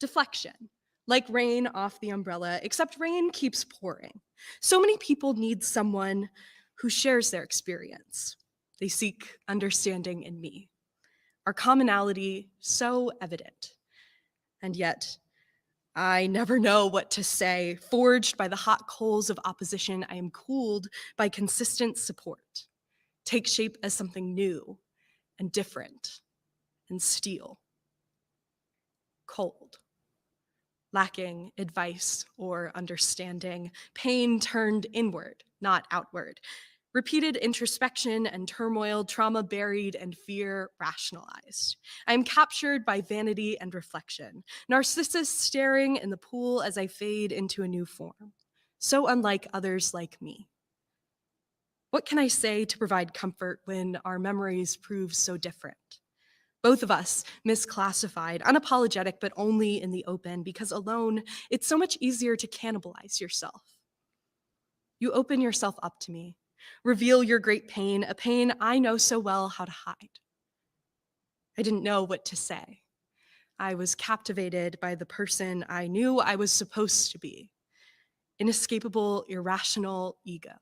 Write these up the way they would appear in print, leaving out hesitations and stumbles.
Deflection. Like rain off the umbrella, except rain keeps pouring. So many people need someone who shares their experience. They seek understanding in me. Our commonality so evident. And yet, I never know what to say. Forged by the hot coals of opposition, I am cooled by consistent support. Take shape as something new and different and steel. Cold. Lacking advice or understanding, pain turned inward, not outward. Repeated introspection and turmoil, trauma buried and fear rationalized. I am captured by vanity and reflection, Narcissus staring in the pool as I fade into a new form, so unlike others like me. What can I say to provide comfort when our memories prove so different? Both of us misclassified, unapologetic, but only in the open, because alone, it's so much easier to cannibalize yourself. You open yourself up to me, reveal your great pain, a pain I know so well how to hide. I didn't know what to say. I was captivated by the person I knew I was supposed to be. Inescapable, irrational ego.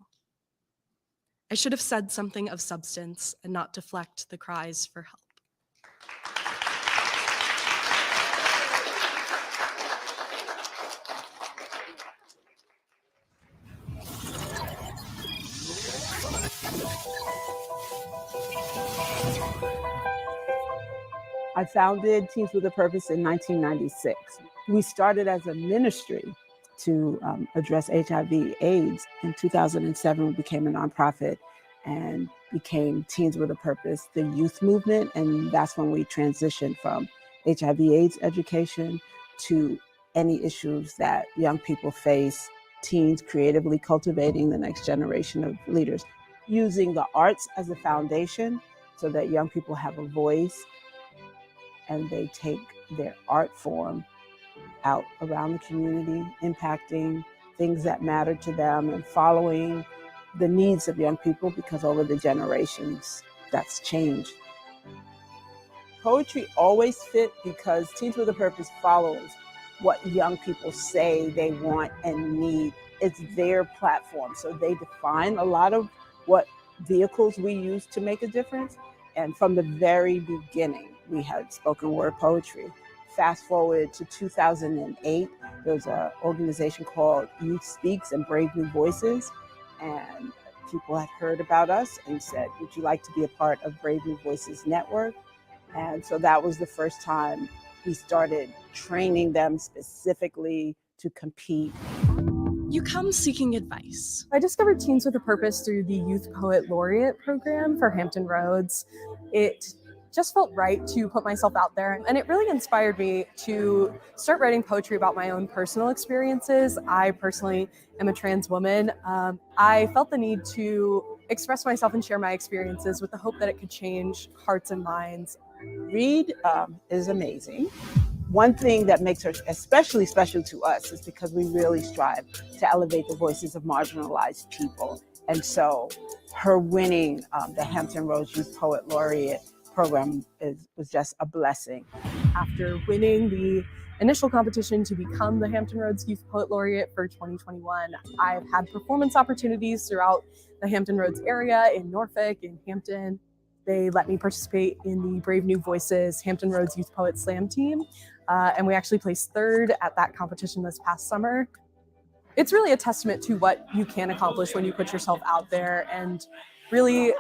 I should have said something of substance and not deflect the cries for help. I founded Teens with a Purpose in 1996. We started as a ministry to address HIV/AIDS. In 2007, we became a nonprofit and became Teens with a Purpose, the youth movement. And that's when we transitioned from HIV/AIDS education to any issues that young people face, teens creatively cultivating the next generation of leaders, using the arts as a foundation so that young people have a voice and they take their art form out around the community, impacting things that matter to them and following the needs of young people, because over the generations, that's changed. Poetry always fit because Teens with a Purpose follows what young people say they want and need. It's their platform, so they define a lot of what vehicles we use to make a difference. And from the very beginning, we had spoken word poetry. Fast forward to 2008, there was an organization called Youth Speaks and Brave New Voices. And people had heard about us and said, would you like to be a part of Brave New Voices Network? And so that was the first time we started training them specifically to compete. You come seeking advice. I discovered Teens with a Purpose through the Youth Poet Laureate program for Hampton Roads. It just felt right to put myself out there, and it really inspired me to start writing poetry about my own personal experiences. I personally am a trans woman. I felt the need to express myself and share my experiences with the hope that it could change hearts and minds. Reed is amazing. One thing that makes her especially special to us is because we really strive to elevate the voices of marginalized people. And so her winning the Hampton Roads Youth Poet Laureate program was just a blessing. After winning the initial competition to become the Hampton Roads Youth Poet Laureate for 2021, I've had performance opportunities throughout the Hampton Roads area, in Norfolk, in Hampton. They let me participate in the Brave New Voices Hampton Roads Youth Poet Slam team. And we actually placed third at that competition this past summer. It's really a testament to what you can accomplish when you put yourself out there and really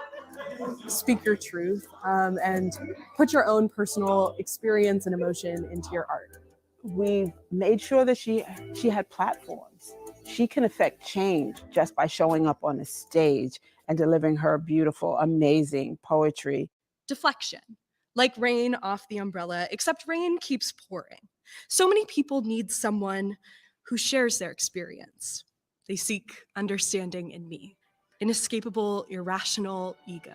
speak your truth and put your own personal experience and emotion into your art. We've made sure that she had platforms. She can affect change just by showing up on a stage and delivering her beautiful, amazing poetry. Deflection. Like rain off the umbrella, except rain keeps pouring. So many people need someone who shares their experience. They seek understanding in me. Inescapable, irrational ego.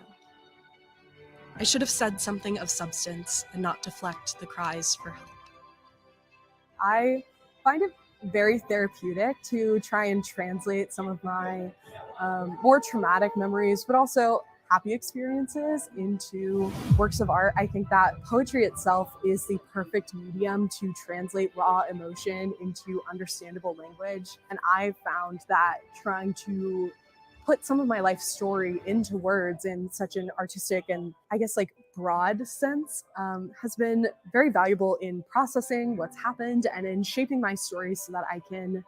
I should have said something of substance and not deflect the cries for help. I find it very therapeutic to try and translate some of my more traumatic memories, but also happy experiences into works of art. I think that poetry itself is the perfect medium to translate raw emotion into understandable language. And I found that trying to put some of my life story into words in such an artistic and I guess like broad sense has been very valuable in processing what's happened and in shaping my story so that I can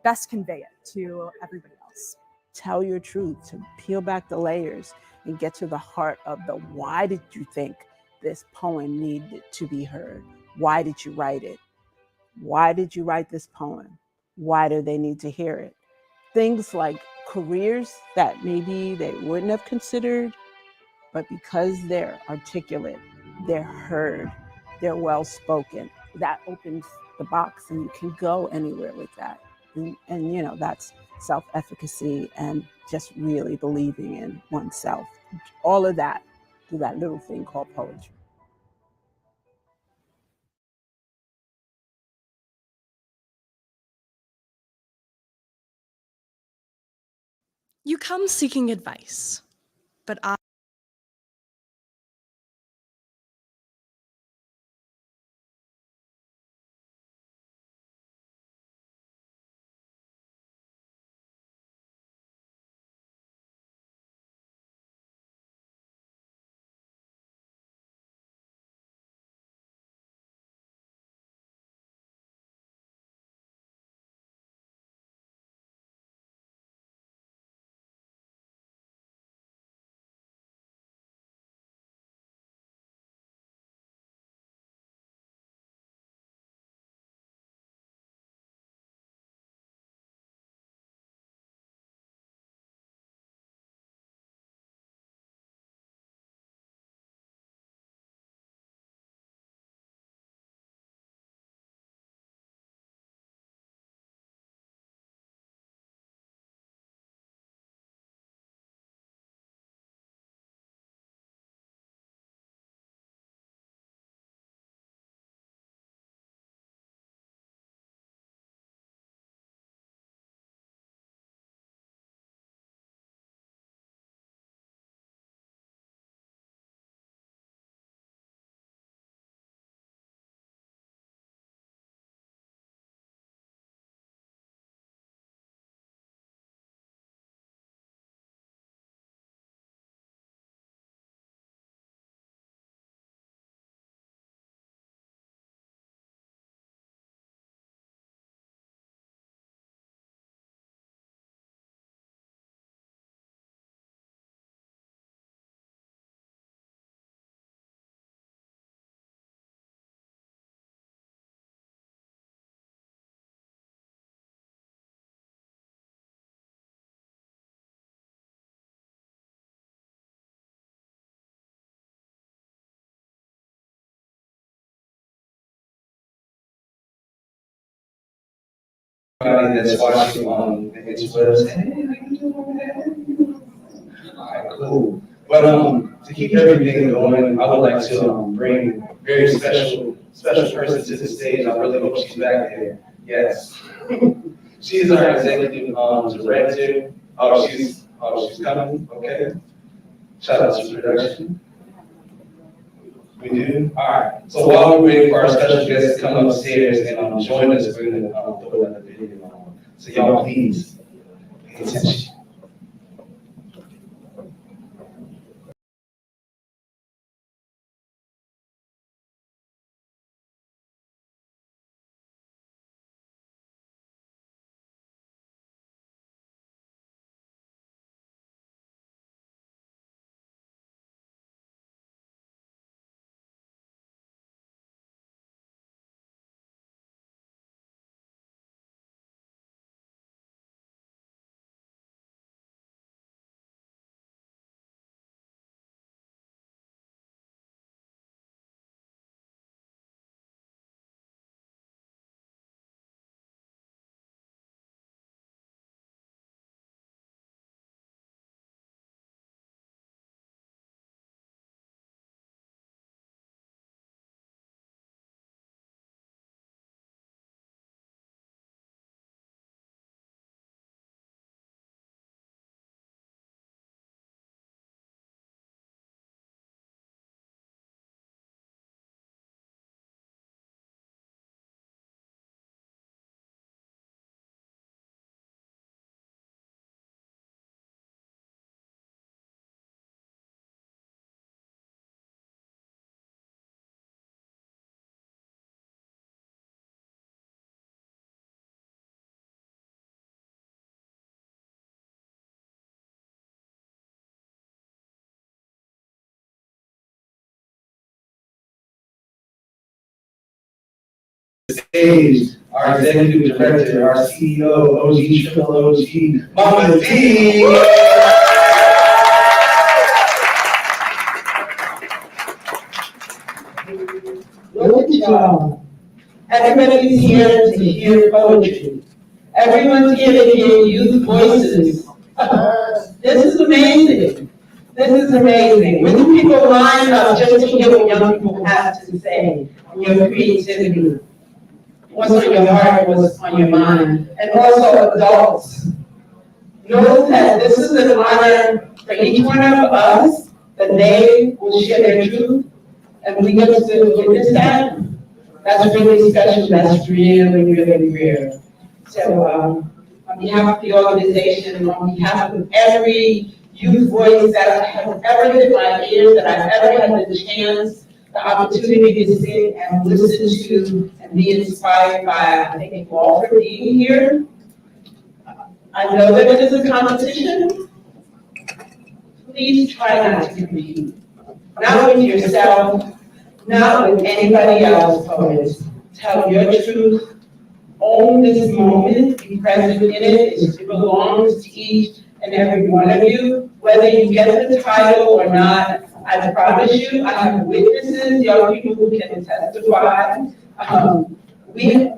best convey it to everybody else. Tell your truth, to peel back the layers and get to the heart of the why did you think this poem needed to be heard? Why did you write it? Why did you write this poem? Why do they need to hear it? Things like careers that maybe they wouldn't have considered, but because they're articulate, they're heard, they're well-spoken, that opens the box and you can go anywhere with that. And you know, that's self-efficacy and just really believing in oneself. All of that through that little thing called poetry. You come seeking advice, but That's watching on Twitter. Hey, how you doing, man? All right, cool. But to keep everything going, I would like to bring a very special person to the stage. I really hope she's back there. Yes. She's our executive director. She's coming. Okay. Shout out to production. We do? All right. So while we're waiting for our special guests to come upstairs and join us, we're going to throw another video on. So y'all please pay attention. stage our executive director, our CEO, OG, triple OG, Mama D. Look at y'all. Everybody's here to hear poetry. Everyone's here to hear youth voices. This is amazing. This is amazing. When do people line up just to hear what young people have to say, and your creativity? What's on your heart, what's on your mind? And also adults. Know that this is an honor for each one of us, that they will share their truth, and we get to witness that. That's really special, that's really, really rare. So on behalf of the organization, on behalf of every youth voice that has ever hit my ears, that I've ever had the chance, the opportunity to sit and listen to and be inspired by, I thank you all for being here. I know that it is a competition. Please try not to compete. Not with yourself, not with anybody else, poets. Tell your truth. Own this moment. Be present in it. It belongs to each and every one of you. Whether you get the title or not, I promise you, I have witnesses, young people who can testify. We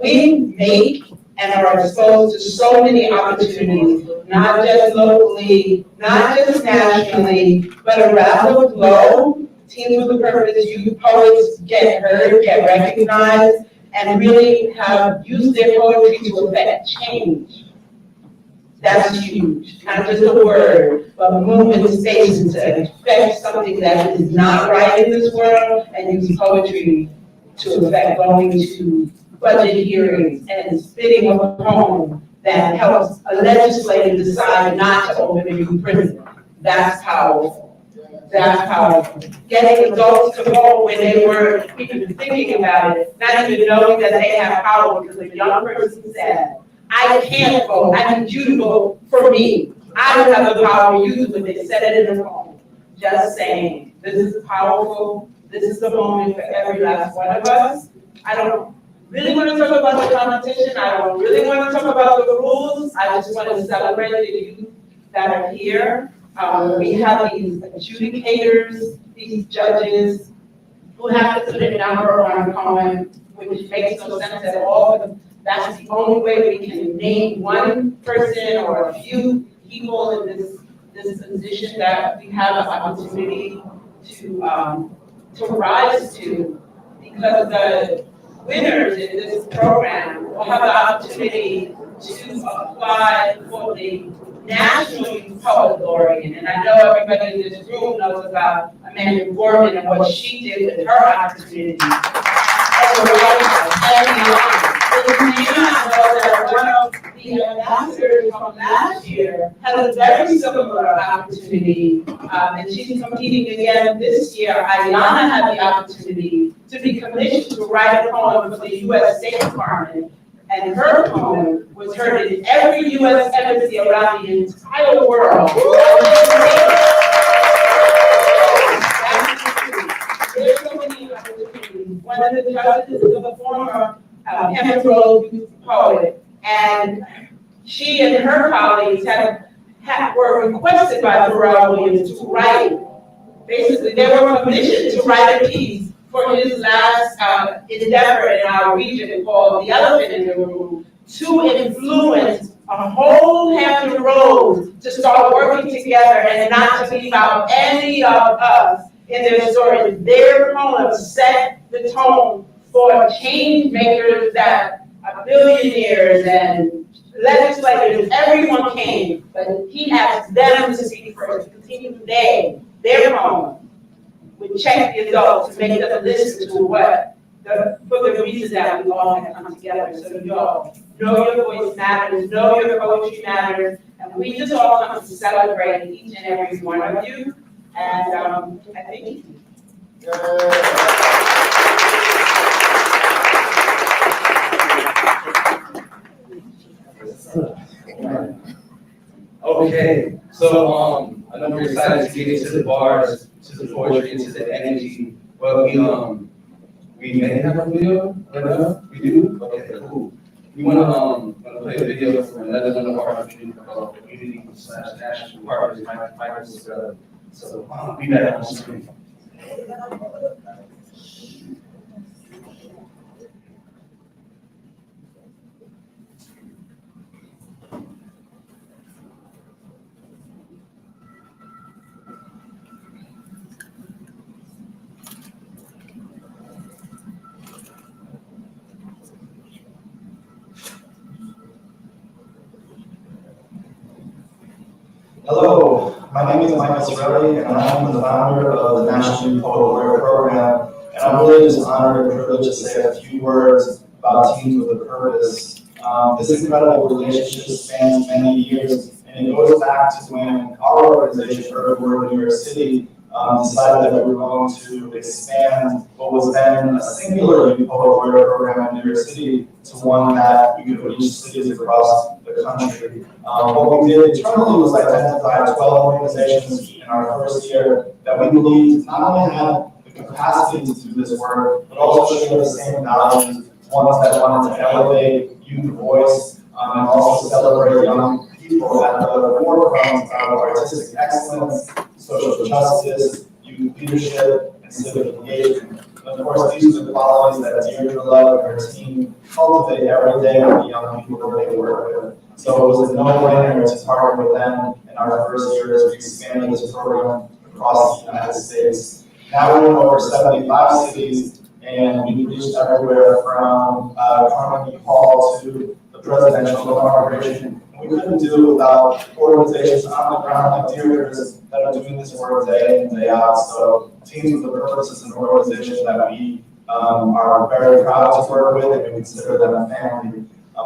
make and are exposed to so many opportunities, not just locally, not just nationally, but around the globe. Teams with a Purpose, youth poets get heard, get recognized, and really have used their poetry to affect change. That's huge. Not just a word, but movement spaces to affect something that is not right in this world, and use poetry to affect going to budget hearings and spitting a poem that helps a legislator decide not to open a youth prison. That's powerful. That's powerful. Getting adults to vote when they weren't even thinking about it, not even knowing that they have power, because a young person said, I can't vote, I need you to vote for me. I don't have the power, you do it. They said it in the poem. Just saying, this is powerful. This is the moment for every last one of us. I don't really want to talk about the competition. I don't really want to talk about the rules. I just want to celebrate the youth that are here. We have these adjudicators, these judges, who have to put a number on a poem, which makes no sense at all, because that's the only way we can name one person or a few people in this position that we have an opportunity to rise to, because the winners in this program will have the opportunity to apply for the National Youth Poet Laureate. And I know everybody in this room knows about Amanda Gorman and what she did with her opportunity. You may not know that one of the ambassadors from last year had a very similar opportunity, and she's competing again this year. Ayana had the opportunity to be commissioned to write a poem for the U.S. State Department, and her poem was heard in every U.S. embassy around the entire world. There's so many opportunities. One of the judges is a former Hampton youth poet, and she and her colleagues were requested by Pharrell Williams to write. Basically, they were commissioned to write a piece for his last endeavor in our region called The Elephant in the Room, to influence a whole Hampton Roads to start working together and not to leave out any of us in their stories. Their poem set the tone for change makers that are billionaires and legislators. Everyone came, but he asked them to speak first, to continue their poem. We check the adults to make them listen to for the reason that we all have come together. So y'all, know your voice matters, know your poetry matters, and we just all come to celebrate each and every one of you. And I think. Okay, so I know we're excited to get into the bars, to the poetry, into the energy, but we may have a video, we do? Okay. wanna play a video from another one of our community/national partners, Michael. So I'll be back on screen. Hello, my name is Michael Sorelli, and I'm the founder of the National Youth Poet Laureate program. And I'm really just honored and privileged to say a few words about Teens with a Purpose. This incredible relationship spans many years, and it goes back to when our organization, Urban World New York City, decided that we were going to expand what was then a singular Youth Poet Laureate program in New York City to one that we could reach cities across the country. What we did internally was identify 12 organizations in our first year that we believed not only had the capacity to do this work, but also share the same values, ones that wanted to elevate youth voice and also celebrate young people at the forefront of artistic excellence, social justice, youth leadership, and civic engagement. And of course, these are the qualities that Deirdre Love and her team cultivate every day with the young people that they work with. So it was a no-brainer to partner with them in our first year as we expanded this program across the United States. Now we're in over 75 cities, and we've reached everywhere from Carnegie Hall to the presidential inauguration. We couldn't do it without organizations on the ground like Deirdre's that are doing this work day in, day out. So Teens with a Purpose is an organization that we are very proud to work with, and we consider them a family.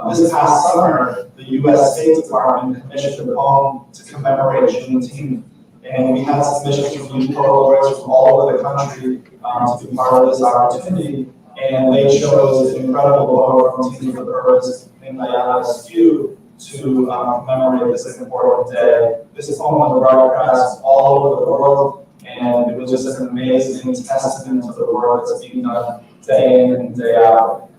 This past summer, the U.S. State Department commissioned a poem to commemorate Juneteenth, and we had submissions from youth poet laureates from all over the country to be part of this opportunity, and they chose an incredible poet from Teens with a Purpose named Diana Skew to commemorate this important day. This poem was broadcast all over the world, and it was just an amazing testament to the work that's being done day in and day out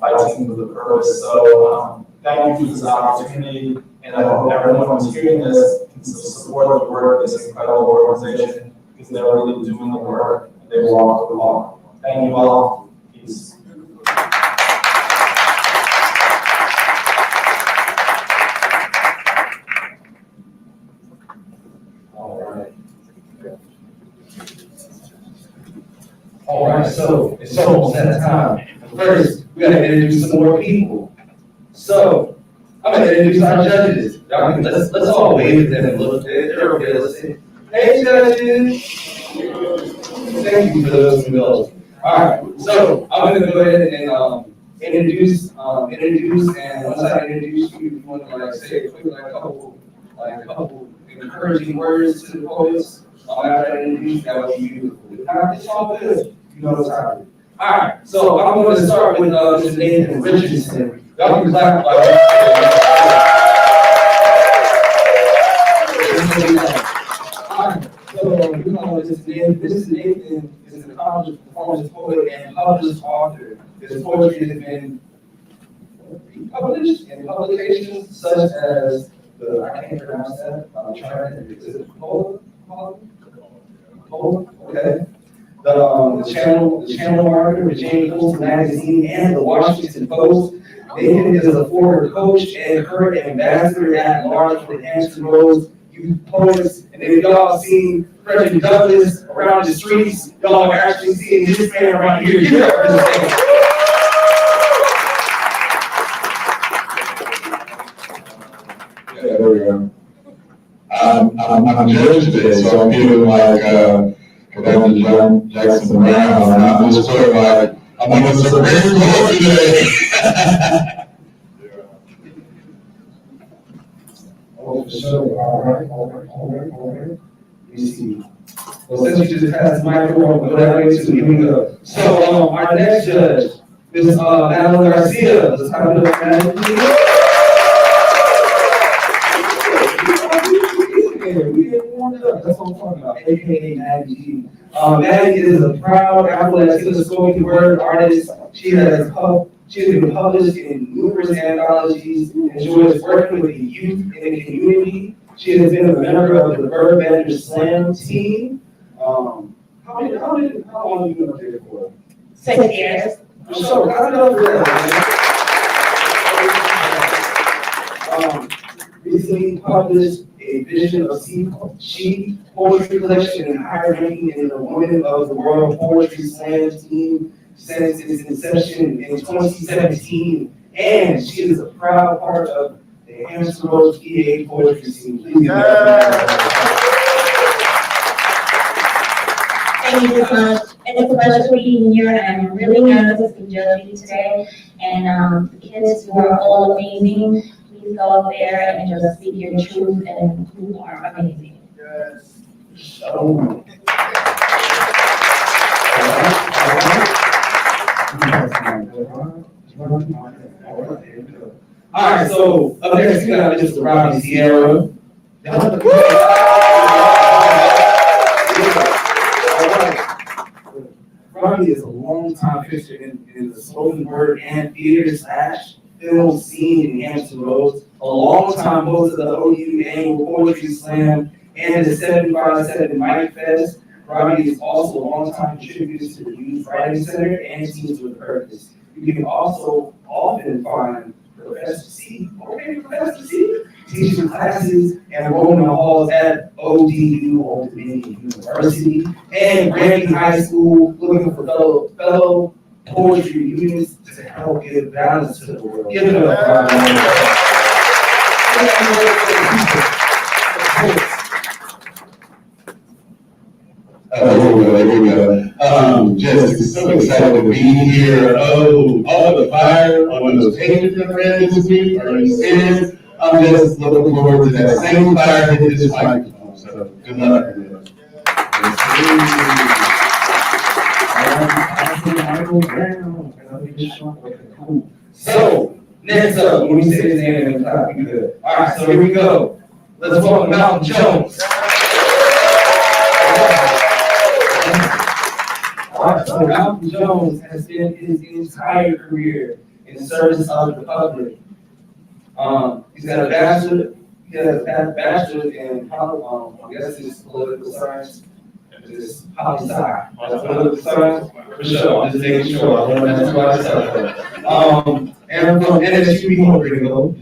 by Teens with a Purpose. So thank you for this opportunity, and I hope everyone who's hearing this can support the work of this incredible organization, because they're really doing the work and they walk the walk. Thank you all. Peace. All right, so it's almost that time. First, we gotta introduce some more people. So, I'm gonna introduce our judges. Let's all wave at them a little bit. They're okay. Let's say, hey judges. Thank you for those who know. All right, so I'm gonna go ahead and introduce, and once I introduce you, you want to say a quick a couple encouraging words to the poets. After I introduce, that would be beautiful. It's all good. You know what's happening. All right, so I'm going to start with Mr. Nathan Richardson. Y'all can clap like all right, so this Nathan is an accomplished performance poet and published author. His poetry has been published in publications such as I can't pronounce that. I'm trying to. Is it Poet? Okay. The Channel Marker, the James Post Magazine, and the Washington Post. Nathan is a former coach and current ambassador at large for the Hampton Roads Youth Poets. And if y'all seen Frederick Douglass around the streets, y'all are actually seeing this man right here. You represent. Yeah, there we go. I'm judged today, so I'm feeling like John Jackson Brown. I'm just sort of like, I'm like a Supreme Court today. Oh, for sure. All right. Let me see. Well, since you just passed the microphone, we'll go that way too. Here we go. So, our next judge is Madeline Garcia. Let's have a look at Madeline. We didn't warm up. That's what I'm talking about. AKA Maddie G. Maddie is a proud Afro-Latina spoken word artist. She has She has been published in numerous anthologies, enjoys working with the youth in the community. She has been a member of the Bird Bender Slam team. How long have you been up there for? 6 years. So, how did recently published a Vision of She poetry collection and higher ranking in the Women of the World Poetry Slam team since its inception in 2017, and she is a proud part of the Hampton Roads PA poetry team. Please give her Thank you so much. It's a pleasure being here, and I'm really nervous to judge you today. And the kids who are all amazing, please go out there and just speak your truth and who are amazing. Yes. All right, so up there, you got Mr. Robbie Sierra. Robbie is a long-time fixture in the spoken word and theater/film scene in Hampton Roads, a long-time host of the OU Annual Poetry Slam and the 757 Mike Fest. Robbie is also a long-time contributor to the Youth Writing Center and Teams with Purpose. You can also often find Professor C, teaching classes and roaming the halls at ODU, Old Dominion University, and Randy High School, looking for fellow poetry units to help give balance to the world. Give it up. Here we go. Just so excited to be here. Oh, all the fire on those pages that ran this week. Are you serious? I'm just looking forward to that same fire hitting this microphone. So good luck. So, next up, when we say his name in the top, we good. All right, so here we go. Let's welcome Mountain Jones. So Malcolm Jones has spent his entire career in service of the public. He's got a bachelor. He has a bachelor's in I guess it's political science. It's poli sci. Political science. For sure. I'm just making sure. I don't know that's what I said. And I'm from NSU Homer to go.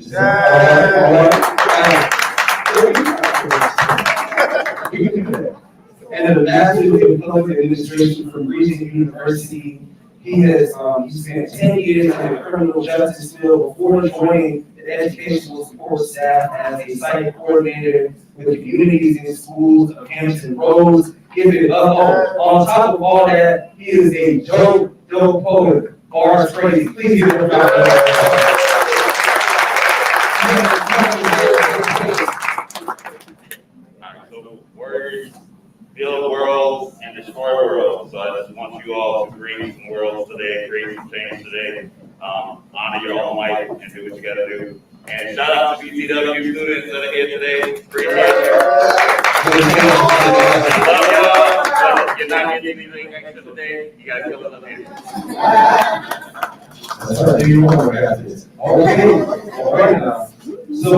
And a master's in public administration from Regent University. He has spent 10 years in the criminal justice field before joining the educational support staff as a site coordinator with the communities and schools of Hampton Roads. Give it up. On top of all that, he is a dope poet. Bars crazy. Please give it up. Words build worlds and destroy worlds. So I just want you all to create some worlds today, create some change today. Honor your own life and do what you gotta do. And shout out to BCW students that are here today. Appreciate you. Love y'all. But you're not getting anything extra today. You gotta kill another here. Okay. All right now. So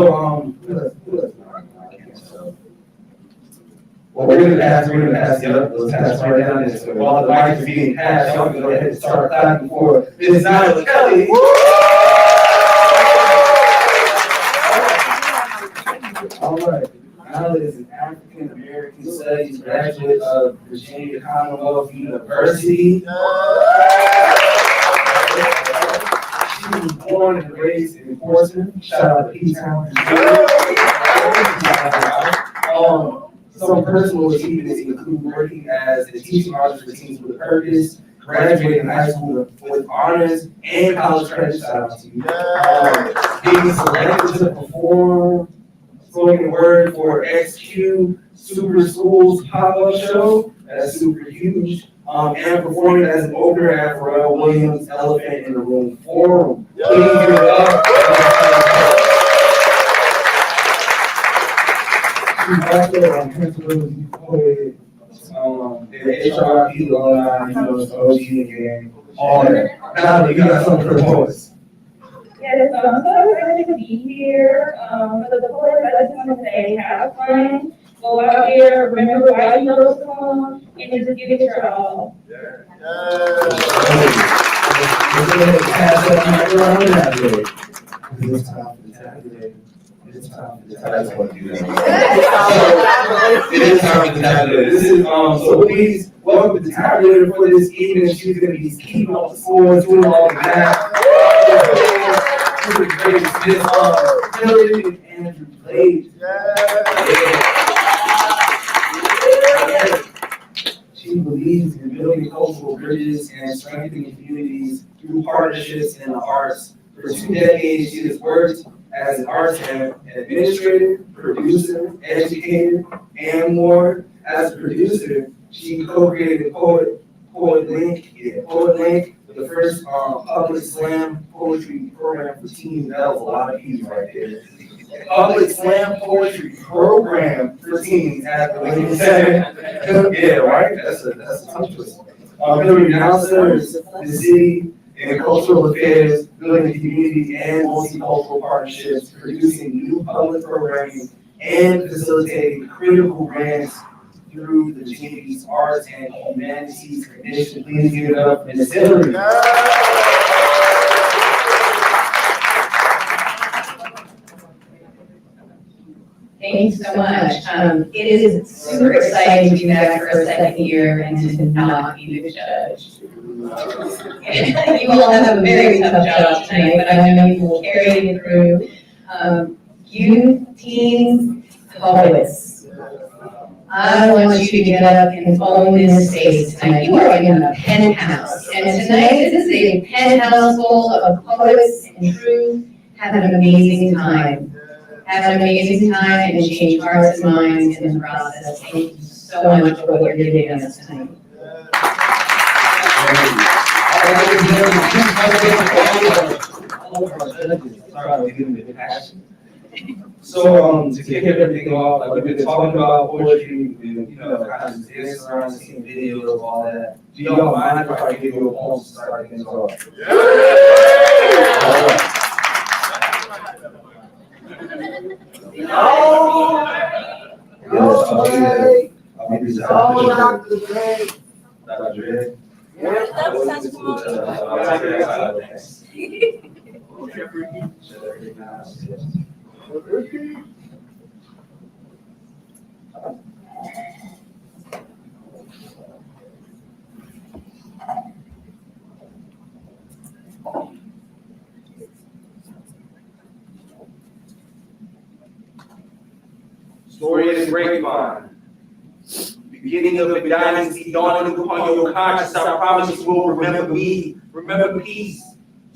well, we're gonna pass the other, let's pass right down this way. While the mic is being passed, y'all can go ahead and start clapping for Ms. Nyla Kelly. All right, Nyla is an African American Studies graduate of Virginia Commonwealth University. She was born and raised in Portsmouth. Shout out to P-Town. Some personal achievements include working as a teaching artist for Teams with a Purpose, graduating high school with honors and college credit. Shout out to you. Being selected to perform spoken word for XQ Super Schools pop-up show. That's super huge. And performing as an opener at Pharrell Williams' Elephant in the Room Forum. Please give it up. She's also on principal Youth Poet, the HRP alumni, OG again, all that. Now, you got something for the poets. Yes, I'm so excited to be here. For the poets, I just want to say, have fun, go out there, remember why you know the song, and just give it your all. It is time for the tabulator. This is, so please welcome the tabulator for this evening. She's going to be keeping up the scores, doing all the math. Hillary and Andrew Blade. She believes in building cultural bridges and strengthening communities through partnerships in the arts. For 2 decades, she has worked as an arts administrator, producer, educator, and more. As a producer, she co-created Poet Link, the first public slam poetry program for teens. That was a lot of P's right there. Public slam poetry program for teens at the Lincoln Center. Yeah, right? That's a tongue twister. Hillary now serves the city in cultural affairs, building community and multicultural partnerships, producing new public programming, and facilitating critical grants through the Virginia's Arts and Humanities Commission. Please give it up for Ms. Hillary. Thank you so much. It is super exciting to be back for a second year and to not be the judge. You all have a very tough job tonight, but I know you will carry it through. Youth, teens, poets. I want you to get up and own this space tonight. You are in a penthouse, and tonight this is a penthouse full of poets and crew. Have an amazing time. Have an amazing time and change hearts and minds in the process. Thank you so much for what you're giving us tonight. So, to kick everything off, like we've been talking about poetry, we've been, kind of just dancing around, seeing videos, all that. Do y'all mind if I give you a poem to start things off? Yeah! All right. Story is grapevine. Beginning of the dynasty, dawning upon your conscience, I promise you will remember me. Remember peace,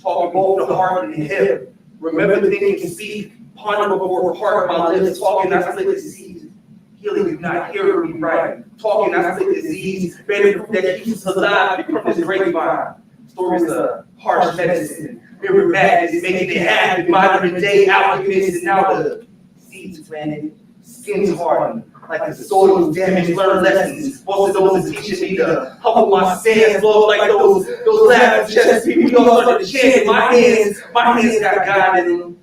talking both the heart and the hip. Remember thinking and speak, ponder before part my lips, talking I split disease. Healing you not hearing me right. Talking I split disease, better that keeps us alive from this grapevine. Stories of harsh medicine, mirror madness, making it happen, modern day alchemists, and now the seeds planted. Skins hardened, like the soil damaged, learn lessons. Most of those are teaching me to humble my sands, flow like those laughing chest people. We all started chanting. My hands got God in them.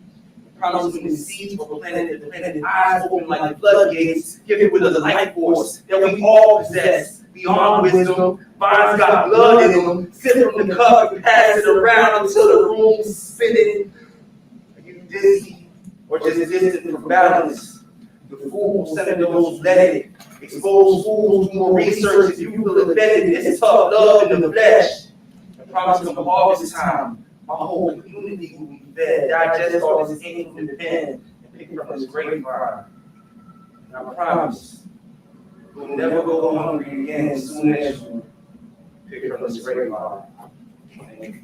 Promise when the seeds were planted, the eyes open like the floodgates, gifted with a life force that we all possess. Beyond wisdom, vines got blood in them. Sip from the cup and pass it around until the room's spinning. Are you dizzy or just distant from balance? The fools, senators, let it expose fools, more research if you feel offended. It's tough love in the flesh. I promise you, harvest time, my whole community will be fed. Digest all this ink from the pen and pick from this grapevine. And I promise you'll never go hungry again as soon as you pick from this grapevine. Thank you.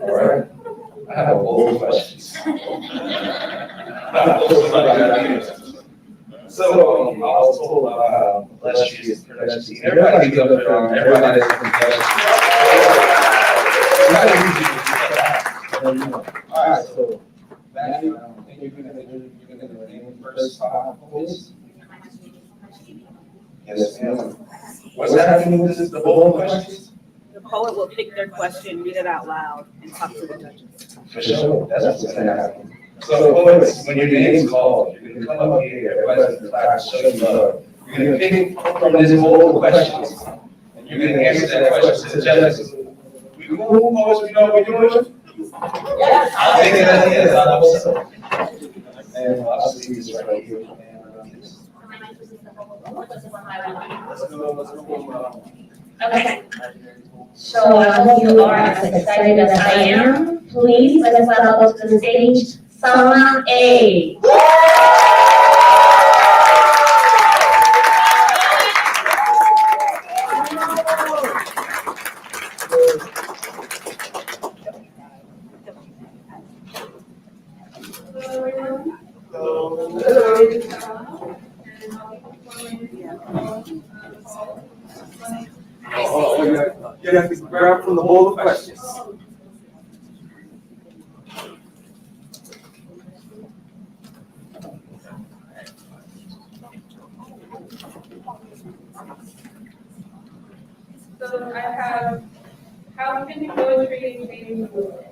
All right. I have a bold questions. So, I was told about how illustrious that you see. Everybody give up their arm, everybody is all right, so back, I think you're gonna name the first 5 poets. Yes, ma'am. What's happening with this, the poll questions? The poet will pick their question, read it out loud, and talk to the judges. For sure, that's what's gonna happen. So poets, when your name's called, you're gonna come up here, everybody's gonna clap, show you love. You're gonna pick from this poll questions, and you're gonna answer that question to the judges. We cool, poets, we know what we're doing? Yes. I think that is, I hope so. And I'll see this right here. Let's go. Okay. So I hope you are as excited as I am. Please, let's welcome to the stage, Salma A. You have to grab from the bowl of questions. So I have, how can poetry change the world?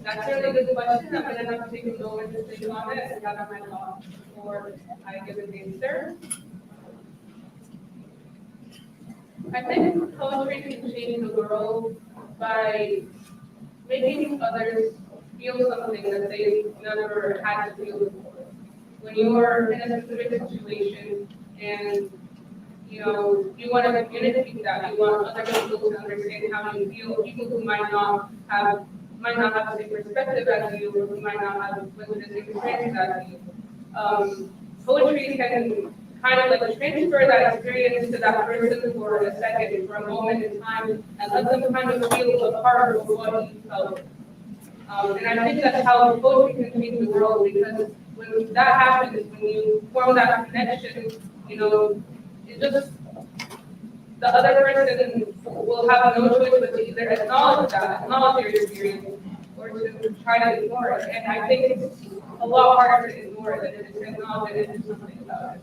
That's a really good question. I'm gonna have to take a moment to think on it and gather my thoughts before I give an answer. I think poetry can change the world by making others feel something that they've never had to feel before. When you're in a specific situation and you want to communicate that, you want other people to understand how you feel, people who might not have the same perspective as you, or who might not have the same experience as you. Poetry can kind of like transfer that experience to that person for a second, for a moment in time, and let them kind of feel a part of what you felt. And I think that's how poetry can change the world, because when that happens, when you form that connection, it just, the other person will have no choice but to either acknowledge your experience, or to try to ignore it. And I think it's a lot harder to ignore it than it is to acknowledge it and do something about it.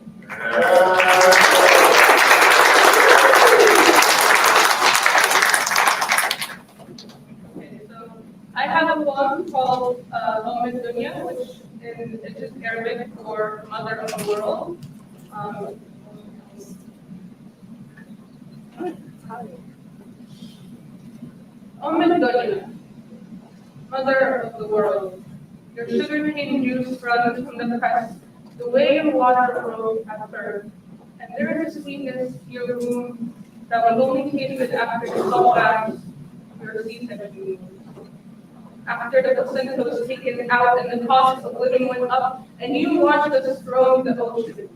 Okay, so I have a poem called Dunya, which is just Arabic for Mother of the World. Dunya, Mother of the World, your sugarcane juice runs from the press, the way your water flows at birth, and there is a sweetness to your womb that was only tasted after your salt baths, your C-section. After the placenta was taken out and the cost of living went up, and you watched us roam the ocean.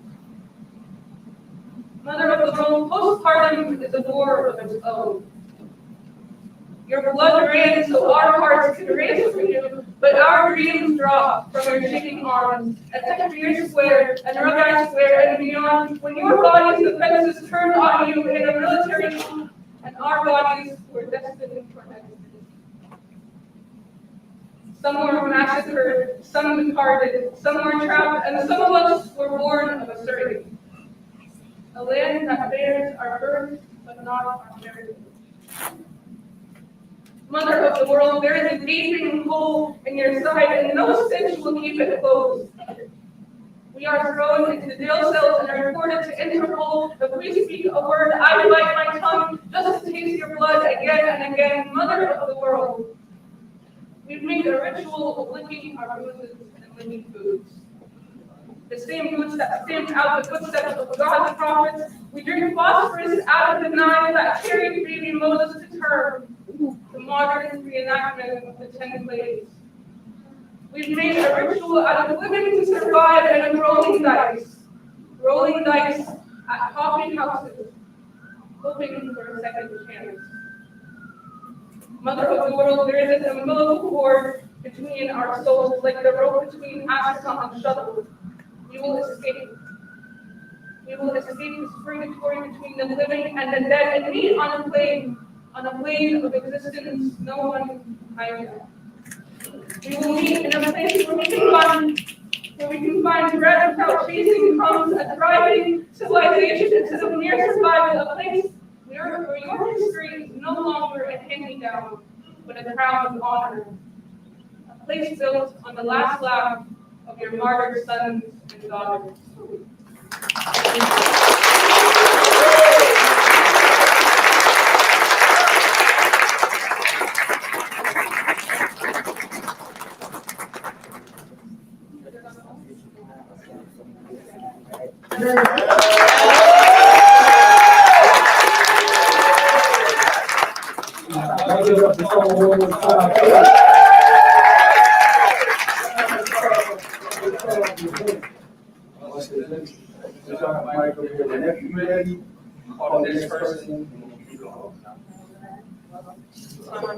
Mother of the World, postpartum is a war of its own. Your blood ran so our hearts could race for you, but our dreams dropped from your shaking arms at Secretary Square and Rabbi Square and beyond, when your body's defenses turned on you in a military coup, and our bodies were destined for exodus. Some were massacred, some departed, some were trapped, and some of us were born of a certain. A land that bears our birth, but not our heritage. Mother of the World, there is a gaping hole in your side, and no stitch will keep it closed. We are thrown into jail cells and are reported to Interpol. If we speak a word, I bite my tongue just to taste your blood again and again. Mother of the World, we've made a ritual of licking our bruises and licking boots. The same boots that stamped out the footsteps of God's prophets. We drink phosphorus out of the Nile that carried baby Moses to term. The modern reenactment of the 10 plagues. We've made a ritual out of living to survive and of rolling dice at coffee houses, hoping for a second chance. Mother of the World, there is an umbilical cord between our souls, like the rope between Africa and shuttle. You will escape. We will escape this purgatory between the living and the dead and meet on a plane of existence no one behind us. We will meet in a place where we can find bread without chasing crumbs, a thriving civilization instead of mere survival, a place where your history is no longer a hand-me-down, but a crown of honor. A place built on the last laugh of your martyred sons and daughters.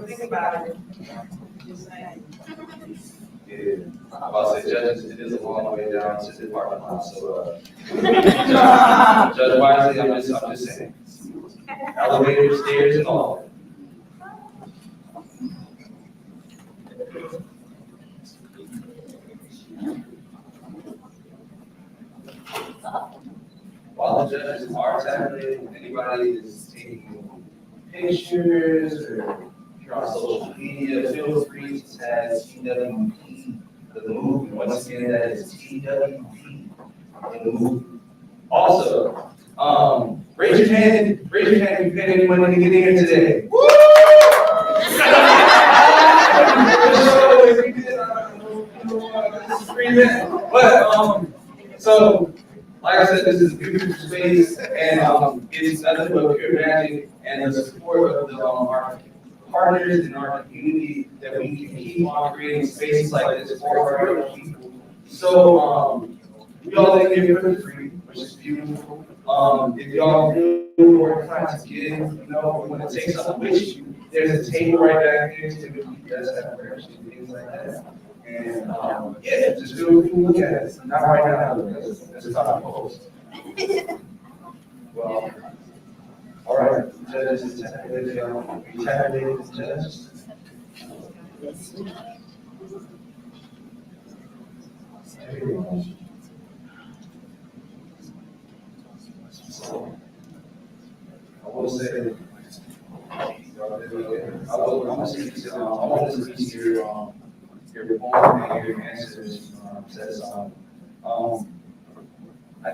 Think about it. Yeah, I'm about to say, judges, it is a long way down to the parking lot, so, judge wisely, I'm just saying. Elevators, stairs, and all. While the judges are tabulating, anybody is taking pictures or if you're on social media, feel free to tag TWP the movie. Once again, that is TWP in the movie. Also, raise your hand if you paid any money to get in here today. Woo! But so like I said, this is a beautiful space, and it's nothing but pure magic and the support of our partners in our community that we can keep on creating spaces like this for our young people. So we all in here for free, which is beautiful. If y'all really were inclined to give, want to take something with you, there's a table right back here to does have merch and things like that. And yeah, just feel free to look at it. Not right now, because that's how I post. Well, all right, judges, we tabulated the judges. So, I will say, I want to speak to your poem and your answers. Says, I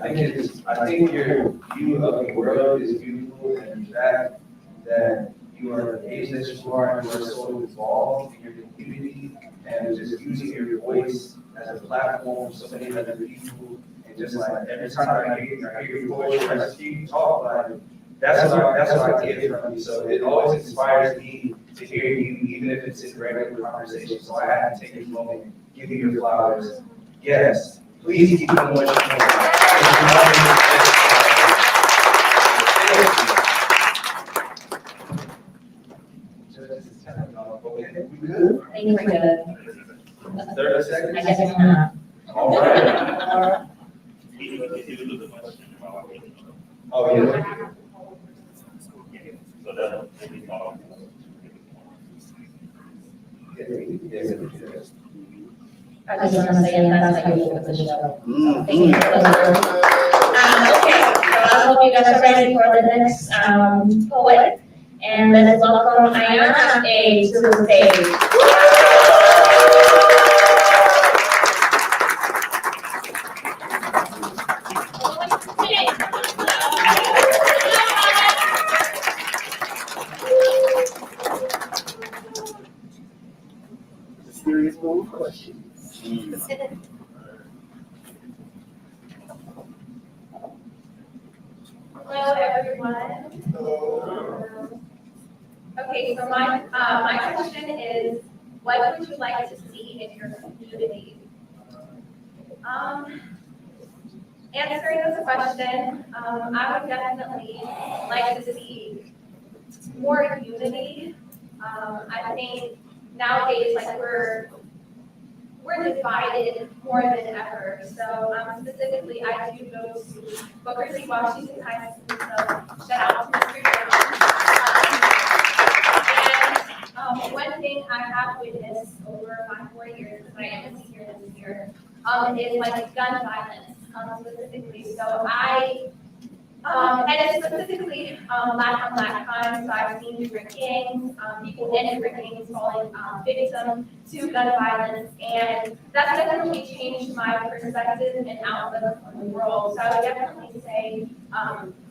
think your view of the world is beautiful, and the fact that you are the age that you are and you are so involved in your community and just using your voice as a platform for so many other people. And just like every time I hear your poetry, I see you talk, like that's what I get from you. So it always inspires me to hear you, even if it's in regular conversation. So I had to take this moment and give you your flowers. Yes, please keep doing what you're doing. Thank you for the 30 seconds? I guess not. All right. Oh, yeah. I just want to say that's how you look at the show. Thank you. Okay, so I hope you guys are ready for the next poet. And let's welcome Ayana A to the stage. Serious move question. Hello, everyone. Okay, so my question is, what would you like to see in your community? Answering this question, I would definitely like to see more unity. I think nowadays, like we're divided more than ever. So specifically, I do go to Booker T. Washington High School, so shout out to Mr. Jones. And one thing I have witnessed over my 4 years, because I am a senior this year, is like gun violence specifically. So and it's specifically black on black crime. So I've seen different gangs, people in different gangs falling victim to gun violence, and that's definitely changed my perspective and outlook on the world. So I would definitely say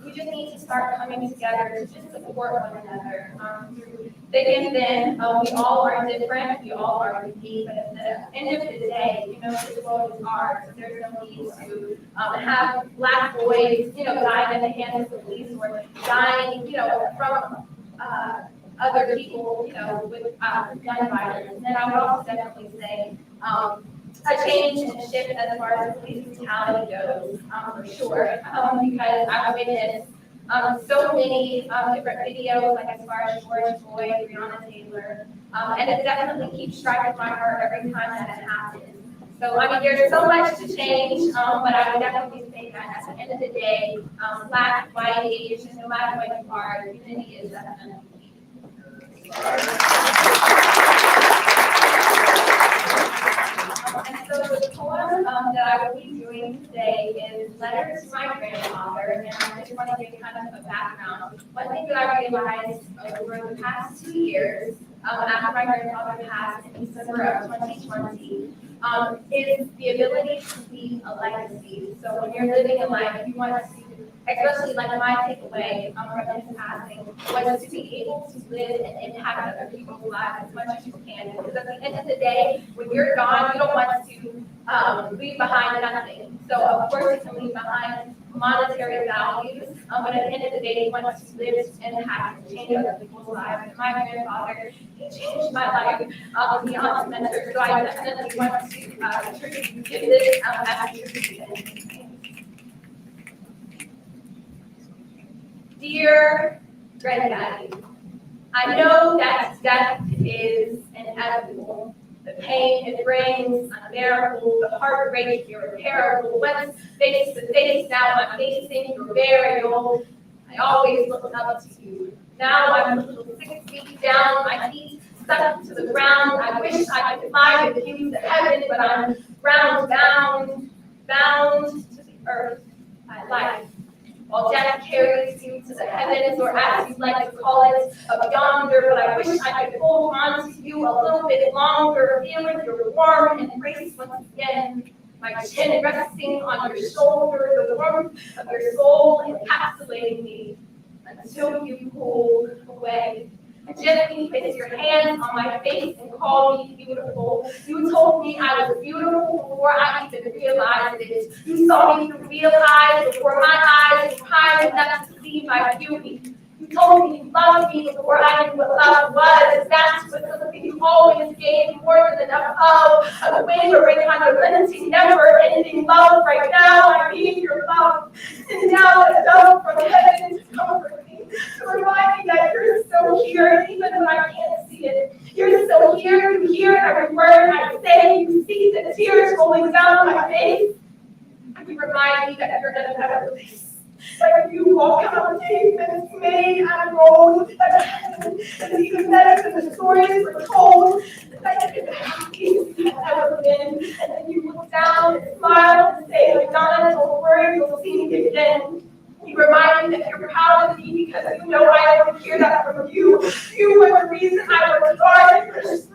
we just need to start coming together to just support one another. Through thick and thin, we all are different, we all are unique, but at the end of the day, this world is ours. There's no need to have black boys, die in the hands of the police or dying, from other people, with gun violence. And then I would also definitely say a change and a shift as far as police brutality goes, for sure, because I've witnessed so many different videos, like as far as George Floyd, Breonna Taylor, and it definitely keeps striking my heart every time that it happens. So, I mean, there's so much to change, but I would definitely say that at the end of the day, black, white, Asian, no matter what you are, unity is definitely key. And so the poem that I will be doing today is Letters to My Grandfather, and I just want to give kind of a background. One thing that I realized over the past 2 years, after my grandfather passed in December of 2020, is the ability to leave a legacy. So when you're living a life, you want to, especially like my takeaway from his passing, was to be able to live and impact other people's lives as much as you can. Because at the end of the day, when you're gone, you don't want to leave behind nothing. So of course you can leave behind monetary values, but at the end of the day, you want to live and impact and change other people's lives. And my grandfather, he changed my life beyond mentor. So I definitely want to give this as a tribute. Dear Granddaddy, I know that death is inevitable. The pain it brings unbearable, the heartbreak irreparable. Once face to face, now I'm facing your burial. I always look up to you. Now I'm 6 feet down, my feet stuck to the ground. I wish I could fly with you to heaven, but I'm ground bound to the earth by life. While death carries you to the heavens, or as you'd like to call it, up yonder, but I wish I could hold on to you a little bit longer, feeling your warm embrace once again, my chin resting on your shoulder, the warmth of your soul encapsulating me, until you pull away. Gently place your hands on my face and call me beautiful. You told me I was beautiful before I even realized it. You saw me through real eyes before my eyes were kind enough to see my beauty. You told me you loved me before I knew what love was. That's what something you always gave more than enough of. Unwavering, unrelenting, never-ending love. Right now, I need your love. And now a dove from heaven to comfort me. To remind me that you're still here, even when I can't see it. You're still here, you hear every word I say, you see the tears rolling down my face. And you remind me that you're in a better place. Like you walk on pavements made out of gold, that it's even better than the stories were told, that you're the happiest you've ever been. And then you look down and smile and say, like, Donna, don't worry, you'll see me again. You remind me that you're proud of me because you know I don't hear that from you. You were the reason I worked hard and pushed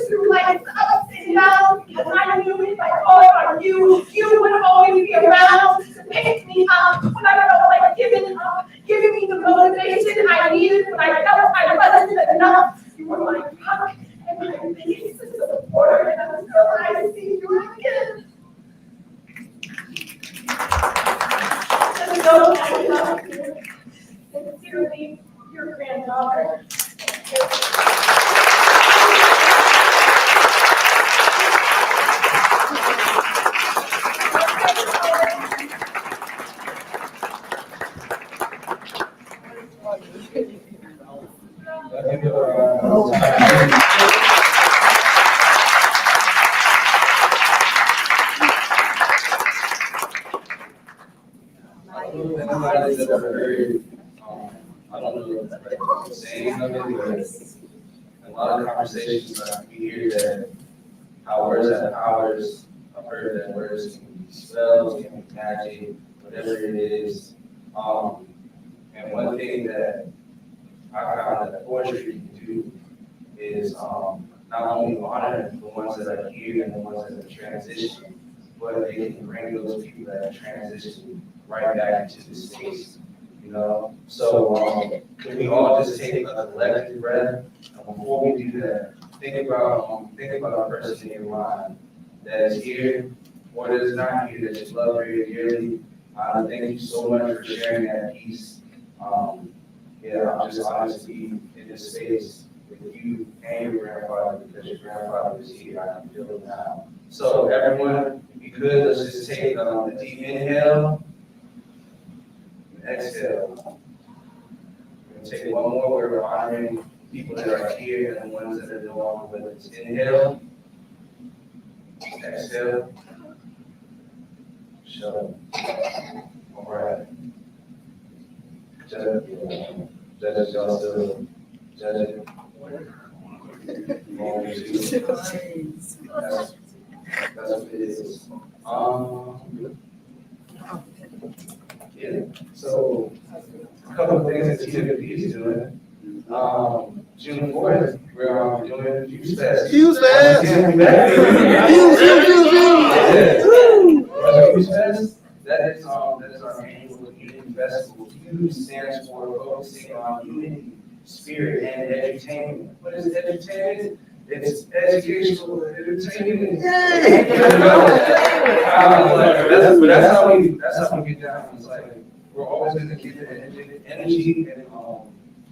through life's ups and downs, because I knew if I called on you, you would always be around to pick me up when I felt like giving up, giving me the motivation I needed when I felt I wasn't enough. You were my rock and my biggest supporter, and until I see you again. Just know that I love you. Sincerely, your granddaughter. I don't know if that's the same of it, but a lot of conversations we hear that how words have powers. I've heard that words can be spells, can be magic, whatever it is. And one thing that I found that poetry can do is not only honor the ones that are here and the ones that are transitioning, but they can bring those people that are transitioning right back into the space, you know? So can we all just take a collective breath? And before we do that, think about a person in your mind that is here or that is not here that you love very dearly. Thank you so much for sharing that piece. Yeah, I'm just honored to be in this space with you and your grandfather because your grandfather is here. I can feel it now. So everyone, if you could, let's just take a deep inhale and exhale. We're gonna take one more where we're honoring people that are here and the ones that are no longer with us. Inhale, exhale, show. All right. Judges, y'all still judging? That's what it is. Yeah. So a couple of things that TWP is doing. June 4th, we're doing Youth Fest. Youth Fest. Youth Fest. That is our annual unity festival. Youth stands for focusing on unity, spirit, and edutainment. What is edutainment? It's educational entertainment. That's how we get down. It's like we're always going to keep the energy, and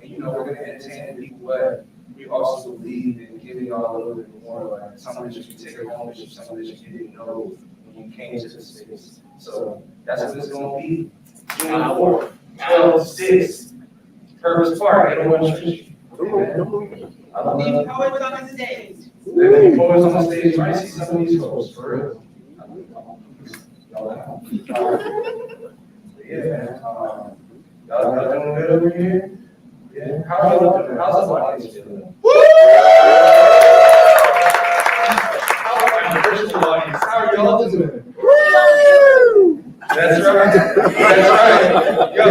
you know we're going to entertain people, but we also believe in giving y'all a little bit more, like something that you can take home with you, something that you didn't know when you came to the space. So that's what it's going to be. June 4th, 12-6, Purpose Park, 801 Street. These poets on the stage. These poets on the stage, you might see some of these folks, for real. Yeah, man. Y'all doing good over here? Yeah. How's the audience feeling? How are y'all doing? That's right. That's right. Yo,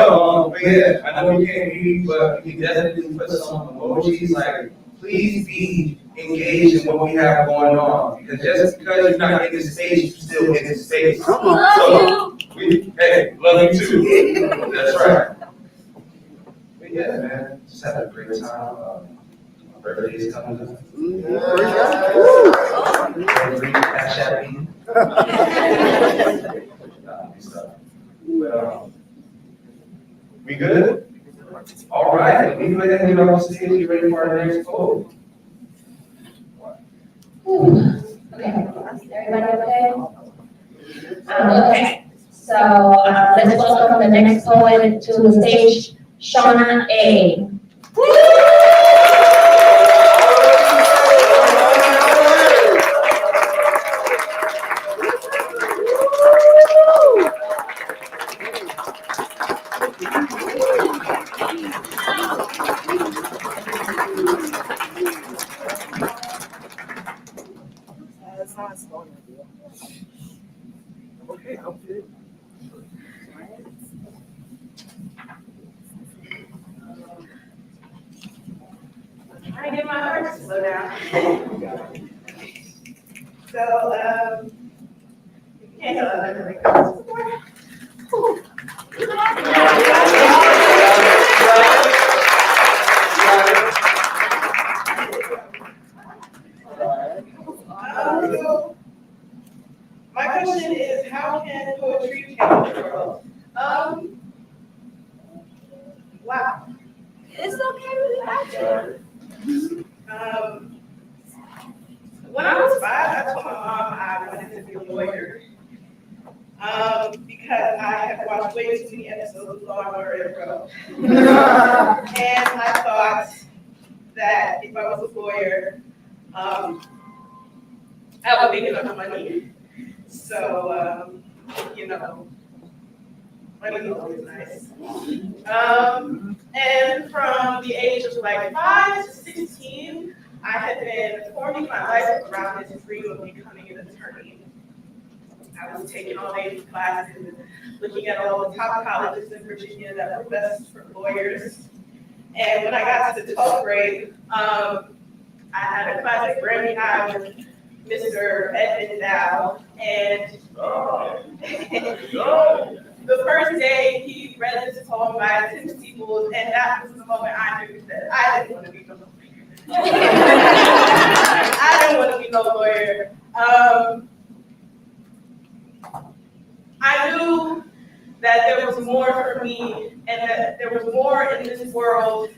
but yeah, I know we can't hear you, but we can definitely put some emojis like, please be engaged in what we have going on. Because just because you're not in this space, you're still in this space. So, hey, love you too. That's right. But yeah, man, just have a great time. My birthday is coming up. But, we good? All right, we go ahead and get off stage. You ready for our next poem? Okay, everybody okay? Okay, so let's welcome the next poet to the stage, Shauna A. Okay, I'm good. I get my heart to slow down. So, you can't tell that everything goes. So, my question is, how can poetry change the world? Wow. It's okay with that. When I was 5, I told my mom I wanted to be a lawyer. Because I had watched way too many episodes of Law and Order. And I thought that if I was a lawyer, I would make enough money. So, you know, Money is always nice. And from the age of like 5 to 16, I had been forming my life around this dream of becoming an attorney. I was taking all these classes, looking at all the top colleges in Virginia that were best for lawyers. And when I got to the 12th grade, I had a class at Grammy High with Mr. Edmund Dow. And the first day he read this poem by Tim Steeples, and that was the moment I knew that I didn't want to be no lawyer. I didn't want to be no lawyer. I knew that there was more for me and that there was more in this world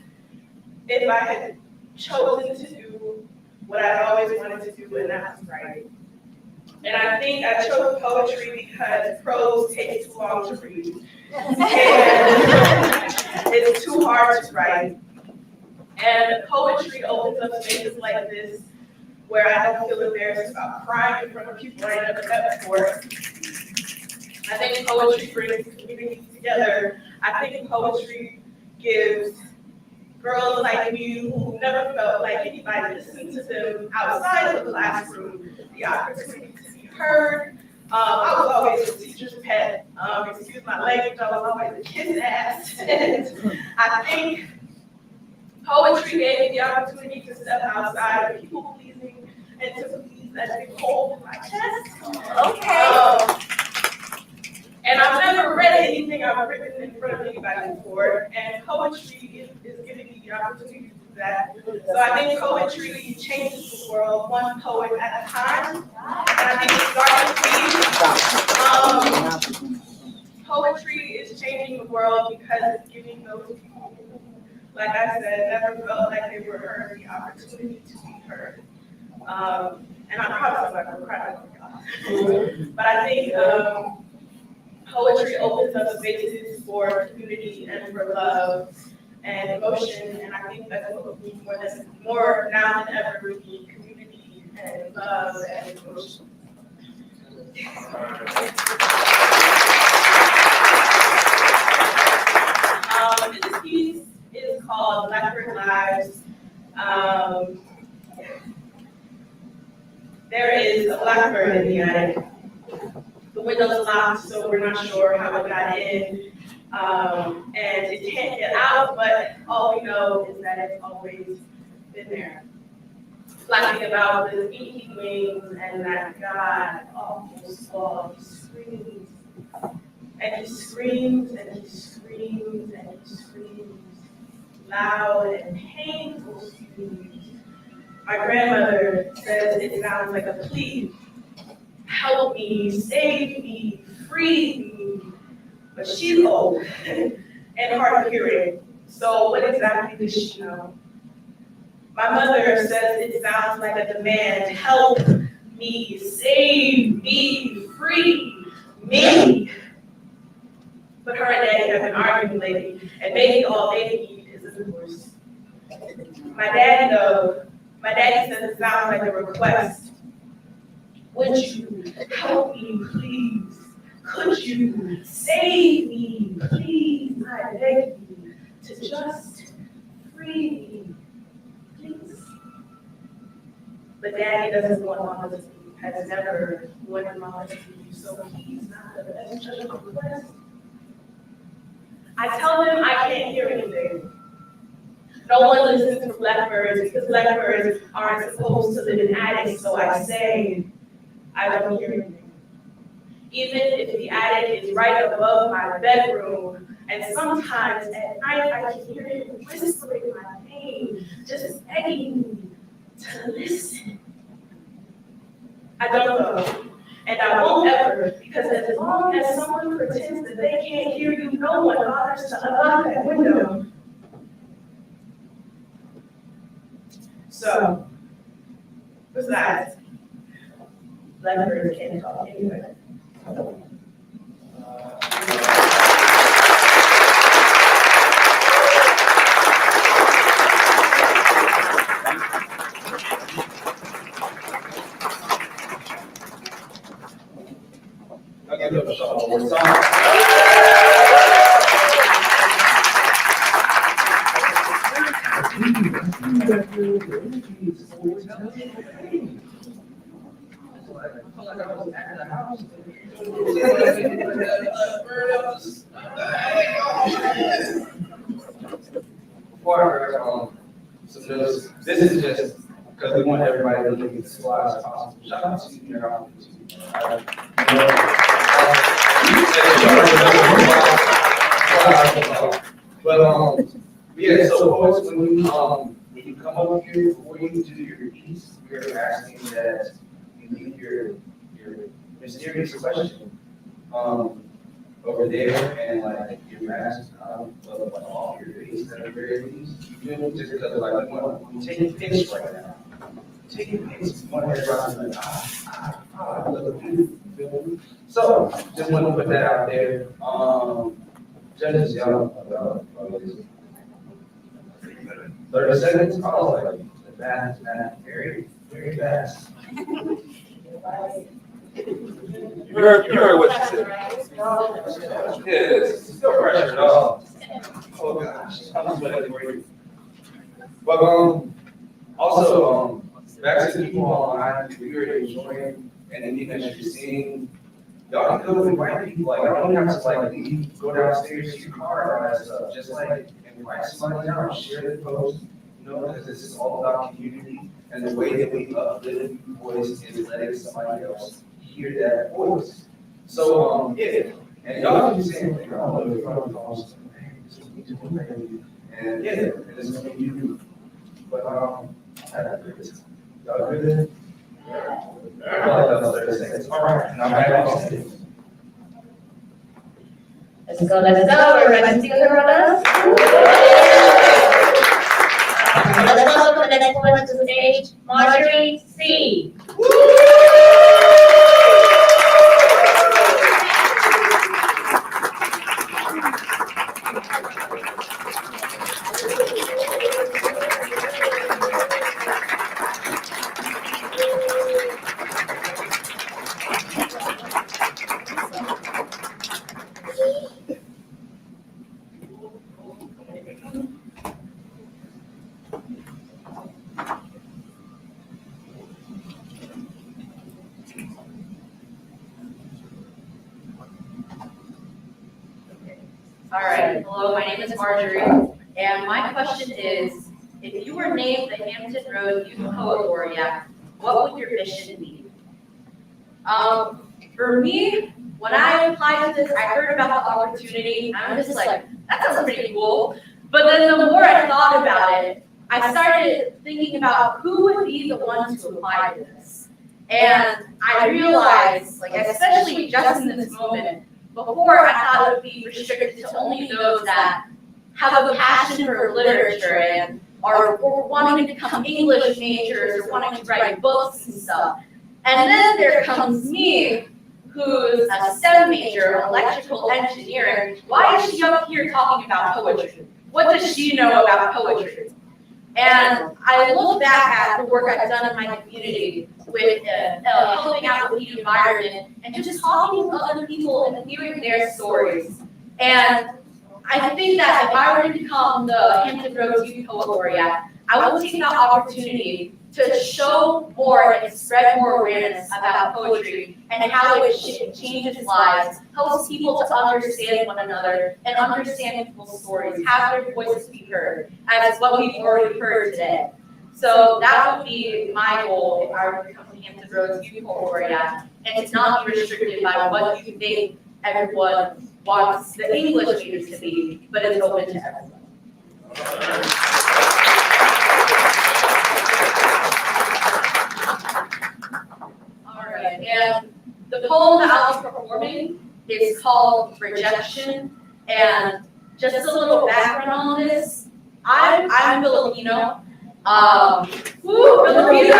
if I had chosen to do what I always wanted to do, and that was write. And I think I chose poetry because prose takes too long to read. And it's too hard to write. And poetry opens up spaces like this where I don't feel embarrassed about crying in front of people I never met before. I think poetry brings communities together. I think poetry gives girls like me who never felt like anybody listened to them outside of the classroom the opportunity to be heard. I was always a teacher's pet. Excuse my language, I was always a kid's ass. And I think poetry gave me the opportunity to step outside of people pleasing and to please that big hole in my chest. Okay. And I've never read anything I've written in front of anybody before, and poetry is giving me the opportunity to do that. So I think poetry changes the world one poet at a time, and I think it starts with me. Poetry is changing the world because it's giving those people who, like I said, never felt like they were heard the opportunity to be heard. And I promise I'm not going to cry about it. But I think poetry opens up spaces for community and for love and emotion, and I think that's what we need more now than ever. We need community and love and emotion. This piece is called Blackbird Lives. There is a blackbird in the attic. The window's locked, so we're not sure how it got in, and it can't get out, but all we know is that it's always been there. Flapping about with beaky wings, and that God almost saw, he screams, and he screams, and he screams, and he screams, loud and painful screams. My grandmother says it sounds like a plea. Help me, save me, free me. But she's old and hard of hearing, so what exactly does she know? My mother says it sounds like a demand. Help me, save me, free me. But her and Daddy have been arguing lately, and maybe all they need is a divorce. My daddy says it sounds like a request. Would you help me, please? Could you save me, please? I beg you to just free me, please. But Daddy doesn't want Mama to leave, has never wanted Mama to leave, so he's not the best judge of request. I tell him I can't hear anything. No one listens to blackbirds because blackbirds aren't supposed to live in attics, so I say, I don't hear anything. Even if the attic is right above my bedroom, and sometimes at night I can hear him whispering my name, just begging me to listen. I don't know, and I won't ever, because as long as someone pretends that they can't hear you, no one bothers to unlock that window. So, besides, blackbirds can't talk anyway. I'll give it a shot one more time. Before so this is just because we want everybody to look as fly as possible. Shout out to you, but yeah, so poets, when you come up here, before you do your piece, we're asking that you leave your mysterious question over there and like your mask off your face at the very least. Just because like we take pics right now. Taking pics, we want everybody to be like, look beautiful. So just want to put that out there. Judges, y'all, 30 seconds. I was like, that's very, very fast. You heard what she said. Yeah, it's still pressure, dog. Oh gosh, I'm sweating for you. But also back to the people online, if you're enjoying anything that you're seeing, y'all can go invite people. Like, y'all don't have to like leave, go downstairs to your car and all that stuff. Just like invite somebody down, share the post, you know, because this is all about community and the way that we uplift your voice is letting somebody else hear that voice. So yeah, and y'all can be saying, like, oh, look, and yeah, and it's gonna be you. But y'all good? All right, now back on stage. Let's go, we're ready to go, brothers. Let's welcome the next one to the stage, Marjorie C. All right, hello, my name is Marjorie, and my question is, if you were named the Hampton Roads Youth Poet Laureate, what would your mission be? For me, when I applied to this, I heard about the opportunity, and I'm just like, that sounds pretty cool. But then the more I thought about it, I started thinking about who would be the one to apply to this. And I realized, like, especially just in this moment, before I thought it would be restricted to only those that have a passion for literature and are wanting to become English majors or wanting to write books and stuff. And then there comes me, who's a STEM major, electrical engineering. Why is she up here talking about poetry? What does she know about poetry? And I look back at the work I've done in my community with helping out with the environment and just talking to other people and hearing their stories. And I think that if I were to become the Hampton Roads Youth Poet Laureate, I would take that opportunity to show more and spread more awareness about poetry and how it changes lives, helps people to understand one another and understand people's stories, have their voices be heard, as what we've already heard today. So that would be my goal if I were to become the Hampton Roads Youth Poet Laureate, and it's not be restricted by what you think everyone wants the English majors to be, but it's open to everyone. And the poem that I'll be performing is called Rejection. And just a little background on this, I'm Filipino. Filipino!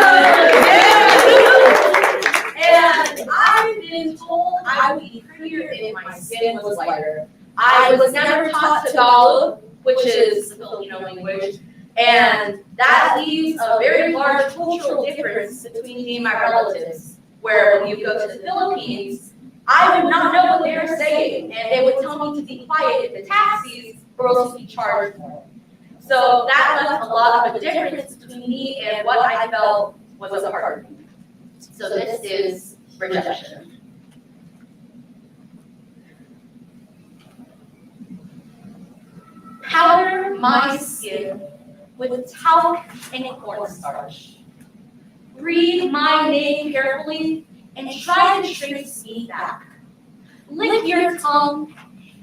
And I've been told I would be prettier if my skin was lighter. I was never taught Tagalog, which is the Filipino language. And that leaves a very large cultural difference between me and my relatives. Where when you go to the Philippines, I would not know what they were saying, and they would tell me to be quiet in the taxis or else be charged more. So that left a lot of a difference between me and what I felt was a part of me. So this is rejection. Powder my skin with talc and cornstarch. Read my name carefully and try to trace me back. Lick your tongue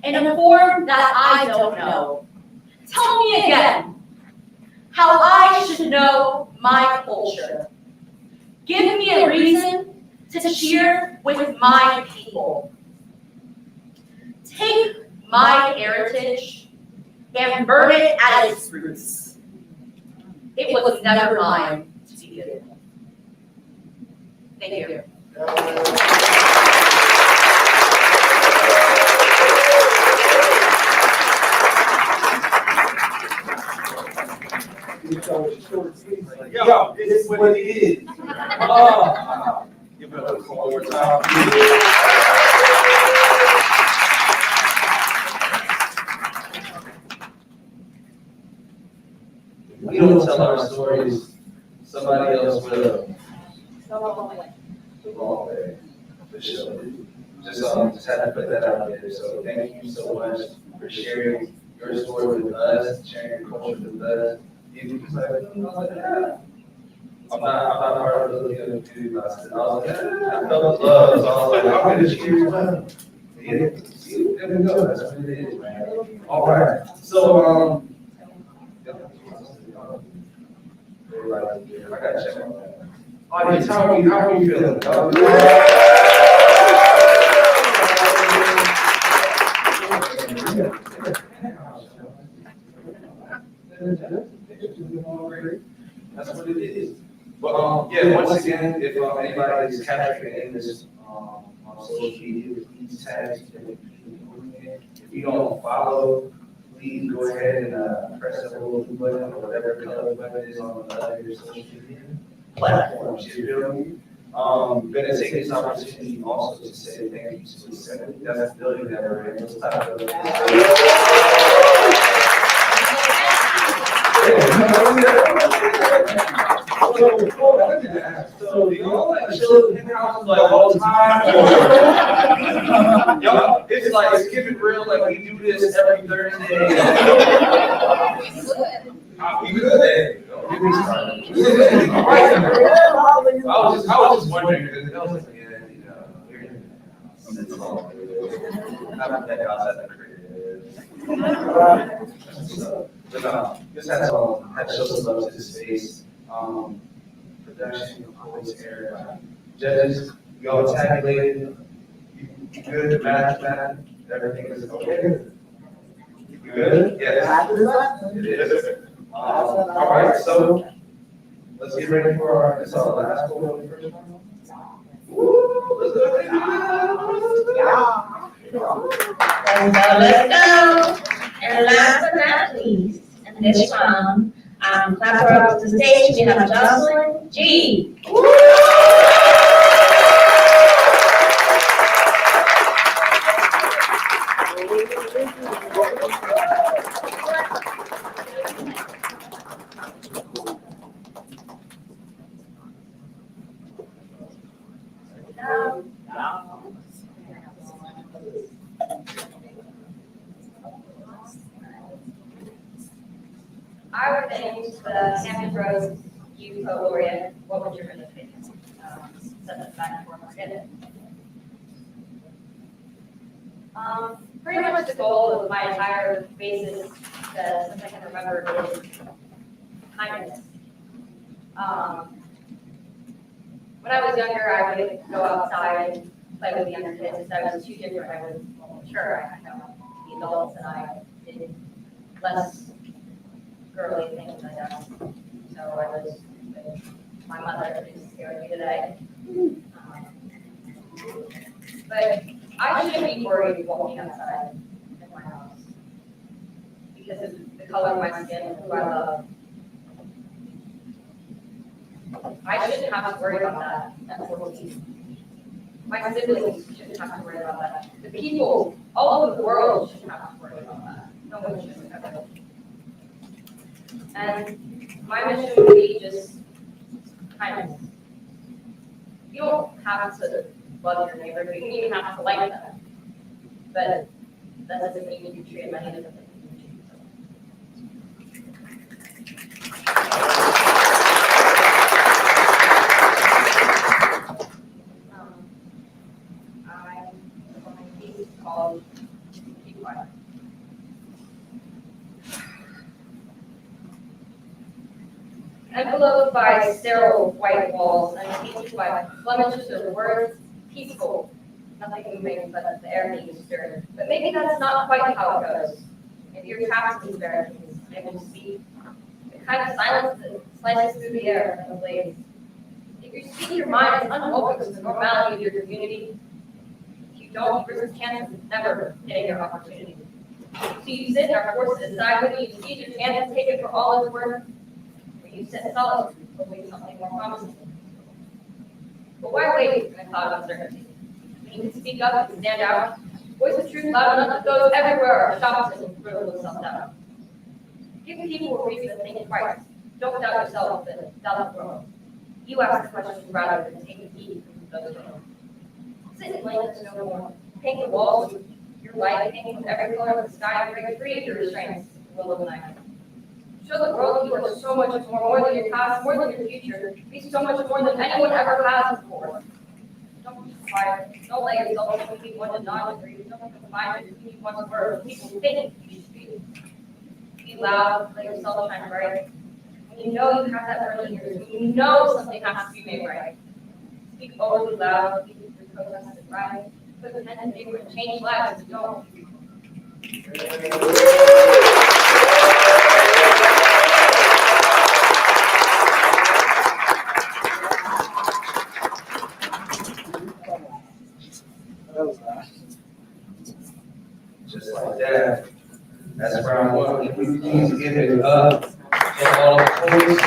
in a form that I don't know. Tell me again how I should know my culture. Give me a reason to cheer with my people. Take my heritage and burn it at its roots. It was never mine to begin with. Thank you. Yo, this is what it is. Oh, give it up one more time. We don't tell our stories, somebody else will. The wrong way. For sure. Just had to put that out there. So thank you so much for sharing your story with us, sharing your culture with us. You was like, yeah. I'm not part of the little dude. I was like, yeah. I felt the love. So I was like, I'm gonna share your love. Yeah. See, there we go. That's what it is, man. All right. So I gotta check on that. Audience, how are you feeling? That's what it is. But yeah, once again, if anybody is capturing this on social media, please tag. If you don't follow, please go ahead and press that little button or whatever color button is on the other social media platforms. You feel me? I'm gonna take this opportunity also to say thank you to the Senate. That's the building that we're in. Let's talk about So do y'all like chill in the house like all the time? Y'all, it's like it's getting real. Like we do this every Thursday. We good. I was just wondering because I was like, yeah, you know, we're in the house. Not that outside the crib. Just had to show some love to the space. Production, always air. Judges, y'all tabulated. You good? Math, everything is okay. You good? Yes. It is. All right, so let's get ready for our. This is our last one. Woo! Let's go. Let's go. And last but not least, in this round, clap her up to the stage. We have Jocelyn G. I would think the Hampton Roads Youth Poet Laureate, what would your opinion? Set the back for pretty much the goal of my entire basis that since I can remember is kindness. When I was younger, I would go outside and play with the younger kids. If I was too different, I was sure I know the adults and I did less girly things like that. So I was with my mother, who's scared me today. But I shouldn't be worried walking outside in my house because of the color of my skin and who I love. I shouldn't have to worry about that at 14. My siblings shouldn't have to worry about that. The people, all over the world shouldn't have to worry about that. No one should ever. And my mission would be just kindness. You don't have to love your neighbor, you don't even have to like them. But that doesn't mean you can treat them any differently. Called Keep Quiet. Enveloped by sterile white walls and painted by blemishes or words, peaceful, nothing moving but the air being stirred. But maybe that's not quite how it goes. Maybe you're trapped in these barricades, unable to speak. The kind of silence that slices through the air and the blaze. If you speak your mind, it's unwoven to the normality of your community. Don't risk chances of never getting your opportunity. So you sit and are forced to decide whether you seize your chance and take it for all it's worth, or you sit in solitude, hoping something more promising. But why wait in a cloud of uncertainty? When you can speak up and stand out, voice the truth loud enough that goes everywhere or stops it and throws self-doubt. Give people a reason to think twice. Don't doubt yourself, but doubt the world. You ask the questions rather than take a peek from those around. Sit in blankets no more. Paint the walls with your light, paint with every color of the sky, and break free of your restraints, the will of the night. Show the world you are so much more than your past, more than your future. Be so much more than anyone ever has before. Don't be quiet. Don't let yourself between one and non-degree. Don't confine between you once were. People think you should be. Be loud. Let yourself shine bright. When you know you have that burning ears, when you know something has to be made right. Speak overly loud. Speak protest and right, put pen and paper and change lives if you don't. Just like that. That's round one. Can we please give it up for all the poets?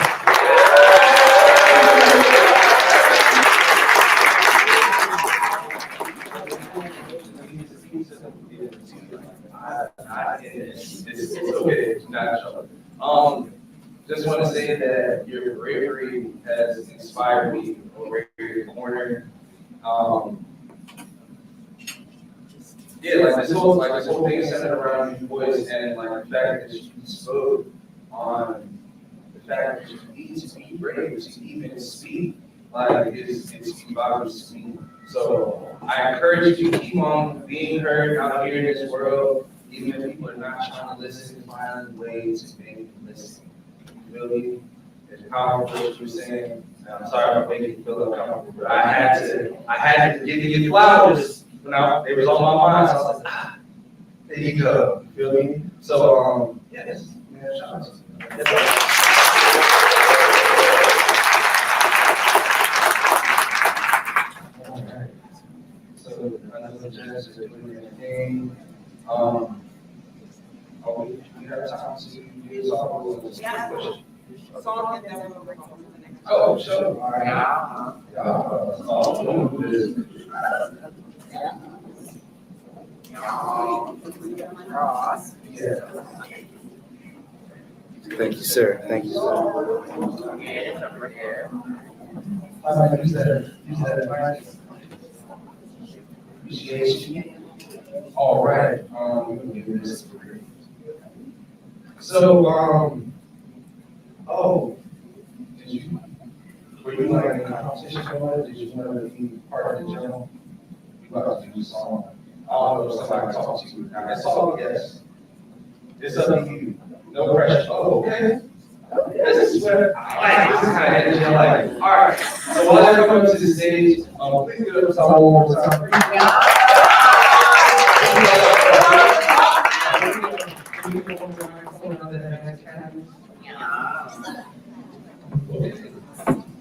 It's okay, it's not trouble. Just want to say that your bravery has inspired me over here in the corner. Yeah, like this whole thing is centered around your voice and like the fact that you spoke on the fact that you need to be brave to even speak. Like it's bothers me. So I encourage you to keep on being heard out here in this world, even if people are not trying to listen, find ways to make them listen. Really, it's powerful what you're saying. I'm sorry if I'm making you feel uncomfortable, but I had to give you flowers. You know, it was on my mind, so I was like, there you go. You feel me? So yes, man, shout out to you. Alright. So another judge is doing their thing. We have time to do this all. Yeah. Song and then we'll bring on to the next. Oh, sure. All right. Yeah. Thank you, sir. Thank you, sir. Use that advice. Appreciation. All right. So, were you like in a competition somewhere? Did you want to be part of the journal? You about to do a song. I don't know if somebody talked to you. I saw, yes. It's up to you. No pressure. Oh, okay. This is what I like. This is kind of energy I like. All right. So while I come up to the stage, please give it up one more time.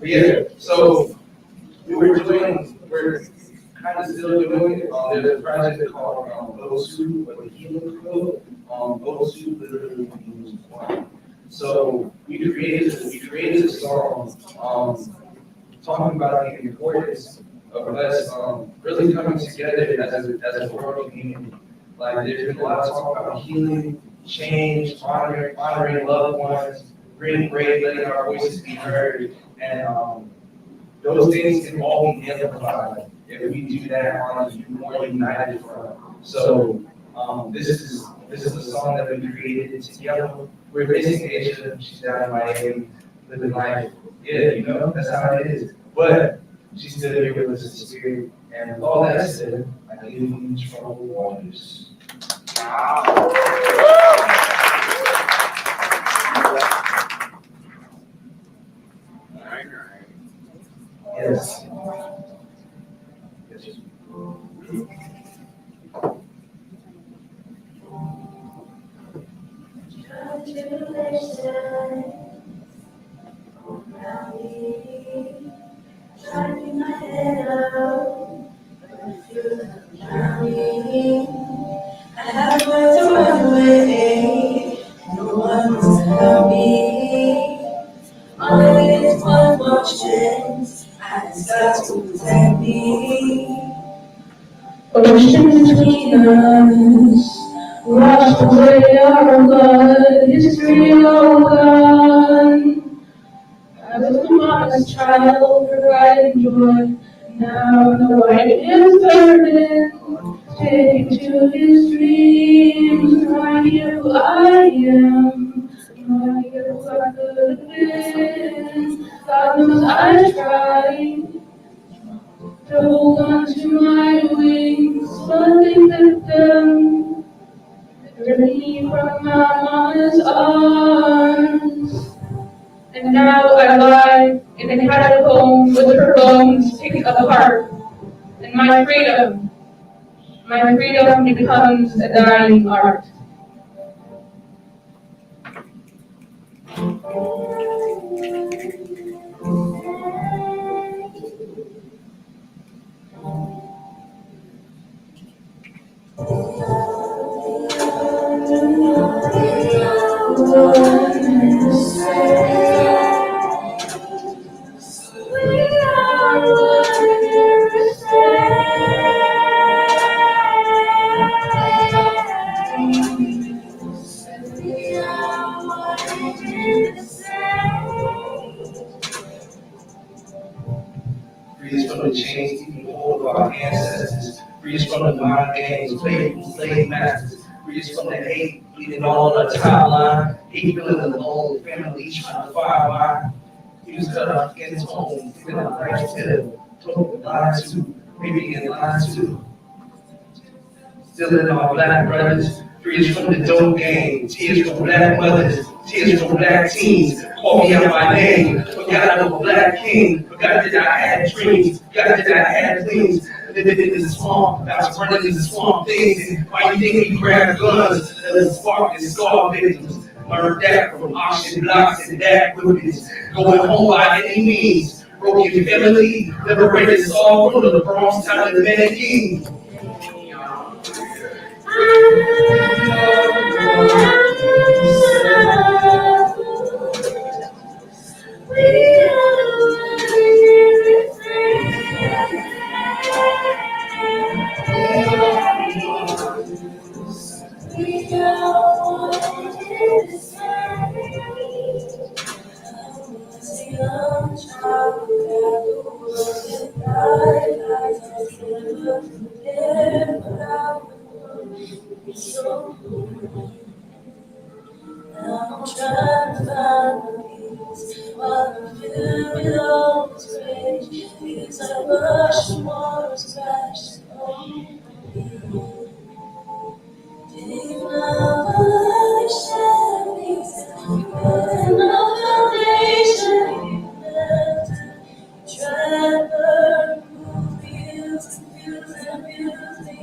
Yeah, so we're kind of still doing it. There's a project called OSU, or the Healing Code. OSU literally means one. So we created a song talking about the importance of us really coming together as a world community. Like there's been a lot of talk about healing, change, honoring loved ones, really great, letting our voices be heard, and those things can all be amplified if we do that on a more united front. So this is a song that we created together. We're missing Asia. She's down in Miami, living life. Yeah, you know, that's how it is. But she's still here with us in spirit. And with all that said, I give you troubled waters. Wow. Yes. Yes. Shining my head out, drowning. I have nowhere to run away, no one wants to help me. All I need is one more chance, I just got to protect me. Ocean between us, washed away our blood, history all gone. I was a modest child, providing joy. Now the white is burning, take me to his dreams. Remind you who I am, remind you who I could have been. God knows I tried to hold on to my wings, but they clipped them, ripped me from my mama's arms. And now I lie in a catacomb with her bones picked apart. And my freedom becomes a dying art. Free us from the chains keeping hold of our ancestors. Free us from the mind games played from slave masters. Free us from the hate bleeding all on the top line. Hate feeling alone, families trying to find why. He was cut off against home, feeling right still. Told lies too, maybe in lies too. Still in our black brothers. Free us from the dope game. Tears from black mothers. Tears from black teens. Call me out my name. Forgot I'm a black king. Forgot that I had dreams. Forgot that I had dreams. Living in the swamp. I was running in the swamp things. Why you think we grab guns? That was spark and scar victims. Learned that from auction blocks and that whippets. Going home by any means. Broken family. Liberated us all from the Bronx time of the Medellin. I'm trying to find peace while I'm filled with all this rage. Feels like rushing waters crashing on me. Deep love, I share peace. You put no foundation. You try to remove views, confuse and abuse me.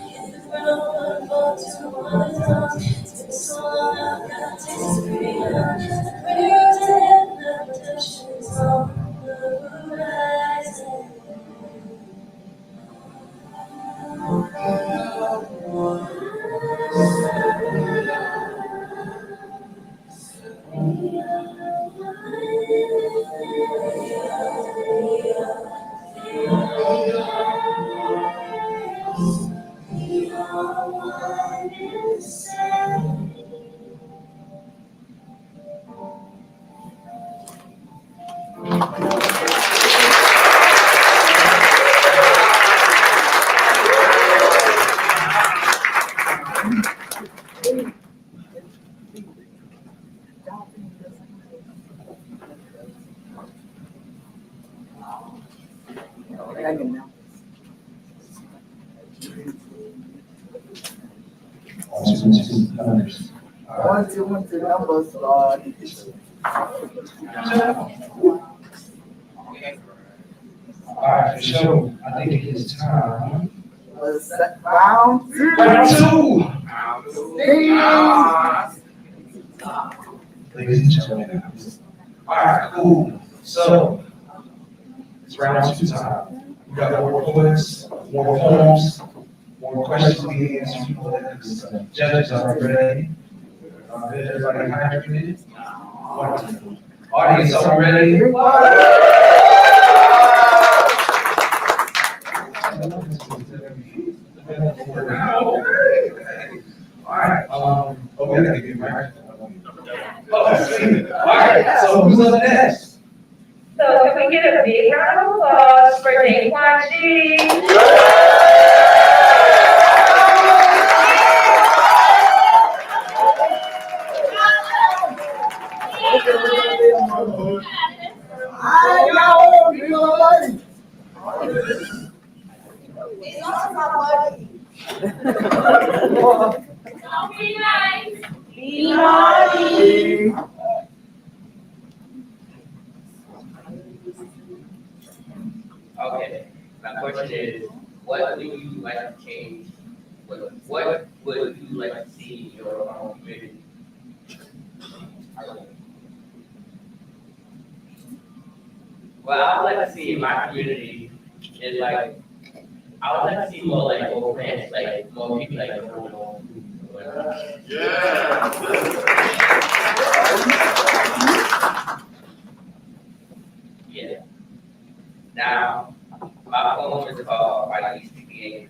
Hit the ground, one fall to one tongue. It's been so long, I've got to taste freedom. Prayers and abductions on the horizon. One, two, numbers, Lord. All right, for sure. I think it is time. Round two. Ladies and gentlemen. All right, cool. So, it's round two time. We got more poets, more poems, more questions being answered. The judges are ready. Everybody hydrated? Wonderful. Audience, are we ready? All right. We gotta give you a microphone. Oh, sweet. All right. So who's up next? So can we get a big round of applause for Daquan G? Be nice. Be naughty. Okay, my question is, what do you like to change? What would you like to see in your own community? Well, I would like to see in my community is like, I would like to see more like old friends, like more people like going on. Yeah. Now, my poem is called I Used to Be Angry.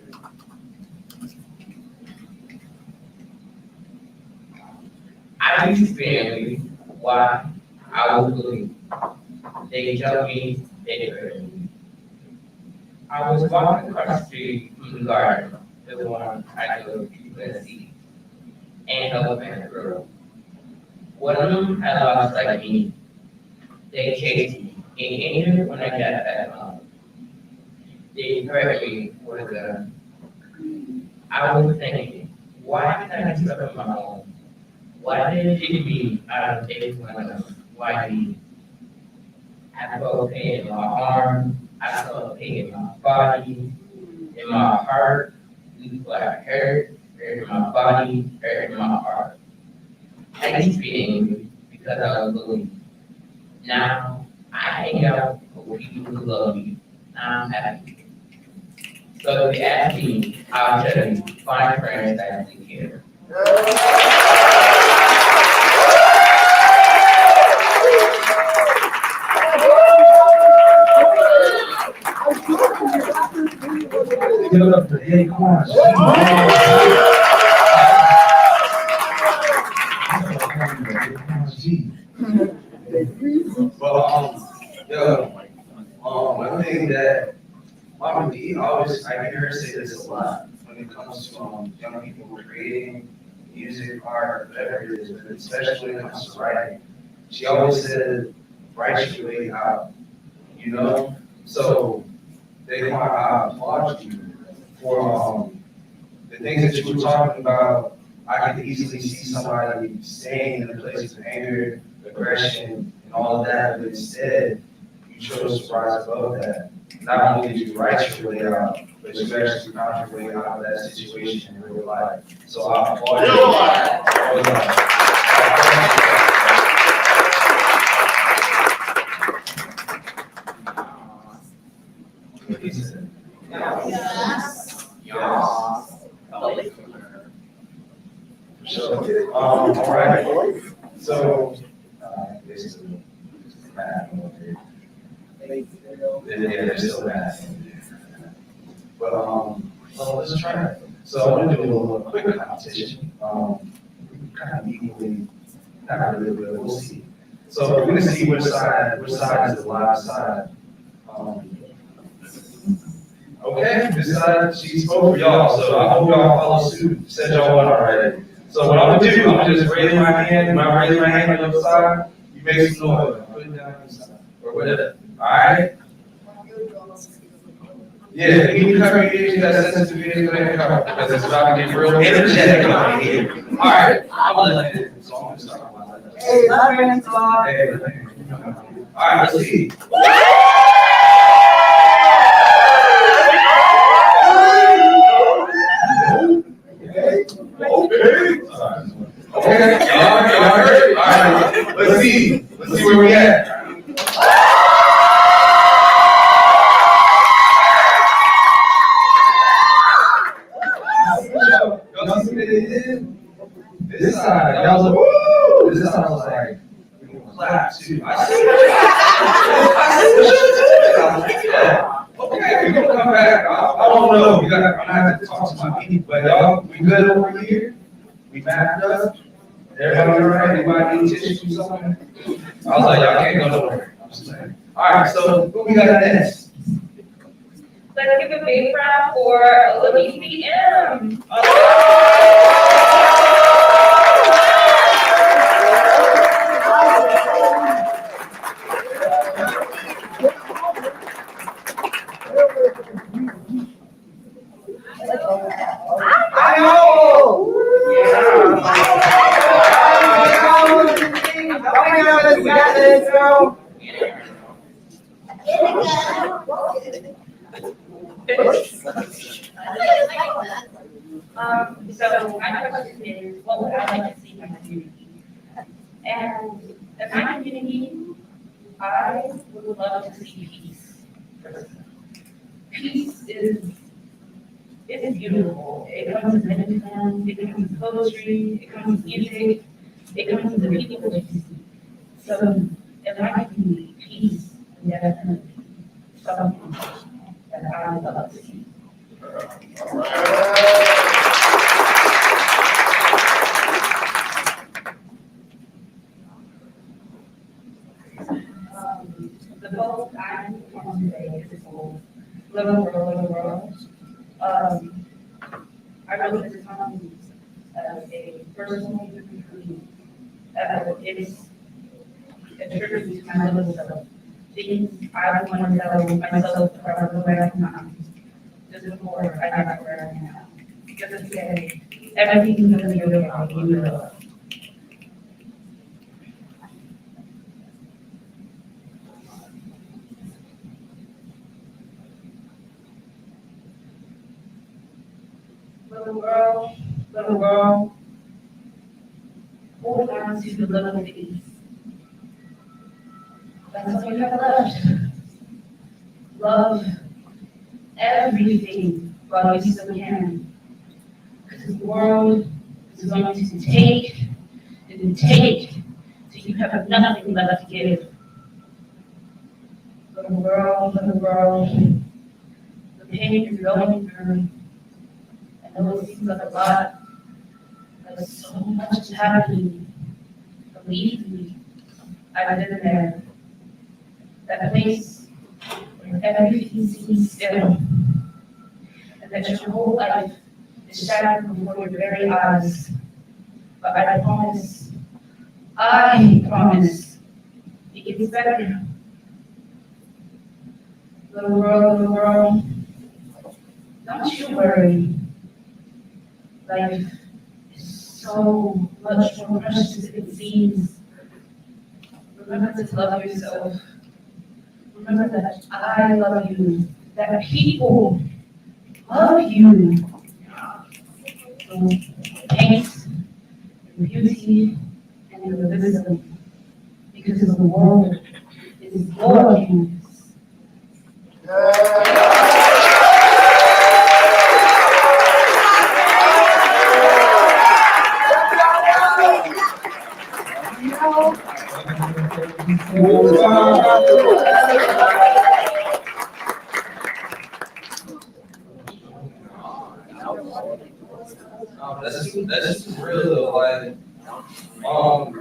I used to be angry. Why? I was bullied. They jumped me, they hurt me. I was walking across the street from the garden, the one I go to see, and help a girl. One of them had lost like me. They chased me, and injured when I got back home. They threatened me with a gun. I was thinking, why did I stuck in my home? Why did it take me out of everyone else? Why me? I felt pain in my arm, I felt pain in my body, in my heart, like hurt in my body, hurt in my heart. I used to be angry because I was bullied. Now I hang out with people who love me. Now I'm happy. So if you ask me, I'll tell you, find friends that actually care. Give it up for Daquan. One thing that Mama D always, I hear her say this a lot when it comes to young people creating music, art, whatever it is, but especially when it comes to writing. She always said, write your way out, you know? So they want to applaud you for the things that you were talking about. I could easily see somebody staying in a place of anger, aggression, and all of that, but instead, you chose to rise above that. Not only did you write your way out, but you actually found your way out of that situation in real life. So I applaud you. All right. So, basically, they're still bad. But let's try it. So I want to do a little quick competition. Kind of equally, not really, but we'll see. So we're going to see which side is the live side. Okay, this side, she spoke for y'all, so I hope y'all follow suit. Said y'all won already. So what I'm gonna do, I'm gonna just raise my hand. When I raise my hand on the side, you make some noise. Put it down on the side or whatever. All right. Yeah, can you cover your ears? You got sensitivity for that cover because it's about to get real energetic out here. All right, I'm gonna let it. So I'm gonna start with my Hey, love hands off. Hey, all right, let's see. Okay, y'all heard it. All right, let's see where we at. Y'all see what they did? This side, y'all look, woo! This side was like, clap too. I see what you did. Okay, we're gonna come back. I don't know. I'm gonna have to talk to my people, but y'all, we good over here? We backed up? Everybody all right? Anybody need tissue or something? I was like, y'all can't go nowhere. I'm just saying. All right, so what we got next? Let's give a big round for YPL. I know. Let's go. So my question is, what would I like to see in my community? And in my community, I would love to see peace. Peace is beautiful. It comes in medicine, it comes in poetry, it comes in music, it comes in the people that you see. So in my community, peace is definitely something that I would love to see. The book I'm on today is called Little World. I wrote this poem as a personal history. It's a tribute to my little self. Things I want to tell myself from where I'm from. Just before I got to where I am now. Just to say, everything's going to be okay, you will. Little girl, hold on to the little things. That's all you have left. Love everything while you still can. Because the world is going to take and take till you have nothing left to give. Little girl, the pain you're going through. I know it seems like a lot, but so much is happening. Believe me, I've been there. That place where everything seems still. And that your whole life is shattered before your very eyes. But I promise, it gets better. Little girl, don't you worry. Life is so much more precious than it seems. Remember to love yourself. Remember that I love you, that people love you. So paint your beauty and your wisdom, because the world is your canvas. That's just real though, like, and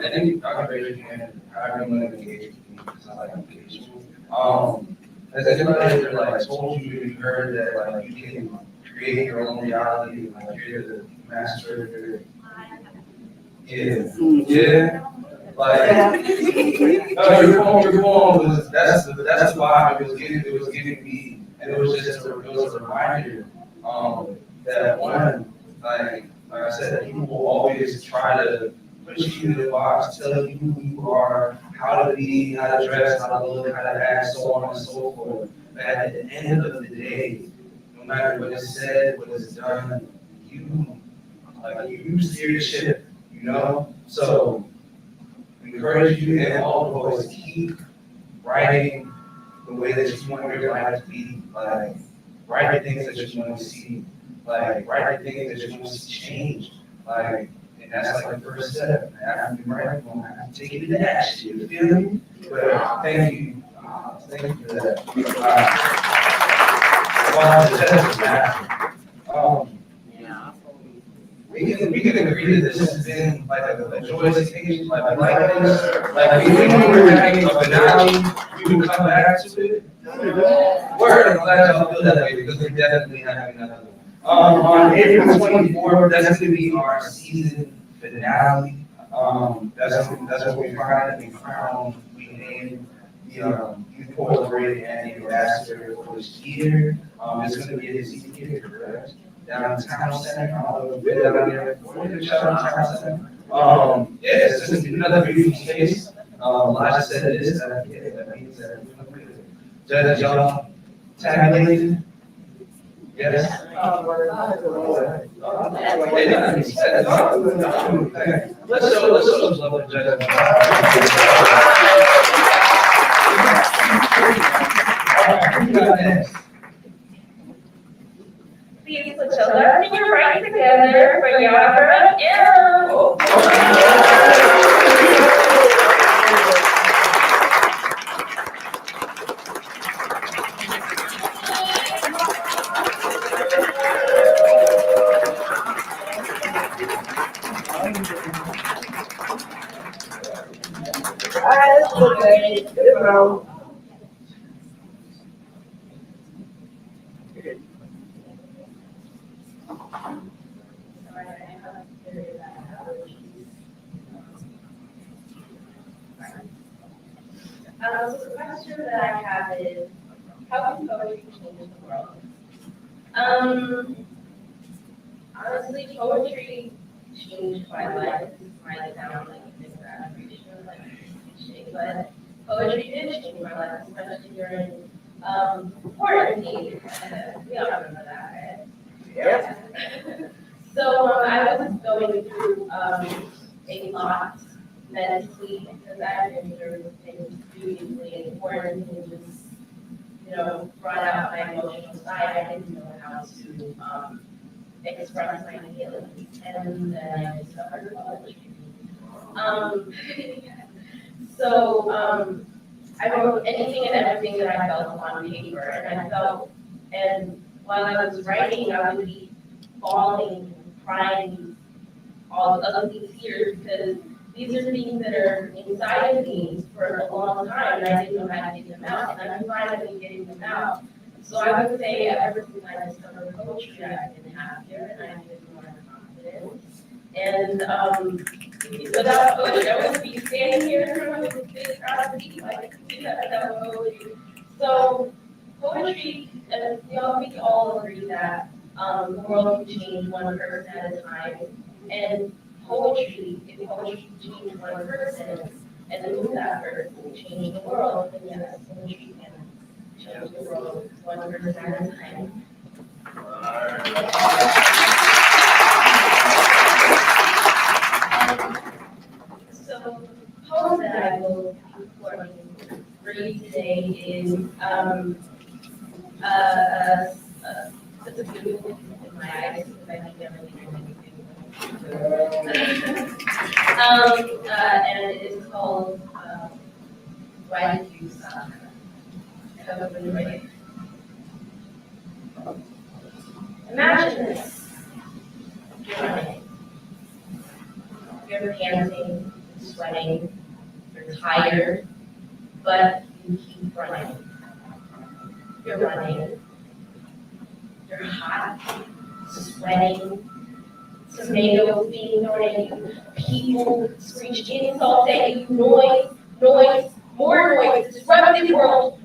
then I can raise your hand, I really want to engage with you, because I like engagement. Has anybody ever like told you, you heard that like you can create your own reality, like you're the master? Yeah. Like, no, your poem was, that's the vibe it was giving me, and it was just it was a reminder, that one, like I said, people will always try to put you in a box, tell you who you are, how to be, how to dress, how to look, how to act, so on and so forth. But at the end of the day, no matter what is said, what is done, you steer your ship, you know? So, I encourage you and all the boys to keep writing the way that you want your life to be. Like, write the things that you want to see. Like, write the things that you want to see change. Like, and that's like the first step. After you write, you're going to have to take it into action. You feel me? But thank you. Thank you for that. We can agree that this has been like a joyous occasion, like this. Like we were having a finale, we would come back to it. Word, I'm glad y'all feel that way because we're definitely having another one. On April 24th, that's going to be our season finale. That's what we finally crown. We named the Youth Poet Laureate and the Ambassador for this year. It's going to be a season here, correct? Downtown Center. I don't know if you've been down there. Downtown Center. Yeah, it's just another beautiful space. Elijah said this, that means that Judge y'all tabulated. Yes. Let's show some love to Judge. Who got next? Please put your left and your right together for your M. So the question that I have is, how can poetry change the world? Honestly, poetry changed my life. This might sound like a exaggeration, like a cliche, but poetry did change my life, especially during quarantine. We all remember that, right? Yeah. So I was going through a lot mentally because I've been through things previously, and quarantine just, brought out my emotional side. I didn't know how to express my feelings, and then I discovered poetry. So I wrote anything and everything that I felt on paper, and while I was writing, I would be bawling, crying, all of these tears because these are things that are inside of me for a long time, and I didn't know how to get them out, and I'm finally getting them out. So I would say ever since I discovered poetry, I've been happier and I've been more confident. And without poetry, I wouldn't be standing here in front of this big crowd of people. I couldn't do that without poetry. So poetry, and we all agree that the world can change one person at a time. And poetry, if poetry can change one person, and then that person can change the world, then yes, poetry can change the world one person at a time. So the poem that I will be performing for you today is it's a beautiful piece in my eyes because I think everything and it is called Why Did You Stop? I hope everybody ready. Imagine this. You're running. You're panting, sweating, you're tired, but you keep running. You're running. You're hot, sweating, tomatoes being thrown at you, people screech insults at you, noise, more noise, disruptive world.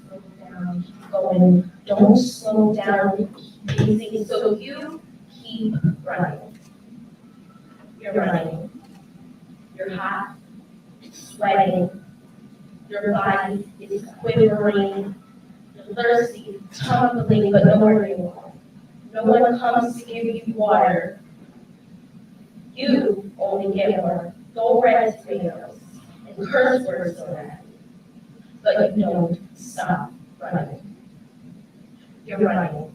Slow down, keep going, don't slow down, keep pacing, so you keep running. You're running. You're hot, sweating, your body is quivering, you're thirsty, tumbling, but nowhere to go. No one comes to give you water. You only get more dull red tomatoes and curse words so that. But you don't stop running. You're running.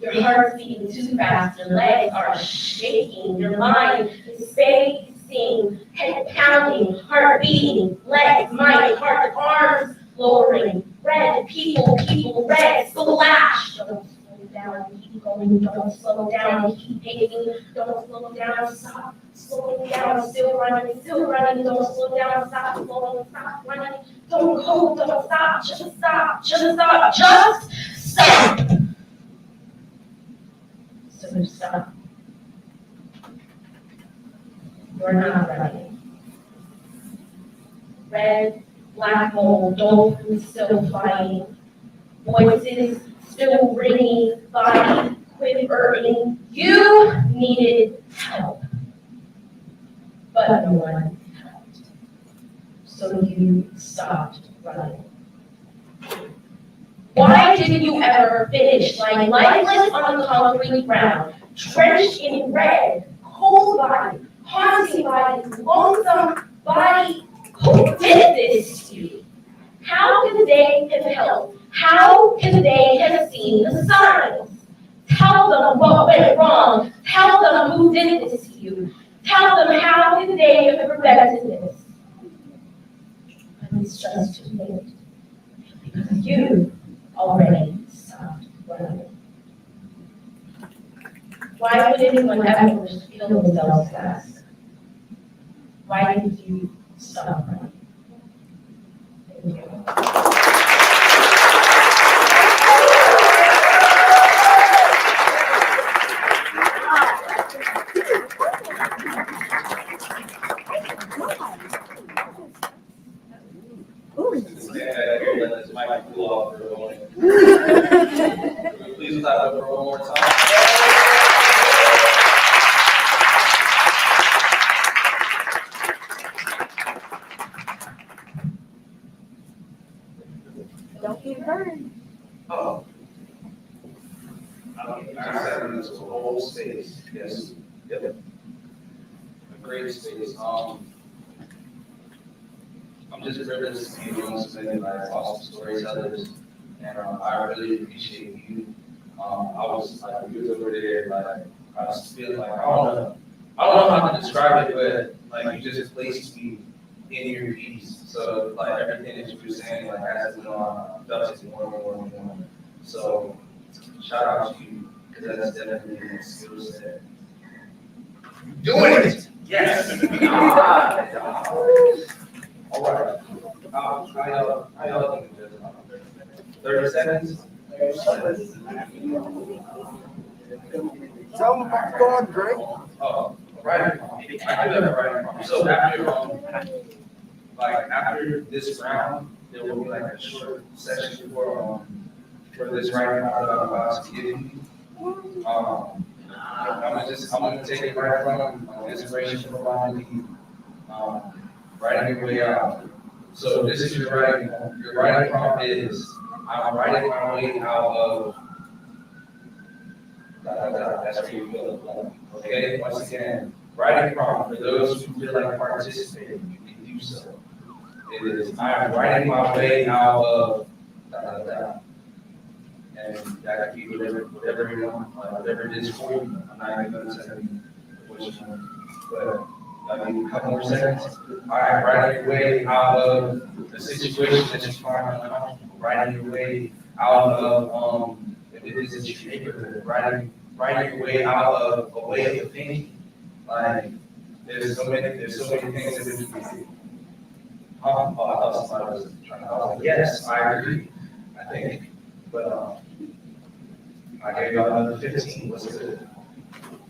Your heart's beating too fast, your legs are shaking, your mind is spacing, head pounding, heart beating, legs, mind, heart, arms lowering, red, people, red, splash. Don't slow down, keep going, don't slow down, keep pacing, don't slow down, stop slowing down, still running, don't slow down, stop slowing, stop running, don't go, don't stop, just stop, just stop. So stop. You're not running. Red, black hole, dolphins still flying, voices still ringing, body quivering. You needed help, but no one helped. So you stopped running. Why didn't you ever finish lying lifeless on the concrete ground, drenched in red, cold body, haunting body, lonesome body? Who did this to you? How can they have helped? How can they have seen the signs? Tell them what went wrong. Tell them who did this to you. Tell them how can they have prevented this? But it's just too late. Because you already stopped running. Why would anyone ever kill themselves fast? Why did you stop running? Thank you. Let this mic cool off for a moment. Please clap up for one more time. Don't get burned. Oh. I sat in this whole space. Yes. Yep. A great space. I'm just privileged to be amongst many like awesome storytellers, and I really appreciate you. I was like, you was over there, like I was feeling like I don't know how to describe it, but like you just placed me in your piece. So like everything that you were saying, like as it went on, I felt it more and more and more. So shout out to you, because that's definitely a skill set. Doing it! Yes! All right. I think it's just 30 seconds. Tell them what's going great. Oh, right. I do have a writing problem. So after this round, there will be like a short section for this writing I'm about to give you. I'm gonna take it right from inspiration from writing your way out. So this is your writing prompt is, I'm writing my way out of, that's where you feel it. Okay, once again, writing prompt, for those who feel like participating, you can do so. It is, I'm writing my way out of, and that can be whatever you want, whatever it is for you. I'm not even gonna tell you which one, but I mean, a couple more seconds. All right, writing your way out of the situation that you find uncomfortable. Writing your way out of if it is that you neighborhood. Writing your way out of a way of thinking. Like there's so many things that we can do. I thought somebody was trying to. I was like, yes, I agree. I think, but I gave you another 15. What's good?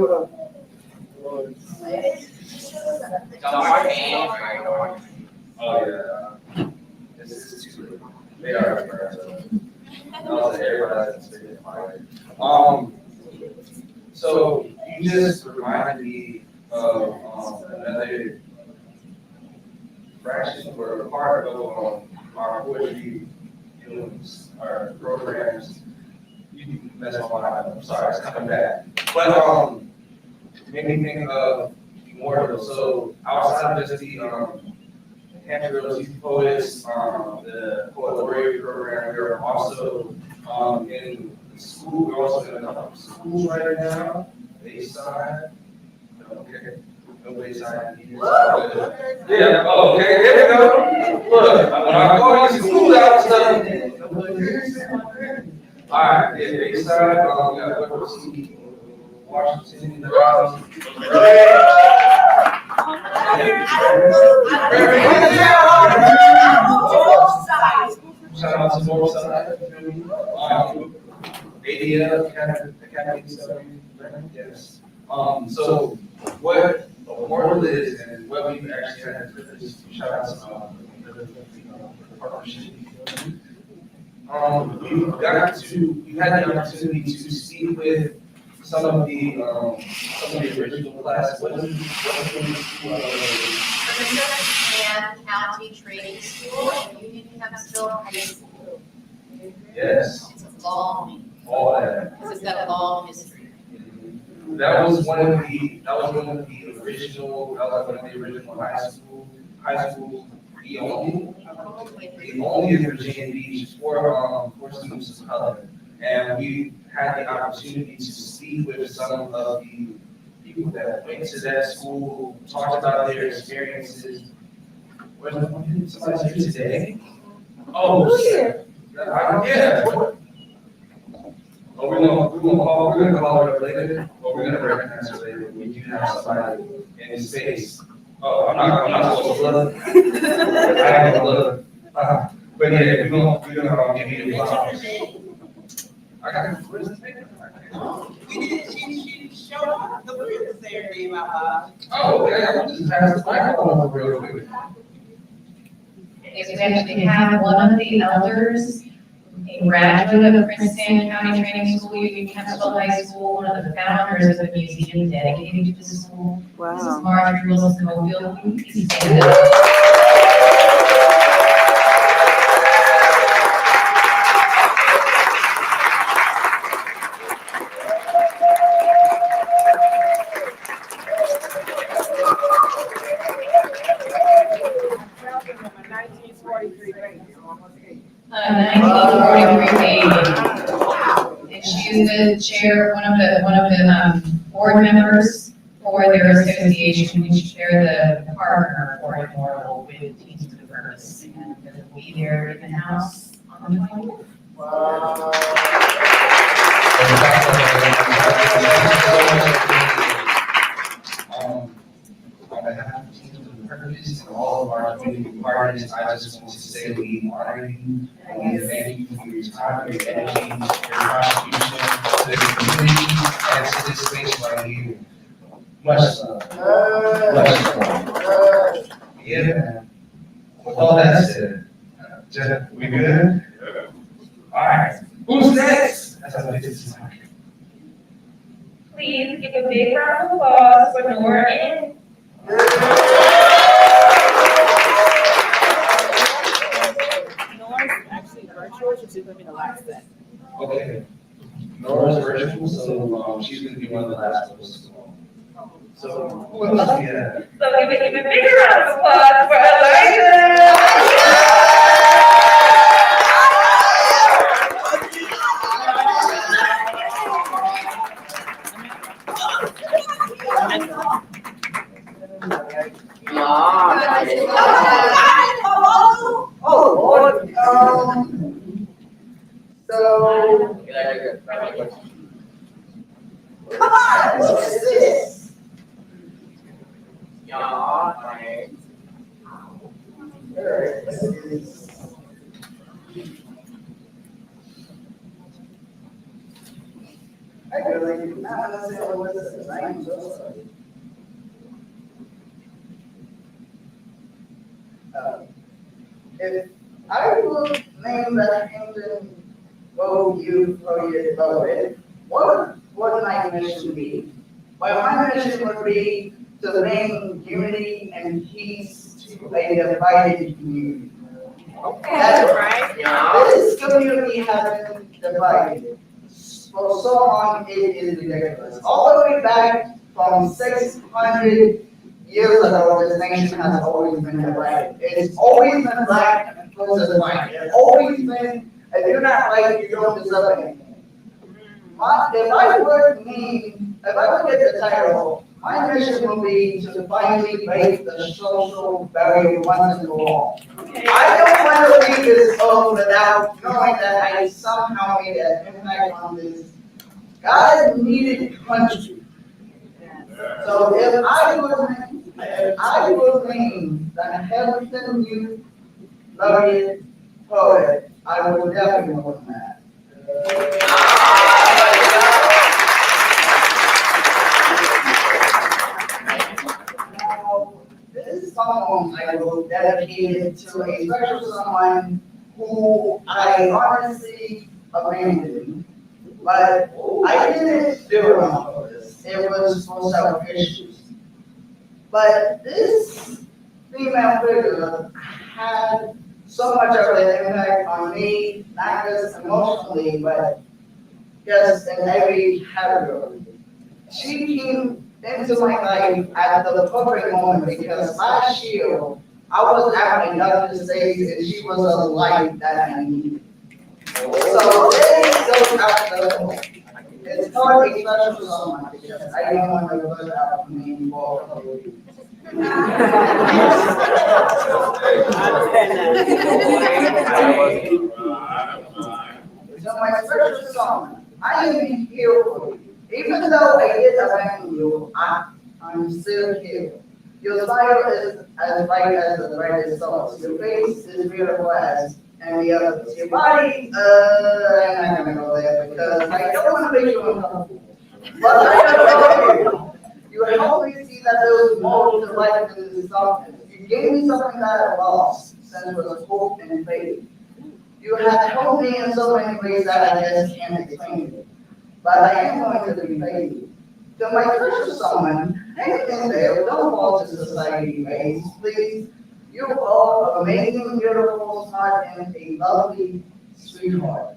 Oh, yeah. This is too late. They are embarrassing. Everybody's expecting fire. So you just reminded me of another fraction or part of our poetry dealings, our programs. That's all I'm sorry, it's coming back. But made me think of memorials. So outside of just the Hampton Youth Poets, the Poet Laureate program, we're also in school. We're also in a couple of schools right now. Bayside. Okay. No Bayside. Yeah. Oh, okay. There we go. Look, when I call you school out stuff. All right. Yeah. Bayside. We got Washington in the house. Shout out to Northside. ADL Academy Study. Yes. So what a memorial is and what we've actually had the privilege to shout out to partnership. We've had the opportunity to speak with some of the original class. County Training School and Union Hempstead High School. Yes. It's a long, all that. It's got a long history. That was one of the original high school, the only in Virginia Beach for students of color. And we had the opportunity to speak with some of the people that went to that school, talked about their experiences. Somebody's here today? Oh, yeah. Oh, we're gonna call her up later, or we're gonna recognize her later. We do have somebody in space. Oh, I'm not supposed to look. I don't look. But yeah, we're gonna give you a flowers. I got She didn't show up. The princess there came out. Oh, okay. I'm just pass the microphone over real quick. Yes, we actually have one of the elders, a graduate of Princeton County Training School, Union Hempstead High School, one of the founders of a museum dedicated to the school. Wow. This is Marjorie Wilson Cofield. Please stand up. And she is the chair, one of the board members for their association, which they're the partner for Memorial with Teens with a Purpose, and they'll be there in the house on the 20th. Wow. On behalf of Teens with a Purpose and all of our community partners, I just want to say we honor you and we thank you for your time, your energy, your contribution to the community and to this space right here. Much love. Much love. Yeah, man. With all that said, Jeff, we good? All right. Who's next? That's how it is. Please give a big round of applause for Nora N. Nora's actually virtual, so she's gonna be the last set. Okay. Nora's virtual, so she's gonna be one of the last ones. So who else do we have? So give a big round of applause for Eliza. Come on, what is this? Y'all, right? I really do not understand what this is. I am so sorry. If I would name the Hampton Youth Poet Laureate, what would my mission be? Well, my mission would be to bring unity and peace to a divided community. That's right. This community has been divided for so long, it is ridiculous. All the way back from 600 years ago, this nation has always been divided. It's always been black versus white. It's always been, if you're not white, you don't deserve anything. If I would get the title, my mission will be to finally break the social barrier once and for all. I don't want to leave this home without knowing that I somehow made an impact on this God-needed country. So if I would name the Hampton Youth Laureate Poet, I would definitely want that. This song I will dedicate it to a special someone who I honestly abandoned, but I didn't do it on purpose. It was for selfish issues. But this female figure had so much of an impact on me, not just emotionally, but just in every category. She came into my life at the perfect moment because last year I was at my doctor's stage and she was a light that I needed. So this goes out the it's called a special someone because I didn't want to let out from me anymore. So my special someone, I am here for you. Even though I did abandon you, I'm still here. Your smile is as bright as the brightest stars. Your face is beautiful as any others. Your body, I'm not gonna go there because I don't want to make you uncomfortable. But I don't know you. You helped me see that there was more to life than this darkness. You gave me something that I lost, since was hope and faith. You have helped me in so many ways that I just can't explain it. But I am going to be faithful. So my special someone, hang in there, don't fall to society ways, please. You're all amazing, beautiful, smart, and a lovely sweetheart.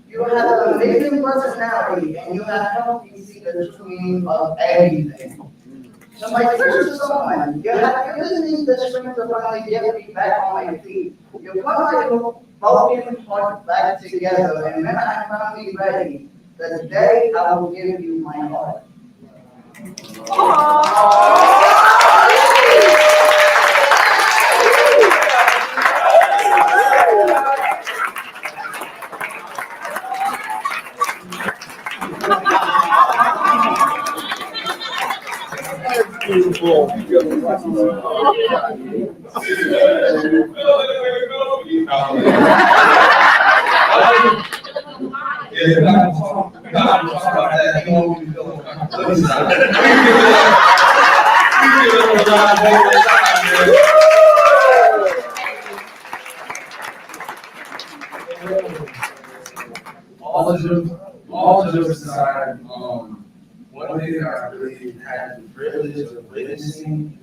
You have an amazing personality, and you have helped me see the true meaning of everything. So my special someone, you have given me the strength to finally get me back on my feet. You put my broken heart back together, and when I'm finally ready, the day I will give you my heart. All jokes aside, one thing I really had the privilege of witnessing,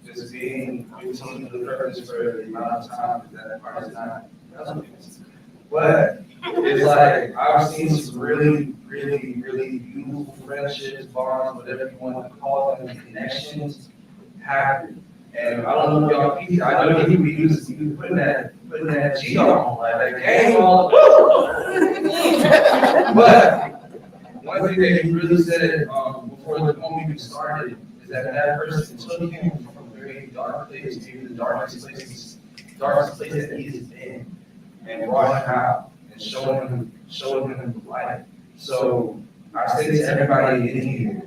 just being with some of the purpose for the amount of time that part is not relevant. But it's like I've seen some really beautiful friendships, bonds, whatever you want to call them, connections happen. And I don't know if y'all peeped, I know he was putting that G on, like that game all But one thing that he really said before the moment even started is that person took him from a very dark place to the darkest place that he has been, and brought him out and showed him the light. So I say to everybody in here,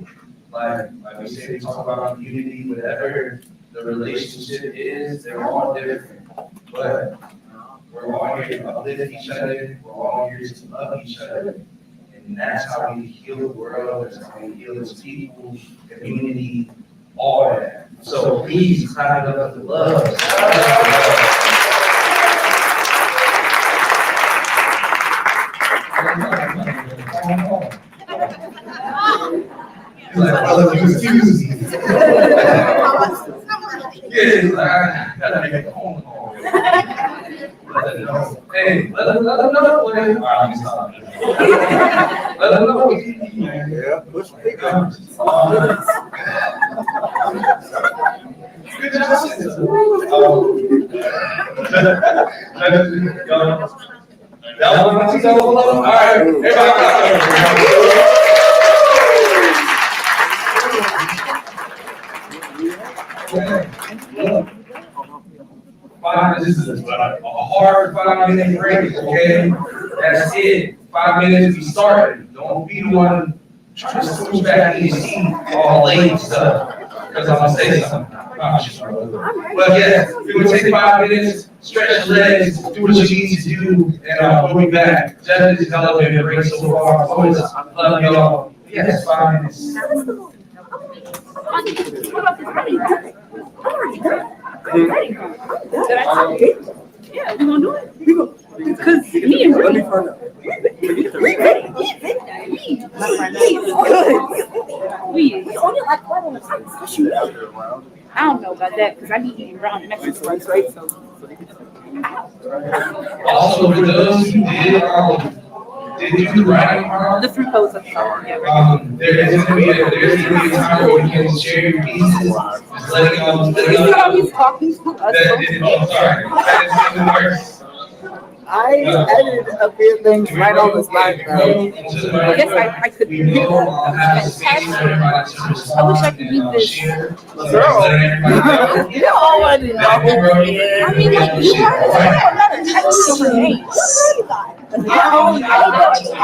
like we say, we talk about unity, whatever the relationship is, they're all different, but we're all here to uplift each other. We're all here to love each other. And And that's how we heal the world, that's how we heal as people, community, all that. So please clap it up for love. He's like, brother, excuse me. Yeah, he's like, I gotta make a phone call. Let them know. Hey, let them know. All right, let me stop. Let them know. Yeah, push the big guns. Good job. That one, all right, everybody. 5 minutes is a hard 5-minute break, okay? That's it. 5 minutes, we started. Don't be the one trying to switch back in your seat all late and stuff. Because I'm gonna say something. But yeah, we're gonna take 5 minutes, stretch your legs, do what you need to do, and we'll be back. Just this elevator break so far. Always love y'all. Yes, 5 minutes. Yeah, we're gonna do it. We gonna, because me and Brittany, we only like right on the top. I don't know about that because I be eating brown Mexican right? Also, for those who did do the writing part, the 3 posts of there's gonna be a time where you can share your pieces. Just letting he's talking to us. Sorry, that didn't work. I edited a few things right on the slide. I guess I could read it. I wish I could read this. Girl, you already know. I mean, like, you are text over names. I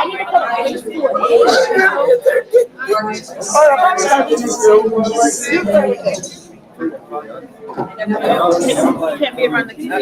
need to come pictures for can't be around the computer.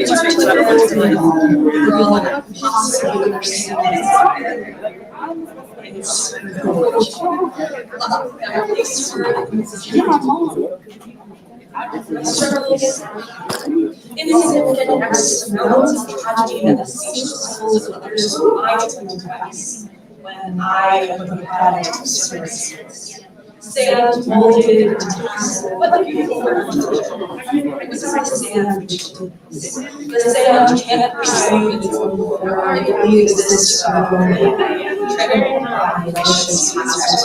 Insignificant acts of mountains of tragedy that the souls of others who I took into peace when I would have had experience. Sand molded into peace, what a beautiful word. It was like sand which did this. The sand can't perceive its own form, it only exists to our own treading by righteous pastors.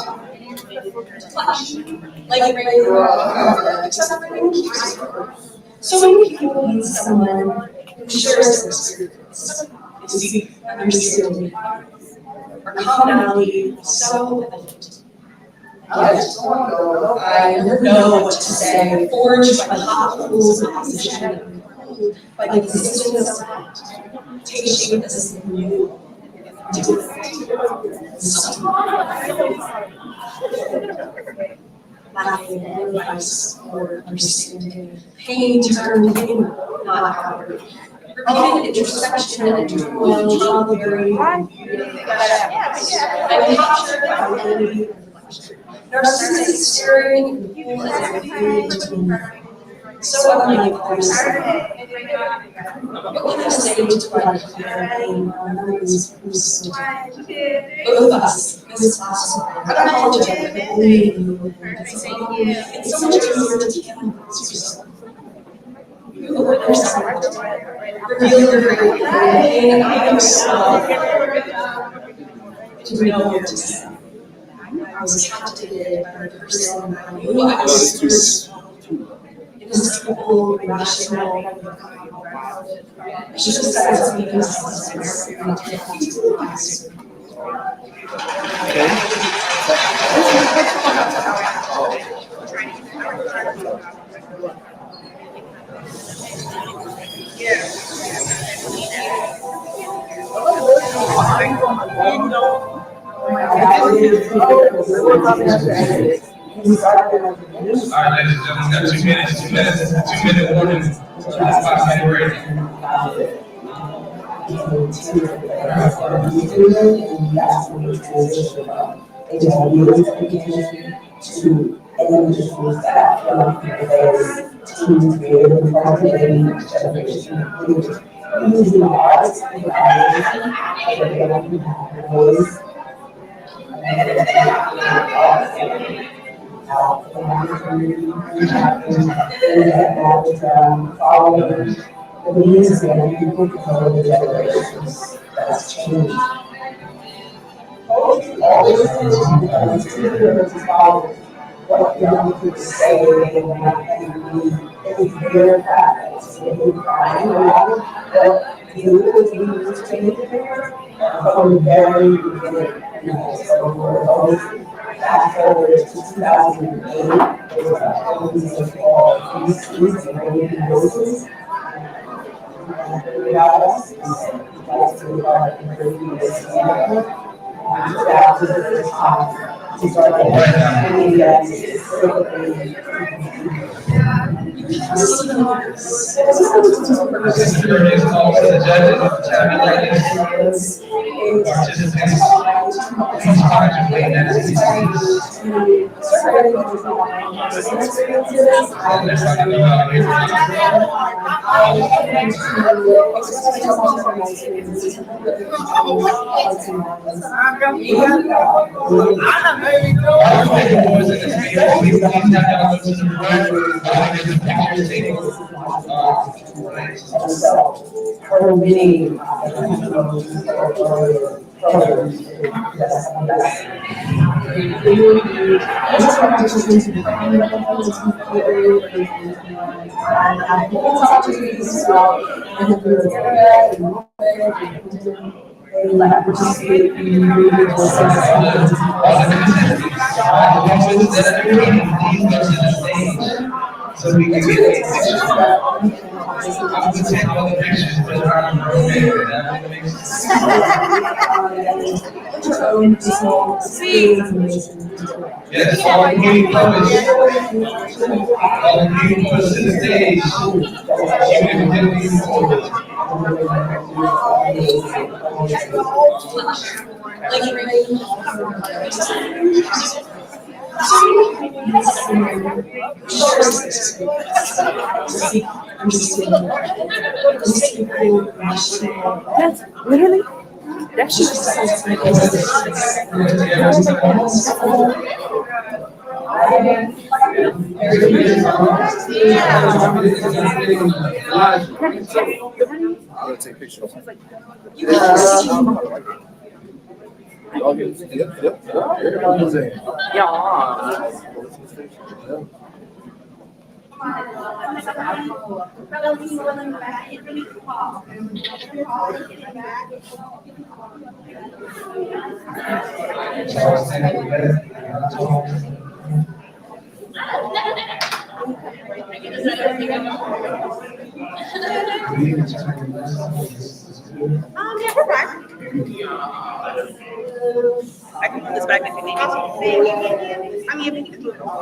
Touch, like rain, except rain keeps growing. So many people need someone who shares their experience. They see others see our commonality is so evident. Yet, I never know what to say, forged by the hot coals of opposition, by the existence of light, take shape as something new. Lacking advice or understanding, pain turned inward, not outward. Repeated introspection and turmoil, trauma buried, and captured by identity and reflection. Narcissistic staring and evil as a period between so unlike others. What can I say to provide clarity on memories both of us, Mrs. Class, unapologetically, it's so much easier to canvas yourself. You open yourself, reveal your great pain, and I am so to know what to say. I was captivated by the person I knew I was through. It is simple, rational, she just says making sense and takes All right, ladies and gentlemen, got 2 minutes, 2 minute warning. 5-minute break. came to and that's when we transitioned from HIV education to elementary staff, young people there, teams creating, cultivating next generation of leaders, using the arts and creation to develop the voice following the music and people for the generations that's changed. Poetry always has two words to follow what young people say and what it's their practice. If you find a lot of what the lyrics we use to change the picture from the very beginning. So we're always fast forward to 2008, there was a music called These Streets and Raven Voices. About us, and that's to about the previous year. That was the first time to start getting that specifically. This is your next call to the judges, tabulating participants, each contemplating that it's her winning so we can get these pictures. I would take all the pictures, but I'm yes, all the new poets. All the new poets to the stage. You can do these poets. Literally, that's just take pictures. I can put this back if you need it. I mean, if you can do it over.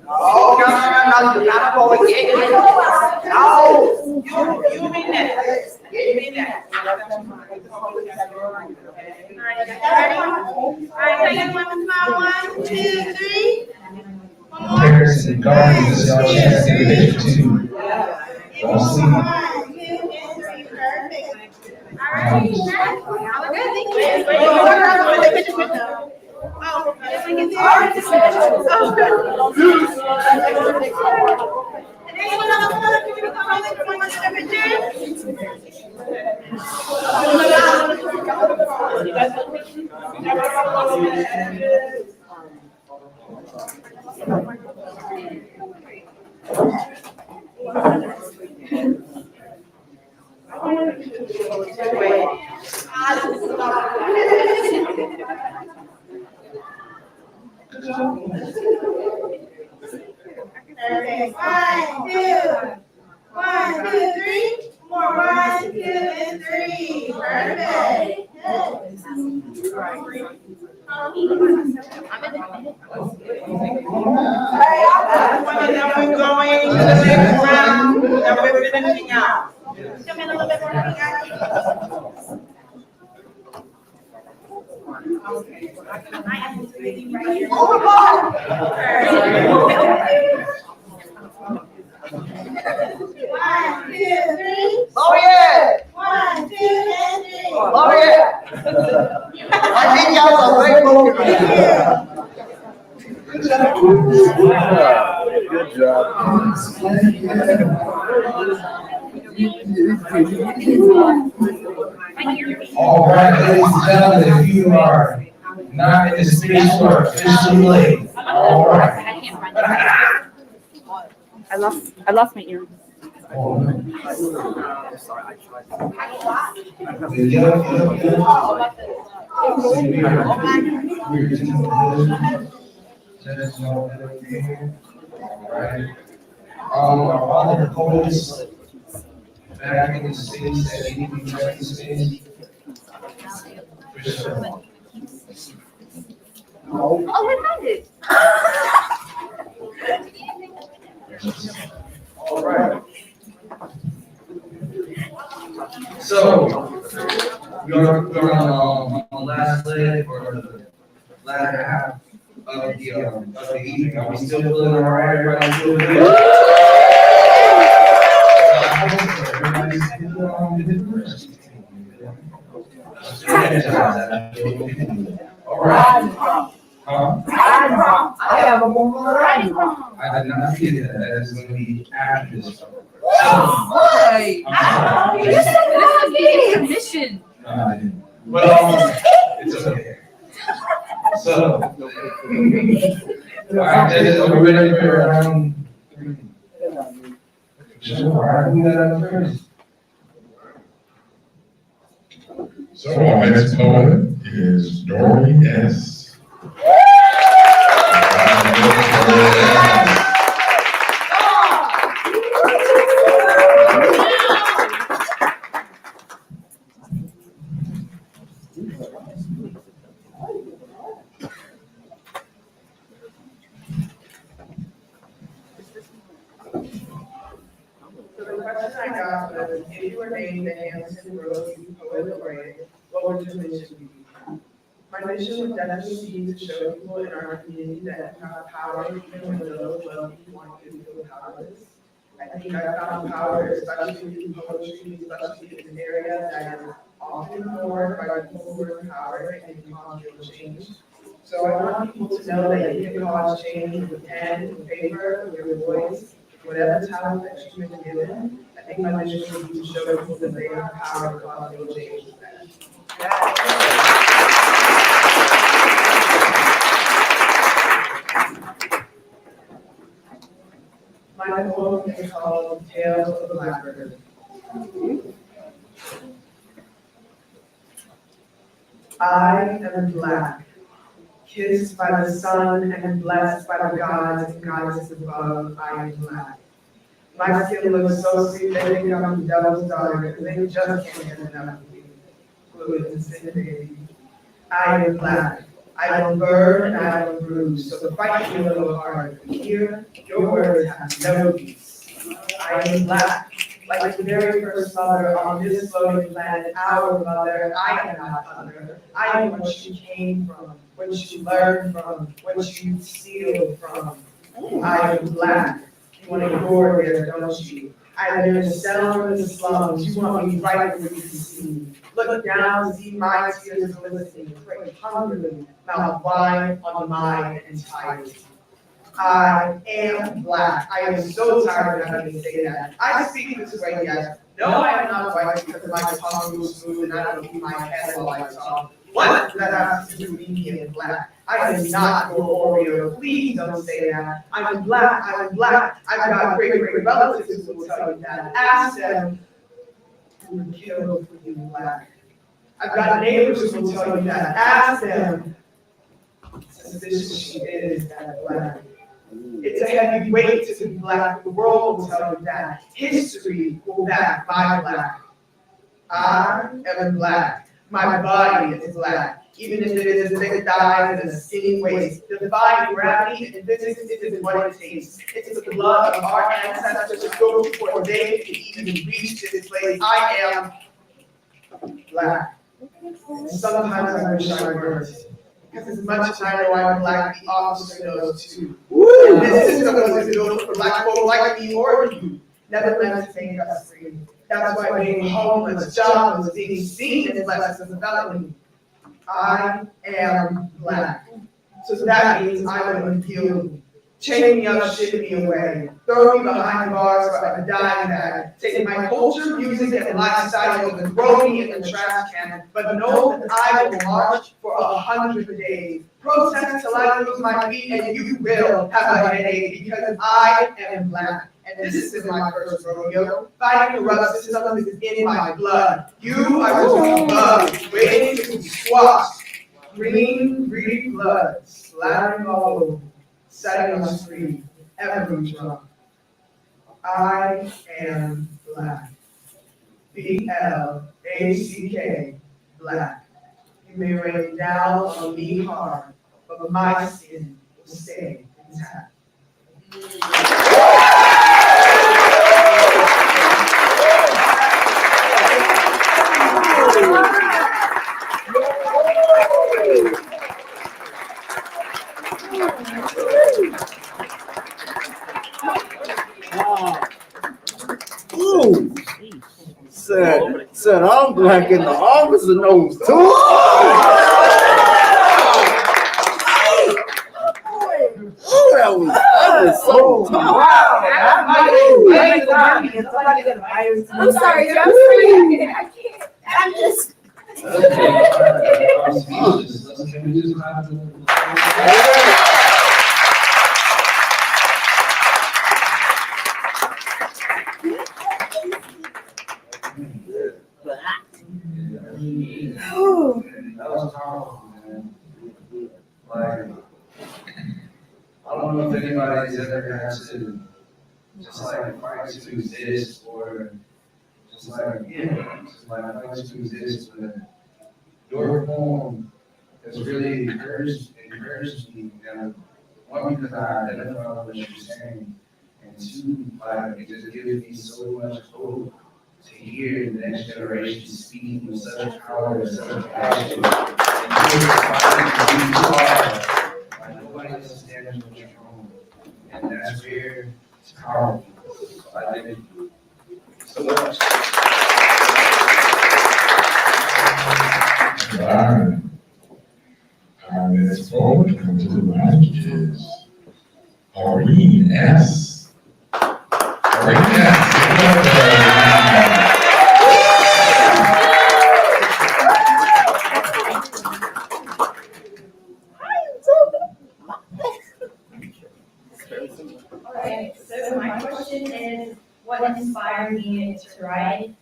Oh, no, not going to get it. No, you mean that. You mean that. All right, take one small 1, 2, 3. Parents and guardians, y'all chance to get a picture too. Y'all see. Okay, 1, 2. 1, 2, 3. More 1, 2, and 3. Perfect. Now we're going to the next round. Now we're finishing out. Come in a little bit more, guys. One, 2, 3. Oh, yeah. 1, 2, and 3. Oh, yeah. I think y'all are great folks. Good job. Good job. All right, ladies and gentlemen, if you are not in the space you are officially late. All right. I lost my earrings. Our other poets back in the States that need to be back in the States. Oh, what happened? All right. So, we're on the last leg or the latter half of the evening. Are we still feeling all right? Everybody still good? Everybody's all right. I have a moment of riding wrong. I did not see that. That is going to be after this. Hey. This is being commissioned. Well, it's okay. So, all right, are we ready for round 3? Sure, all right, who got up first? So our next poet is Dory S. So the question I got was, if you were named the Hampton Youth Poet Laureate, what would your mission be? My mission would definitely be to show people in our community that you have power even when those wealthy want you to feel powerless. I think I found power, especially in poetry, especially in an area that is often ignored by people who are in power and can cause real change. So I want people to know that you can cause change with pen, with paper, with your voice, whatever talent that you've been given. I think my mission would be to show people that they have power to cause real change with that. My poem is called Tales of the Blackbird. I am black, kissed by the sun and blessed by the gods and goddesses above. I am black. My skin looks so sweet, they think I'm the devil's daughter, because they just can't get enough of me. Fluid and sin, baby. I am black. I don't burn and I don't bruise, so fight me a little harder. Here, your words have no use. I am black, like the very first mother on this floating planet, our mother. I am not other. I am what you came from, what you learned from, what you steal from. I am black. You want to ignore there, don't you? I live down in the slums. You want me right where you can see. Look down, see my tears glistening, pray hungrily, mouth wide on my entirety. I am Black. I am so tired of having to say that. I speak this way, yes. No, I am not white because my tongue moves smooth and I don't keep my head while I talk. What does that have to do with me being Black? I am not your Oreo. Please don't say that. I'm Black. I'm Black. I've got great relatives who will tell you that. Ask them who were killed for being Black. I've got neighbors who will tell you that. Ask them. Suspicious she is that Black. It's a heavy weight to be Black. The world will tell you that. History will back my Black. I am Black. My body is Black. Even if it is a thick thighs and a skinny waist. Defying gravity and physics isn't what it takes. It's the blood of our ancestors who go before they can even reach this place. I am Black. And sometimes I wish I weren't. Because as much as I know I'm Black, the officer knows too. And this system wasn't built for Black folk like me or you. Never meant to make us free. That's why being homeless, jobless, being seen as less as a felony. I am Black. So that means I would heal. Chain me up, ship me away. Throw me behind bars like a dime bag. Take my culture, music, and lifestyle and throw me in the trash can. But know that I will march for 100 days. Protest till I lose my feet, and you will have a headache because I am Black. And this is my first rodeo. Fighting corrupt systems is in my blood. You are just a bug, waiting to be squashed. Green, greedy blood, slathering all over. Setting us free, every drop. I am Black. BLACK, Black. You may rain down on me hard, but my skin will stay intact. Ooh. Said I'm Black in the officer knows too. Oh, that was so tough. Wow. I'm sorry, I'm sorry. I can't. I'm just. That was powerful, man. Like, I don't know if anybody's ever had to just like fight to exist or just like fight to exist, but your poem has really encouraged me, and one, because I identify with what you're saying, and two, like it just gives me so much hope to hear the next generation speaking with such power and such passion. Like nobody understands what you're doing, and that's where it's powerful. So I thank you so much. Our next poet comes to the mic is Maureen S. Maureen S. Alright, so my question is, what inspired me to write?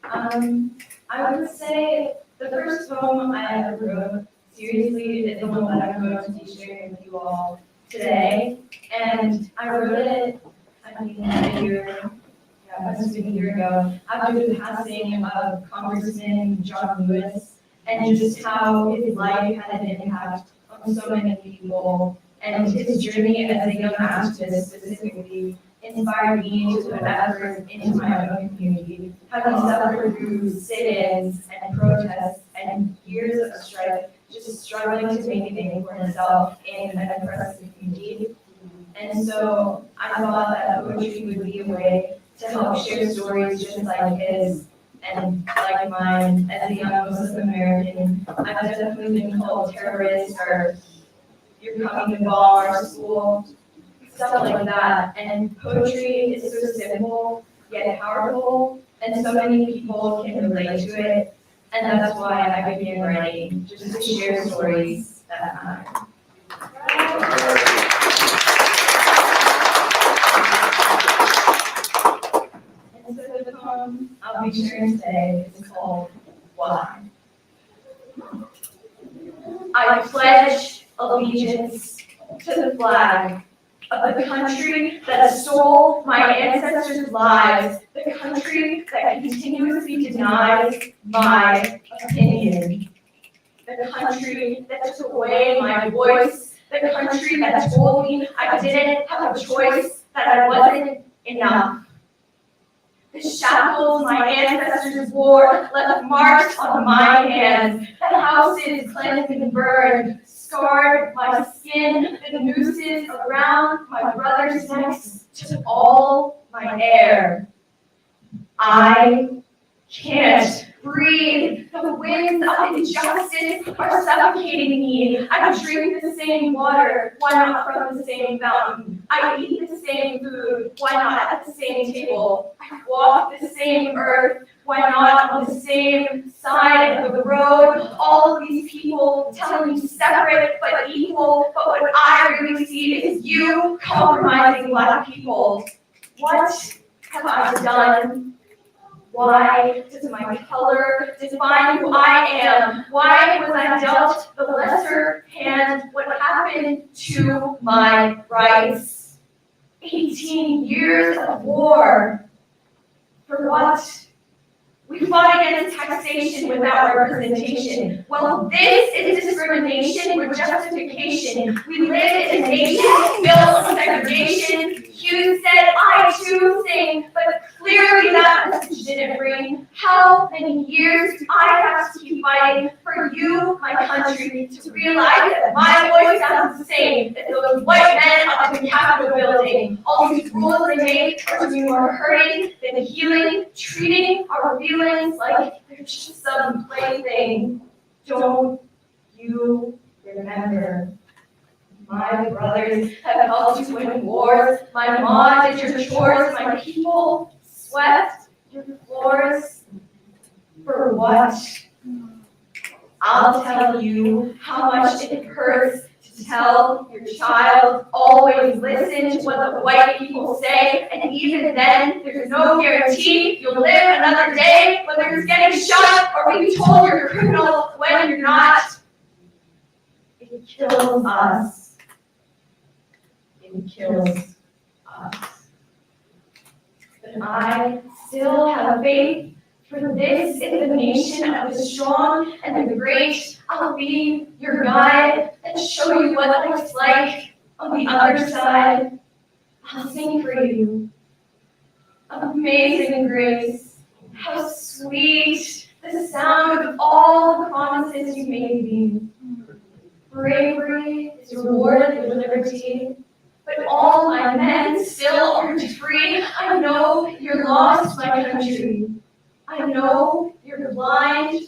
I would say the first poem I ever wrote, seriously, is the one that I'm going to be sharing with you all today. And I wrote it, a year ago, after the passing of Congressman John Lewis, and just how his life had an impact on so many people. And his journey as a young activist specifically inspired me to put effort into my own community, having suffered through sit-ins and protests and years of strife, just struggling to make a name for himself in an oppressive community. And so I thought that poetry would be a way to help share stories just like his and like mine. As a young Muslim American, I've definitely been called terrorist or you're coming to bomb our school. stuff like that. And poetry is so simple, yet powerful, and so many people can relate to it. And that's why I began writing, just to share stories that matter. And so the poem I'll be sharing today is called Why. I pledge allegiance to the flag of the country that stole my ancestors' lives, the country that continuously denies my opinion, the country that took away my voice, the country that told me I didn't have a choice, that I wasn't enough. The shackles my ancestors wore left marks on my hands. The houses cleansed and burned, scarred my skin. The nooses around my brothers' necks took all my air. I can't breathe. The winds of injustice are suffocating me. I drink the same water, why not from the same fountain? I eat the same food, why not at the same table? I walk the same earth, why not on the same side of the road? All of these people telling me separate but equal, but what I really see is you compromising Black people. What have I done? Why does my color define who I am? Why was I dealt the lesser hand? What happened to my rights? 18 years of war. For what? We fought against taxation without representation. Well, this is discrimination with justification. We live in a nation built on segregation. Hughes said, I too sing, but clearly that message didn't ring. How many years do I have to keep fighting for you, my country, to realize that my voice sounds the same as those white men up in the Capitol building? All these rules they make are doing more hurting than healing, treating our feelings like they're just some plaything. Don't you remember? My brothers have helped you win wars. My mom did your chores. My people swept your floors. For what? I'll tell you how much it hurts to tell your child always listen to what the white people say, and even then, there's no guarantee you'll live another day, whether it's getting shot or being told you're a criminal when you're not. It kills us. It kills us. But I still have faith, for this is the nation of the strong and the great. I'll be your guide and show you what life's like on the other side. I'll sing for you. Amazing grace, how sweet the sound of all the promises you made me. Bravery is rewarded with liberty, but all my men still aren't free. I know you're lost, my country. I know you're blind,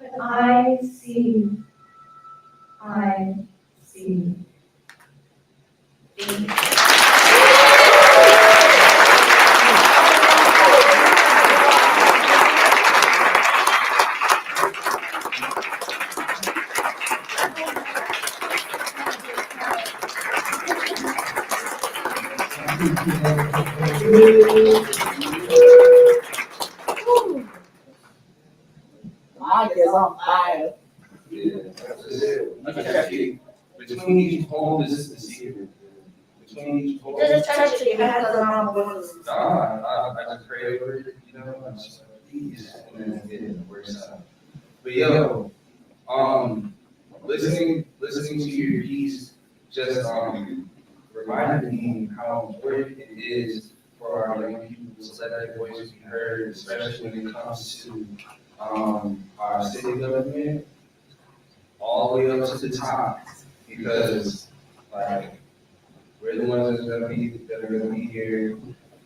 but I see. I see. Thank you. Mike is on fire. Between each poem, this is the secret. Between each poem. Just touch it, you have to know. I just pray over it, you know, I'm just like, please, and then it works out. But yo, listening to your piece just reminded me how important it is for our young people to let their voice be heard, especially when it comes to our city government, all the way up to the top, because like we're the ones that are gonna be here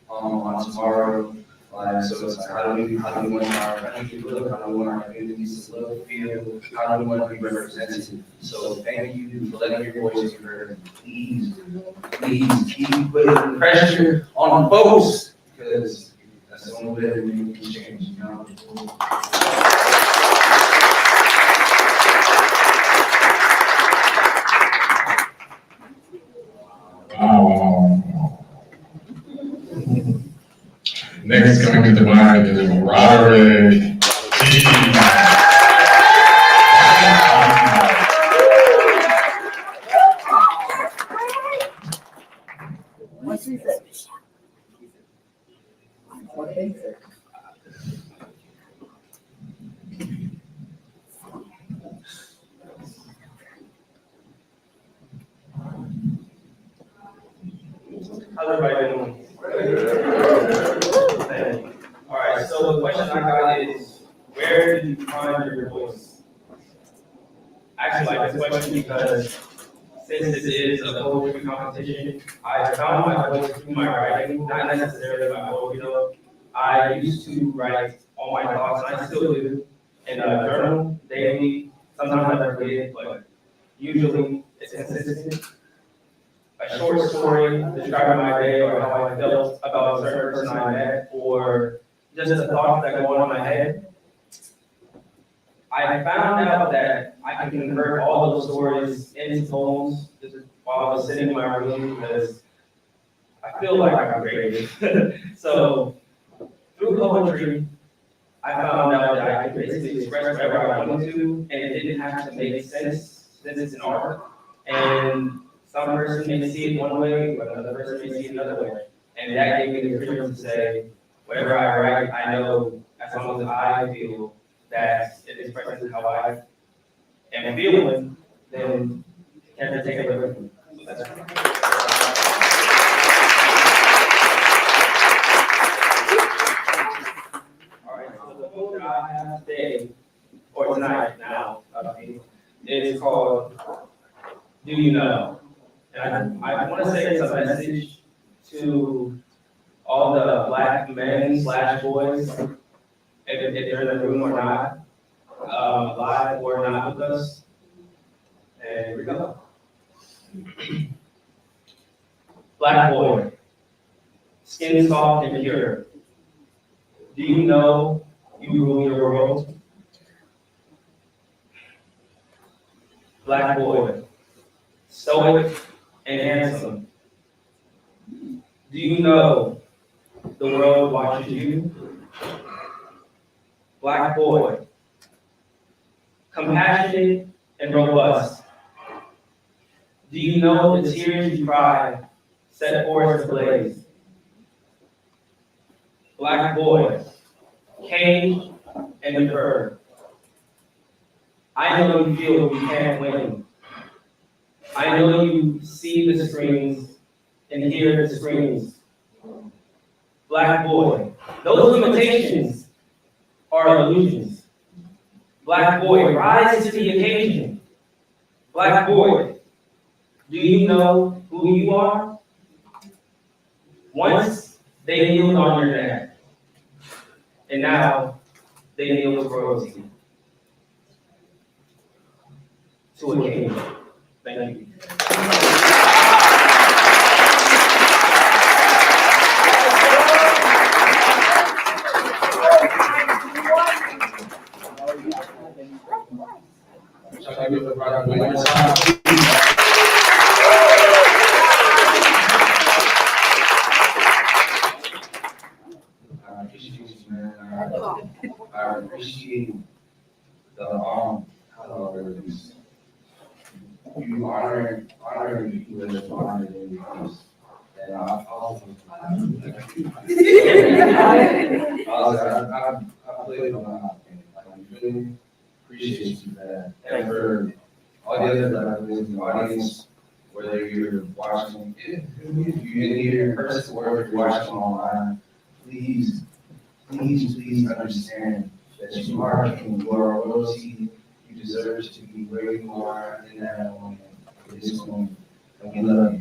on tomorrow. Like, so it's like, how do we want our community to look? How do we want our communities to look, feel? How do we want to be represented? So thank you for letting your voice be heard. Please keep putting pressure on folks, because that's the only way that we can change, you know? Next coming to mind is Roderick. What's he say? What he say? How's everybody doing? All right, so the question I got is, where did you find your voice? I actually like this question because since this is a poetry competition, I found my voice through my writing, not necessarily my poetry though. I used to write all my thoughts, and I still do, in a journal, daily. Sometimes I forget, but usually it's consistent. A short story describing my day or how I felt about a certain person I met, or just the thoughts that go on in my head. I found out that I can convert all those stories into poems just while I was sitting in my room, because I feel like I'm creative. So through poetry, I found out that I could basically express whatever I wanted to, and it didn't have to make sense since it's an art. And some person may see it one way, but another person may see it another way. And that gave me the freedom to say, whatever I write, I know as long as I feel that it expresses how I am feeling, then you can't take it away from me. So that's all right, so the book that I have today, or tonight now, is called Do You Know? And I want to say it's a message to all the Black men / boys, if they're in the room or not, live or not with us. And here we go. Black boy, skin soft and pure. Do you know you rule your world? Black boy, stoic and handsome. Do you know the world watches you? Black boy, compassionate and robust. Do you know the tears you cry set forests ablaze? Black boy, caged and deferred. I know you feel you can't win. I know you see the screens and hear the screams. Black boy, those limitations are illusions. Black boy, rise to the occasion. Black boy, do you know who you are? Once they kneeled on your neck, and now they kneel to royalty, to a king. Thank you. I give a round of applause. I appreciate you, man. I appreciate the you honoring the people that you honor in this. And I played a lot. I really appreciate you for that. And for all the other levels in the audience, whether you're watching, if you're in here in person or if you're watching online, please understand that you are king, you are royalty, you deserve to be where you are in that moment, in this moment. And we love you.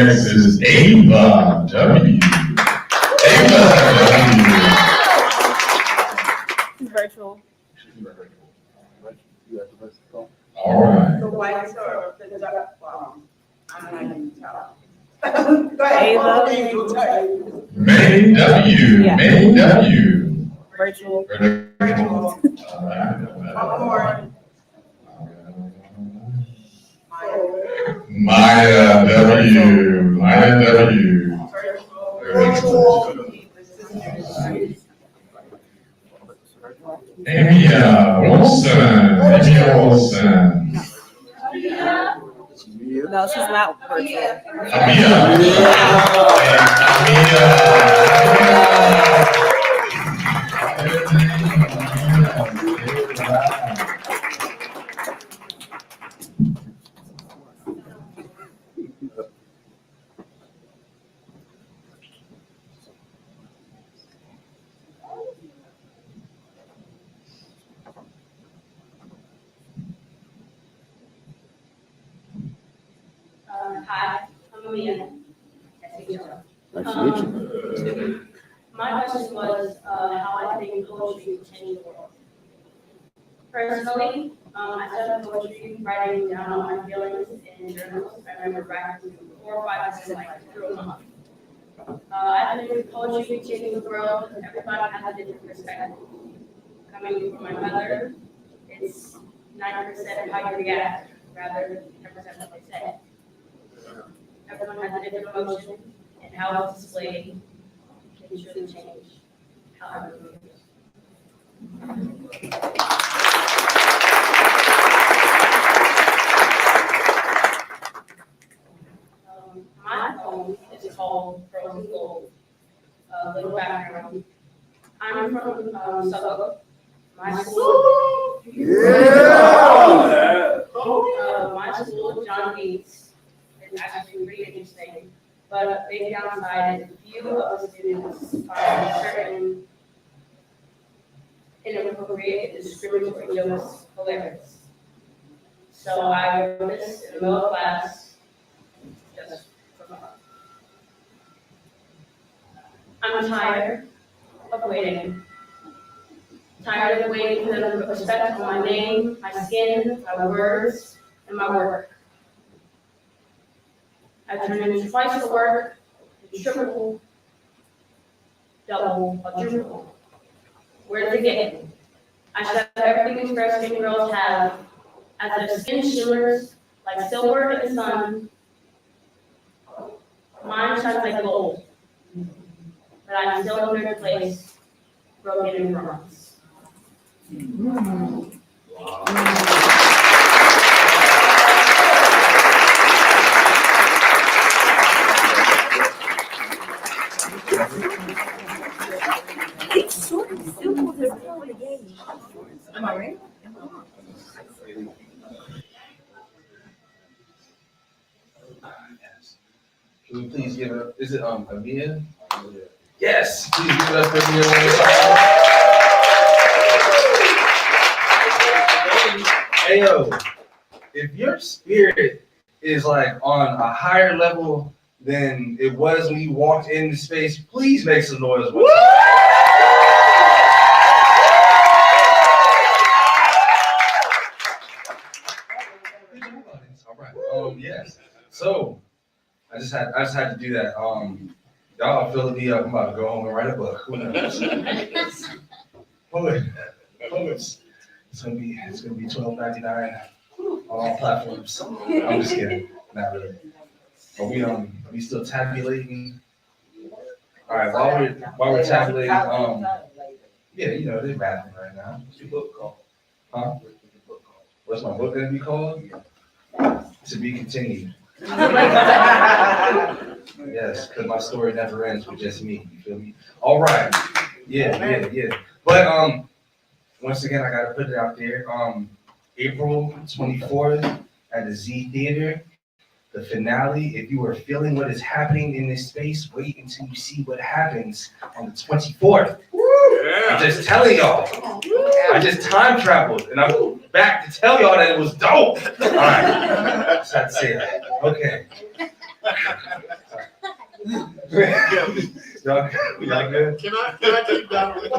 next is Ava W. Ava W. Virtual. All right. The whites or the dark, I'm not even tell. Go ahead. May W. Yeah. May W. Virtual. Virtual. All right. Maya W. Maya W. Virtual. Amia Wilson. Amia Wilson. No, she's not virtual. Hi, I'm Amina. Nice to meet you. My question was how I think poetry can change the world. Personally, I started poetry writing down all my feelings in journals. I remember writing 4 or 5 like through a month. I think poetry changing the world. Everybody has a different perspective. Coming from my mother, it's 90% of how you react rather than 10% what they say. Everyone has a different emotion, and how it's displayed can truly change how everyone feels. My poem is called Frozen Gold. Little background. I'm from Suffolk. My school. My school, John Leeds, is actually pretty interesting. But a big downside is a few of the students find certain inappropriate and discriminatory jokes hilarious. So I wrote this in the middle of class just for fun. I'm tired of waiting. Tired of waiting for them to put respect on my name, my skin, my words, and my work. I turned in twice the work, triple, double, quadruple. Where did it get? I should have everything expressing girls have, as their skin shimmers like silver in the sun. Mine shines like gold, but I'm still in third place, broken in bronze. It's short and simple, there's no game. Am I right? Can we please give it, is it Amia? Yes, please give it up for Amia one more time. Hey yo, if your spirit is like on a higher level than it was when you walked into space, please make some noise. Woo! All right. Yes. So I just had to do that. Y'all fill me up. I'm about to go home and write a book. Who knows? Poets. It's gonna be $12.99 on all platforms. I'm just kidding. Not really. Are we still tabulating? All right. While we're tabulating, yeah, you know they're rapping right now. What's your book called? Huh? What's my book gonna be called? To be continued. Yes, because my story never ends with just me. You feel me? All right. Yeah. But once again, I gotta put it out there. April 24th at the Z Theater, the finale. If you are feeling what is happening in this space, wait until you see what happens on the 24th. I'm just telling y'all. I just time traveled and I'm back to tell y'all that it was dope. All right. Just had to say that. Okay. Y'all good? Can I keep that one?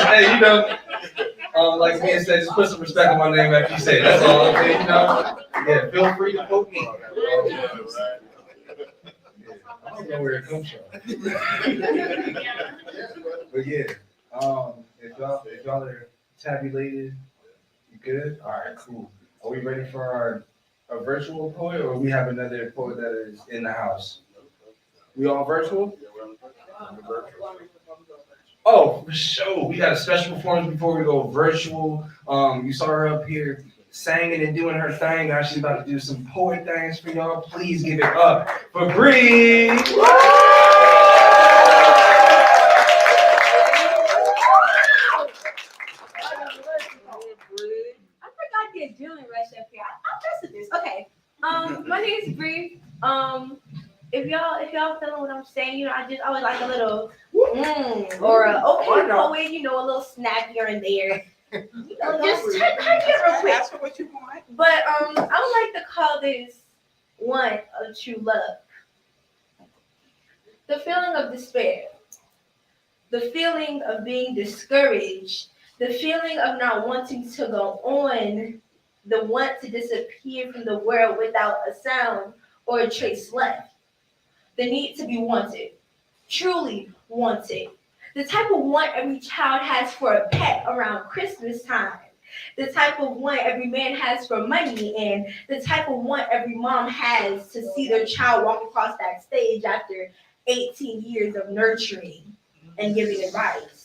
Hey, you know, like me and said, just put some respect on my name after you say it. That's all I'm saying, you know? Yeah, feel free to quote me. I don't know where it comes from. But yeah, if y'all are tabulated, you good? All right, cool. Are we ready for our virtual poet, or we have another poet that is in the house? We all virtual? Oh, for sure. We got a special performance before we go virtual. You saw her up here singing and doing her thing. Now she's about to do some poet things for y'all. Please give it up for Bree. I forgot the adrenaline rush up here. I'm messing this. Okay. My name is Bree. If y'all feeling what I'm saying, you know, I always like a little or a okay poet, you know, a little snack here and there. You know, just type it real quick. Ask for what you want. But I would like to call this one of true love. The feeling of despair, the feeling of being discouraged, the feeling of not wanting to go on, the want to disappear from the world without a sound or a trace left. The need to be wanted, truly wanted. The type of want every child has for a pet around Christmas time. The type of want every man has for money, and the type of want every mom has to see their child walk across that stage after 18 years of nurturing and giving advice.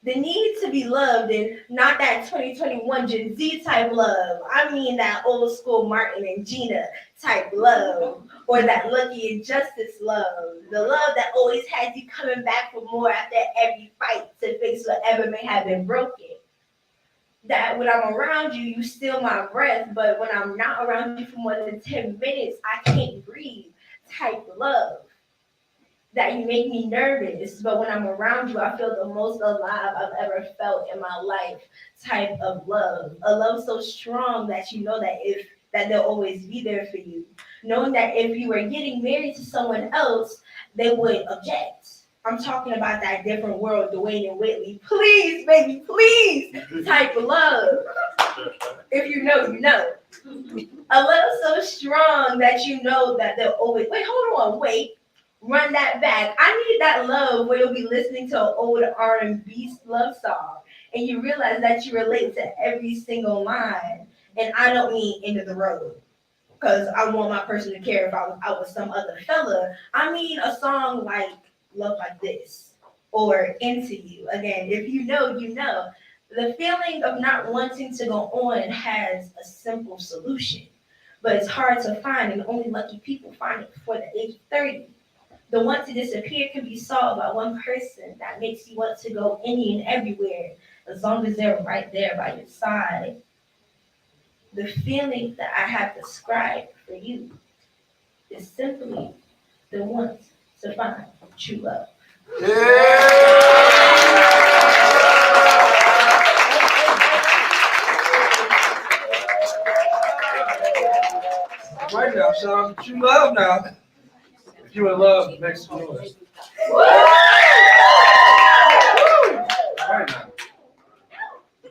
The need to be loved, and not that 2021 Gen Z type love. I mean that old school Martin and Gina type love, or that Lucky and Justice love. The love that always has you coming back for more after every fight to fix whatever may have been broken. That when I'm around you, you steal my breath, but when I'm not around you for more than 10 minutes, I can't breathe type love. That you make me nervous, but when I'm around you, I feel the most alive I've ever felt in my life type of love. A love so strong that you know that they'll always be there for you. Knowing that if you were getting married to someone else, they would object. I'm talking about that different world, Dwayne and Whitley. Please, baby, please, type of love. If you know, you know. A love so strong that you know that they'll always, run that back. I need that love where you'll be listening to an old R&B love song and you realize that you relate to every single line. And I don't mean end of the road, because I want my person to care if I was out with some other fella. I mean a song like Love Like This or Into You. Again, if you know, you know. The feeling of not wanting to go on has a simple solution, but it's hard to find, and only lucky people find it before the age of 30. The want to disappear can be solved by one person that makes you want to go any and everywhere, as long as they're right there by your side. The feeling that I have described for you is simply the want to find true love. Right now, Sean, true love now. If you in love, make some noise. Right now.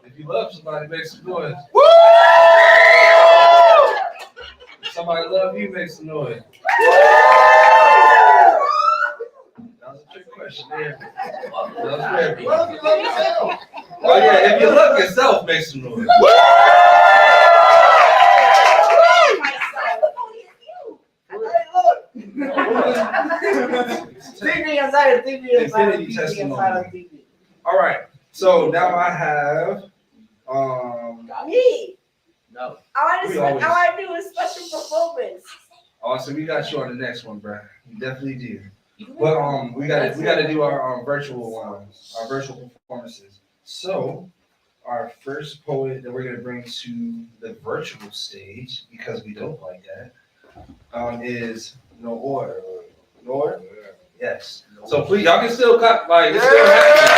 If you love somebody, make some noise. If somebody love you, make some noise. That was a trick question there. That was fair. Oh yeah, if you love yourself, make some noise. Infinity testimony. All right. So now I have Me. No. I want to do a special performance. Oh, so we got you on the next one, bro. We definitely do. But we gotta do our virtual performances. So our first poet that we're gonna bring to the virtual stage, because we don't like that, is Noor. Noor? Yes. So please, y'all can still cut, like, it's still happening.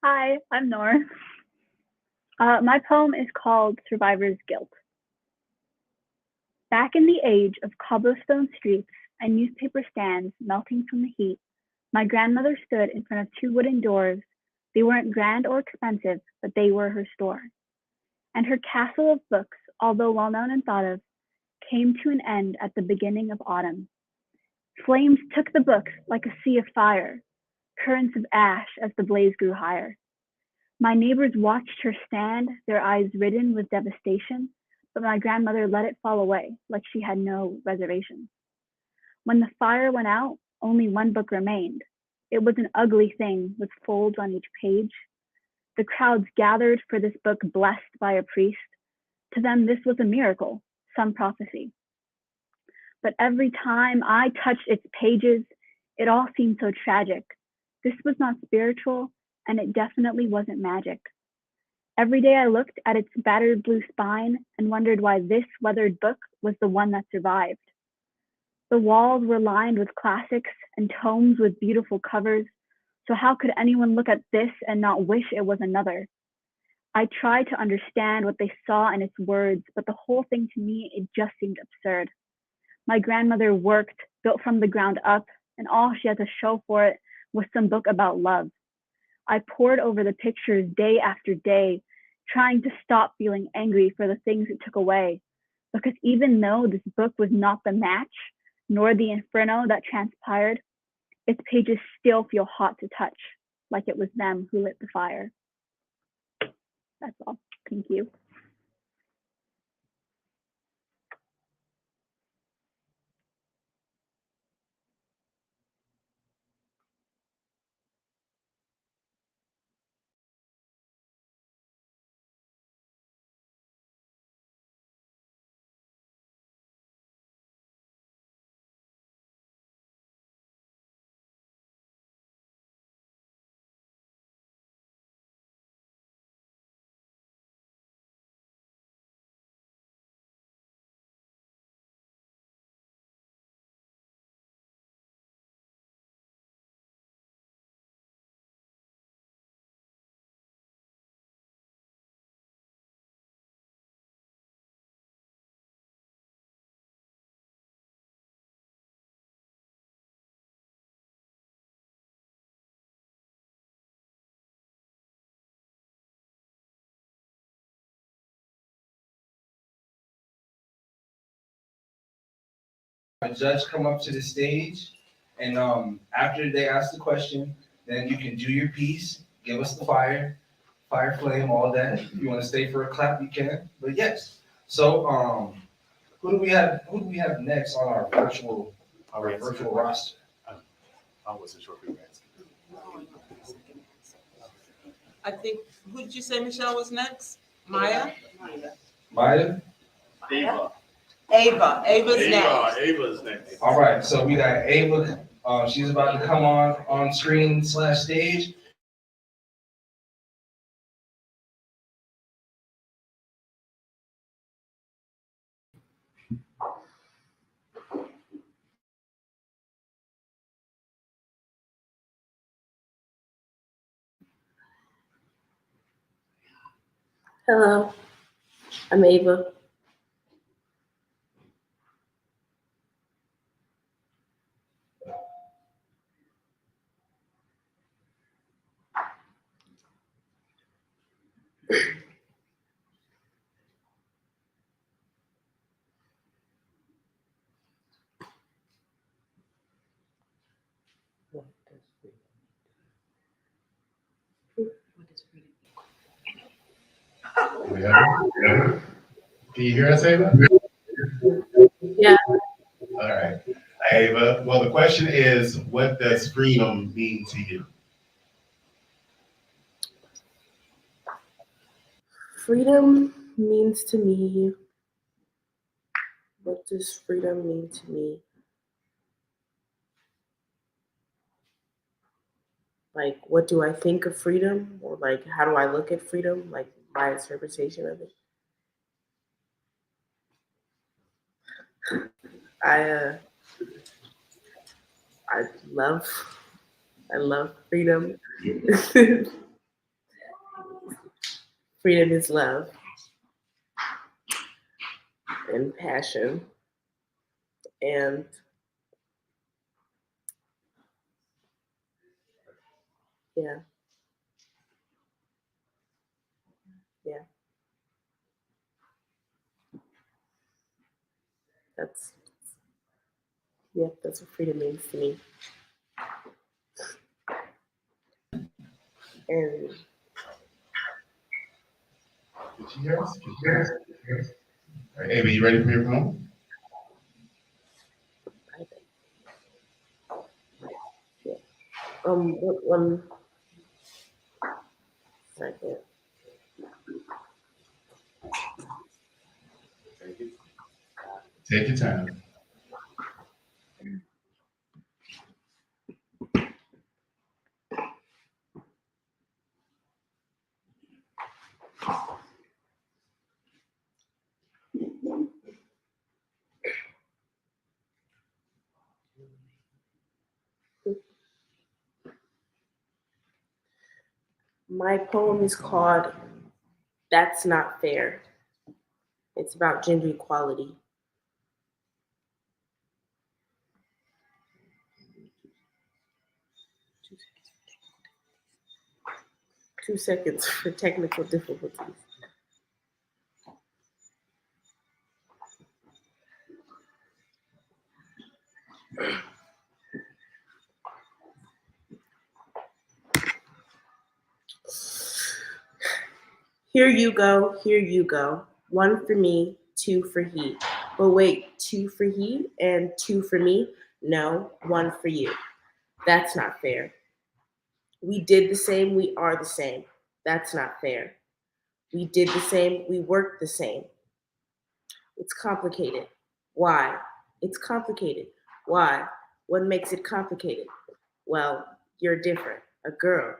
Hi, I'm Nor. My poem is called Survivor's Guilt. Back in the age of cobblestone streets and newspaper stands melting from the heat, my grandmother stood in front of two wooden doors. They weren't grand or expensive, but they were her store. And her castle of books, although well known and thought of, came to an end at the beginning of autumn. Flames took the books like a sea of fire, currents of ash as the blaze grew higher. My neighbors watched her stand, their eyes ridden with devastation, but my grandmother let it fall away like she had no reservations. When the fire went out, only one book remained. It was an ugly thing with folds on each page. The crowds gathered for this book blessed by a priest. To them, this was a miracle, some prophecy. But every time I touched its pages, it all seemed so tragic. This was not spiritual, and it definitely wasn't magic. Every day I looked at its battered blue spine and wondered why this weathered book was the one that survived. The walls were lined with classics and tomes with beautiful covers, so how could anyone look at this and not wish it was another? I tried to understand what they saw in its words, but the whole thing to me, it just seemed absurd. My grandmother worked, built from the ground up, and all she had to show for it was some book about love. I pored over the pictures day after day, trying to stop feeling angry for the things it took away. Because even though this book was not the match, nor the inferno that transpired, its pages still feel hot to touch, like it was them who lit the fire. That's all. Thank you. A judge come up to the stage, and after they ask the question, then you can do your piece, give us the fire flame, all that. If you want to stay for a clap, you can. But yes. So who do we have next on our virtual roster? I wasn't sure who next. I think, who did you say, Michelle, was next? Maya? Maya? Ava's next. Ava's next. All right, so we got Ava. She's about to come on screen / stage. Hello, I'm Ava. Yeah. Can you hear us, Ava? Yeah. All right. Ava, well, the question is, what does freedom mean to you? Freedom means to me, what does freedom mean to me? Like, what do I think of freedom? Or like, how do I look at freedom? Like, my interpretation of it? I love freedom. Freedom is love and passion and yeah. That's that's what freedom means to me. And Did you hear us? All right, Ava, you ready for your poem? One second. Take your time. My poem is called That's Not Fair. It's about gender equality. Two seconds for technical difficulties. Here you go, here you go. One for me, two for he. But wait, two for he and two for me? No, one for you. That's not fair. We did the same, we are the same. That's not fair. We did the same, we worked the same. It's complicated. Why? It's complicated. Why? What makes it complicated? Well, you're different, a girl.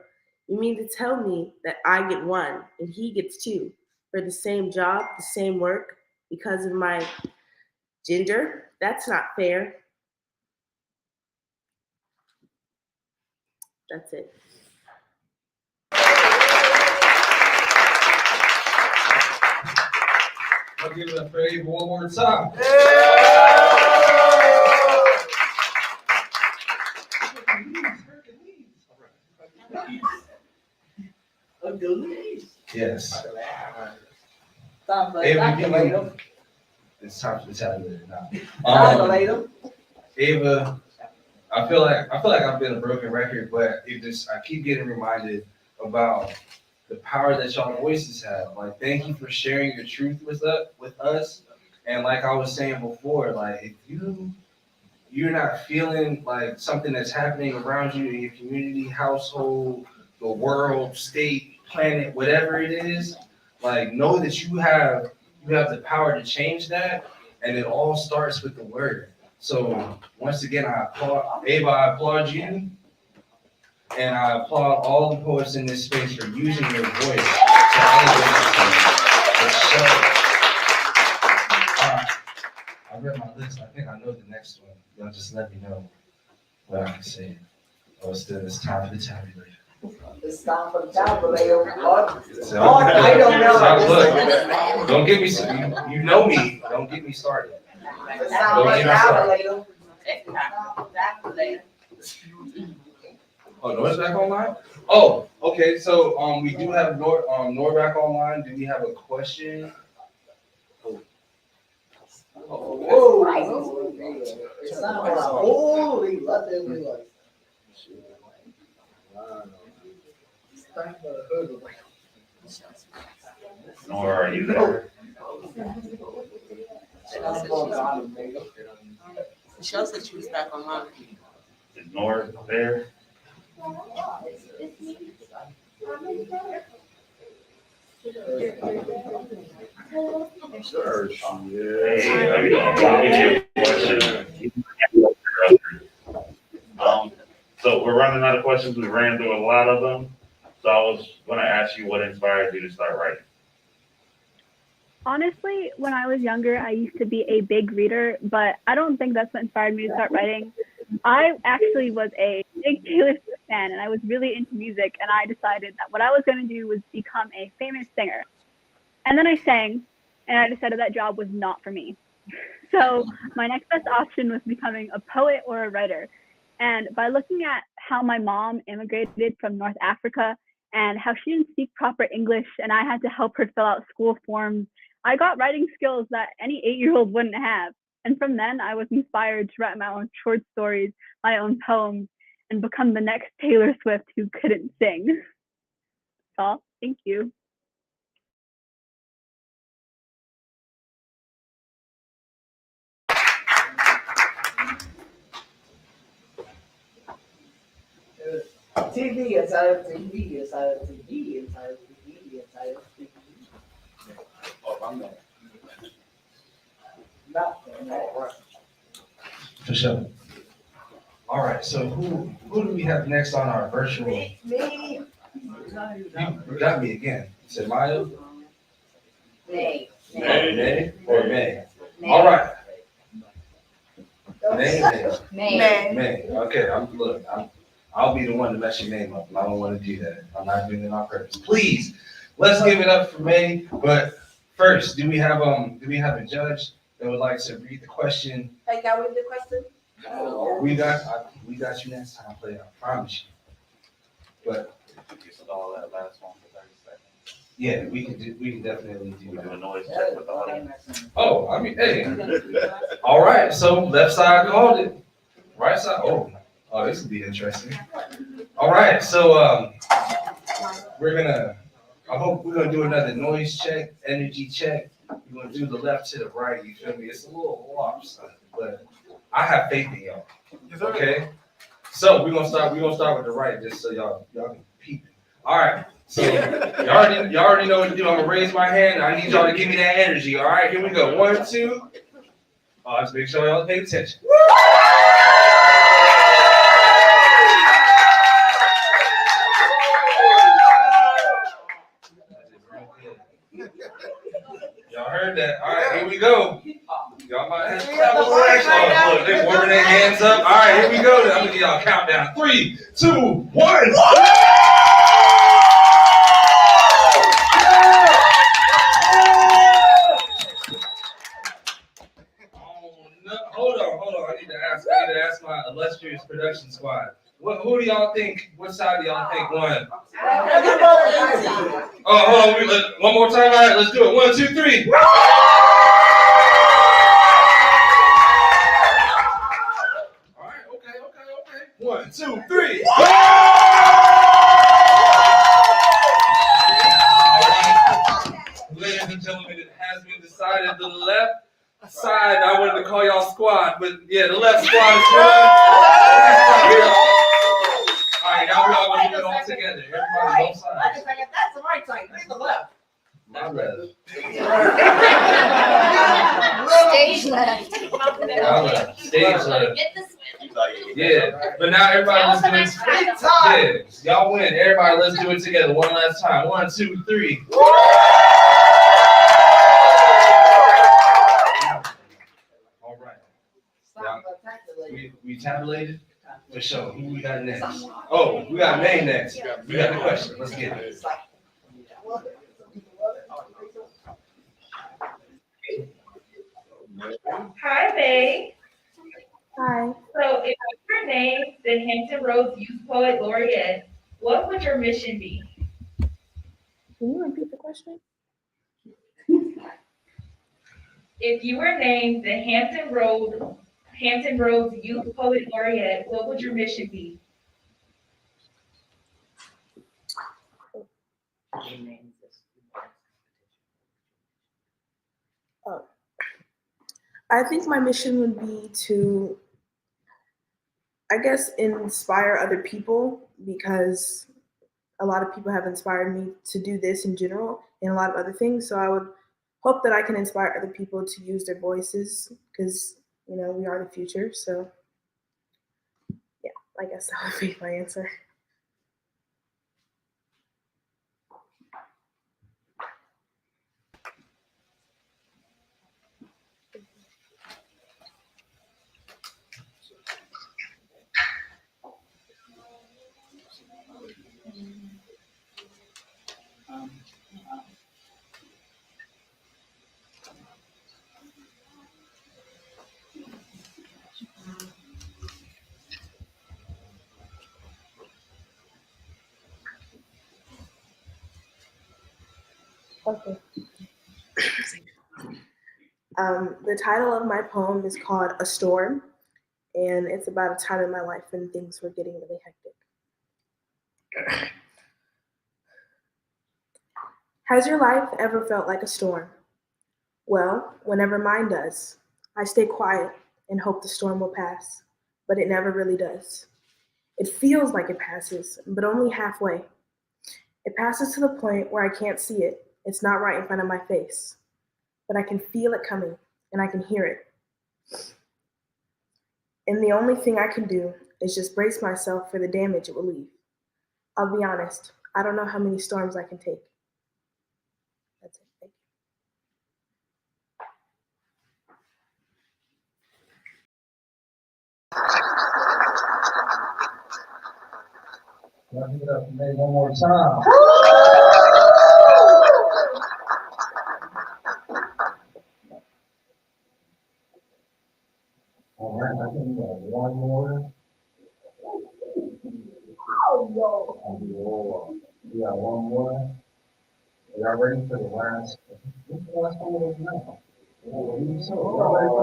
You mean to tell me that I get one and he gets two for the same job, the same work, because of my gender? That's not fair. That's it. I'll give it a favor one more time. Yes. It's time for the tabulator now. Ava, I feel like I've been a broken record, but I keep getting reminded about the power that y'all voices have. Like, thank you for sharing your truth with us. And like I was saying before, like if you're not feeling like something that's happening around you in your community, household, the world, state, planet, whatever it is, like know that you have the power to change that, and it all starts with the word. So once again, Ava, I applaud you, and I applaud all the poets in this space for using your voice to elevate the show. I read my list. I think I know the next one. Y'all just let me know what I can say. Oh, it's time for the tabulator. It's time for the tabulator. I don't know. Look, don't get me. You know me. Don't get me started. It's time for the tabulator. Oh, Nor's back online? Oh, okay. So we do have Nor back online. Do we have a question? Holy, let them do it. Nor, are you there? Michelle said she was back online. Is Nor there? Sure. Hey, how you doing? I'll give you a question. So we're running out of questions. We ran through a lot of them. So I was going to ask you what inspired you to start writing. Honestly, when I was younger, I used to be a big reader, but I don't think that's what inspired me to start writing. I actually was a big Taylor Swift fan, and I was really into music, and I decided that what I was going to do was become a famous singer. And then I sang, and I decided that job was not for me. So my next best option was becoming a poet or a writer. And by looking at how my mom immigrated from North Africa and how she didn't speak proper English and I had to help her fill out school forms, I got writing skills that any 8-year-old wouldn't have. And from then, I was inspired to write my own short stories, my own poems, and become the next Taylor Swift who couldn't sing. That's all. Thank you. TV inside of TV inside of TV inside of TV inside of TV. Oh, I'm not. All right. For sure. All right, so who do we have next on our virtual? Me. You got me again. You said Maya? May. May or May? All right. May. Okay, I'll be the one to mess your name up, and I don't want to do that. I'm not doing it on purpose. Please, let's give it up for May. But first, do we have a judge that would like to read the question? Hey, y'all read the question? We got you next time, player. I promise you. But all that last one for 30 seconds. yeah, we can definitely do We that. do a noise check with the audience. Oh, I mean, hey. All right, so left side called it. Right side, oh, this will be interesting. All right, so I hope we're gonna do another noise check, energy check. We're gonna do the left to the right, you feel me? It's a little lopsided, but I have faith in y'all. Okay? So we're gonna start with the right, just so y'all can peep it. All right. So y'all already know what to do. I'm gonna raise my hand. I need y'all to give me that energy. All right, here we go. 1, 2. Just make sure y'all pay attention. Y'all heard that? All right, here we go. Y'all might have to clap a little extra. Look, they're warming their hands up. All right, here we go. I'm gonna give y'all a countdown. 3, 2, 1. Hold on. I need to ask my illustrious production squad. Who do y'all think? What side do y'all think won? Oh, hold on. One more time. All right, let's do it. 1, 2, 3. All right. Okay. 1, 2, 3. Ladies and gentlemen, it has been decided the left side, I wanted to call y'all squad, but yeah, the left squad is won. All right, y'all gonna do it all together. Everybody, both sides. That's the right side. Where's the left? My left. Stage left. My left. Stage left. Yeah, but now everybody, let's do it. Yeah, y'all win. Everybody, let's do it together one last time. 1, 2, 3. All right. We tabulated? For sure. Who we got next? Oh, we got May next. We got the question. Let's get it. Hi, May. Hi. So if you were named the Hampton Roads Youth Poet Laureate, what would your mission be? Can you repeat the question? If you were named the Hampton Roads Youth Poet Laureate, what would your mission be? I think my mission would be to, I guess, inspire other people, because a lot of people have inspired me to do this in general and a lot of other things. So I would hope that I can inspire other people to use their voices, because, we are the future. So yeah, I guess that would be my answer. Okay. The title of my poem is called A Storm, and it's about a time in my life when things were getting really hectic. Has your life ever felt like a storm? Well, whenever mine does, I stay quiet and hope the storm will pass, but it never really does. It feels like it passes, but only halfway. It passes to the point where I can't see it. It's not right in front of my face, but I can feel it coming and I can hear it. And the only thing I can do is just brace myself for the damage it will leave. I'll be honest, I don't know how many storms I can take. That's it. Thank Let me get up and make one more time. All right, I think we got one more. We got one more. Are y'all ready for the last? What's the last one now? Y'all ready for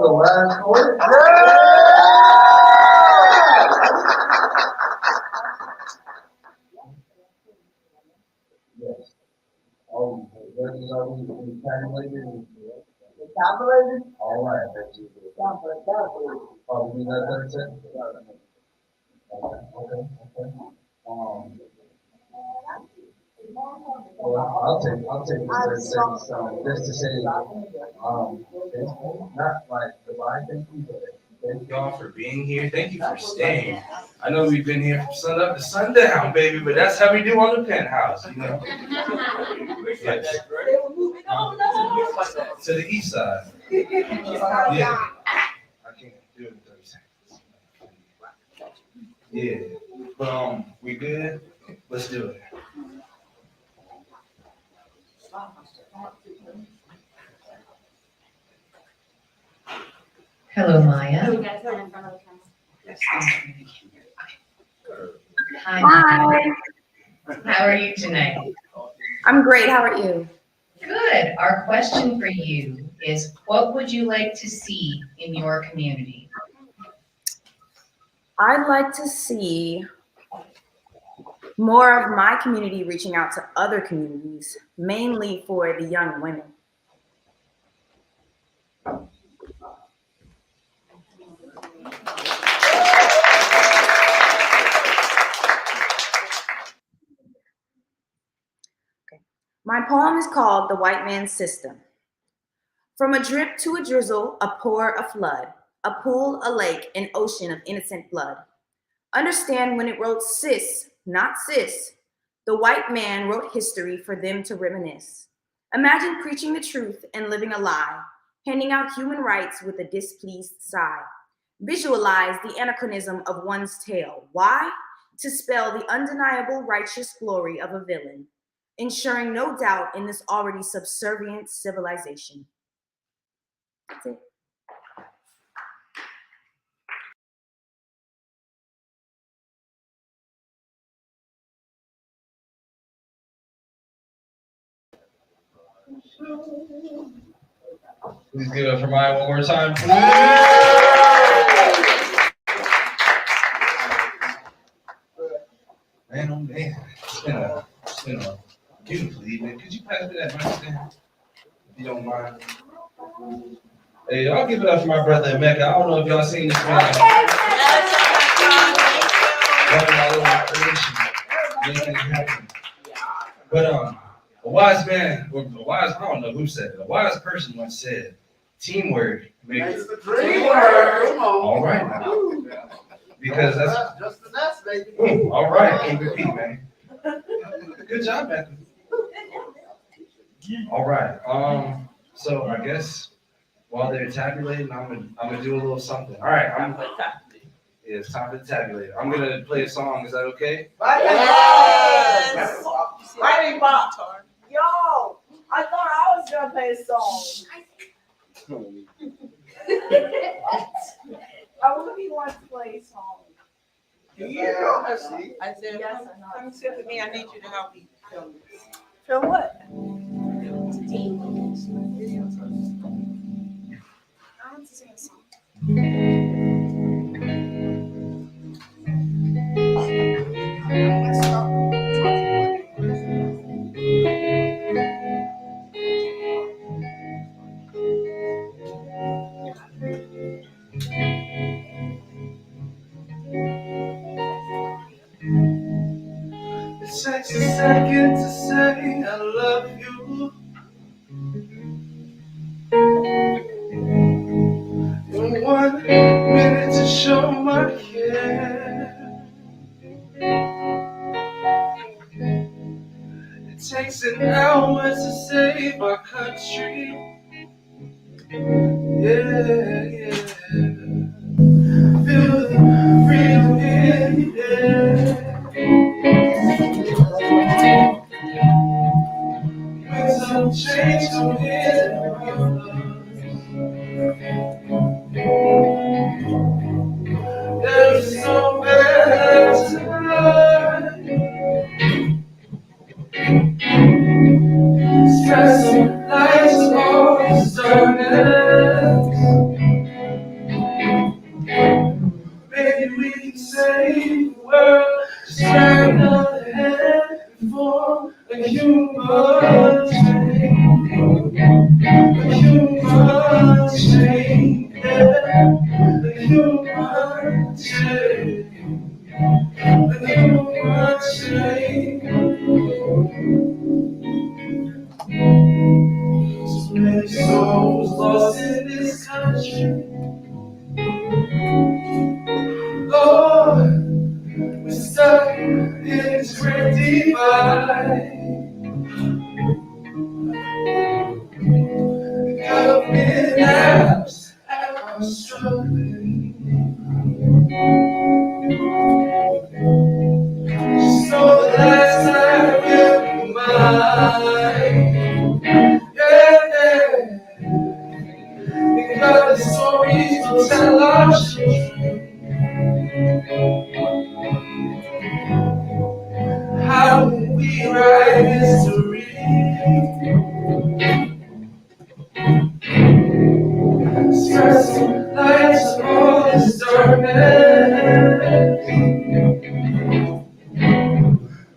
the last one? Yes. Oh, versus are we tabulated? Tabulated? All right. Oh, we got 30 seconds? Okay. Well, I'll take this 30 seconds, just to say, it's not like divine, thank you, but thank y'all for being here. Thank you for staying. I know we've been here from sun up to sundown, baby, but that's how we do on the penthouse, you know? Yes. To the east side. Yeah. I can't do it in 30 seconds. Yeah. But we good? Let's do it. Hello, Maya. Hi, Maya. How are you tonight? I'm great. How are you? Good. Our question for you is, what would you like to see in your community? I'd like to see more of my community reaching out to other communities, mainly for the young women. My poem is called The White Man's System. From a drip to a drizzle, a pour, a flood, a pool, a lake, an ocean of innocent blood. Understand when it wrote sis, not sis. The white man wrote history for them to reminisce. Imagine preaching the truth and living a lie, handing out human rights with a displeased sigh. Visualize the anachronism of one's tale. Why? To spell the undeniable righteous glory of a villain, ensuring no doubt in this already subservient civilization. That's it. Please give it up for Maya one more time. Man, oh man, it's been a beautiful evening. Could you pass me that mic stand, if you don't mind? Hey, y'all give it up for my brother in Mecca. I don't know if y'all seen this man. Making it happen. But a wise man, or I don't know who said it. A wise person once said, "Teamwork makes the dream work." All right now, because that's just the next baby. All right, MVP, man. Good job, man. All right. So I guess while they're tabulating, I'm gonna do a little something. All right. Yeah, it's time for the tabulator. I'm gonna play a song. Is that okay? Yes. My name Bob. Yo, I thought I was gonna play a song. I really want to play a song. Yeah. I said, Yes, come sit with me. I need you to help me film this. Film what? It takes a second to say I love you. And 1 minute to show my care. It takes an hour to save our country. Yeah, yeah. Feel the freedom in the air. When some change come in there's so bad to learn. Spread some lights on this darkness. Maybe we can save the world. Just grab another hand and form a human chain. A human chain, yeah. A human chain. A human chain. So many souls lost in this country. Lord, we're stuck in this great divide. The government apps are struggling. Just know the last time will be mine. Yeah, because the stories will tell our children how we write history. Spread some lights on this darkness.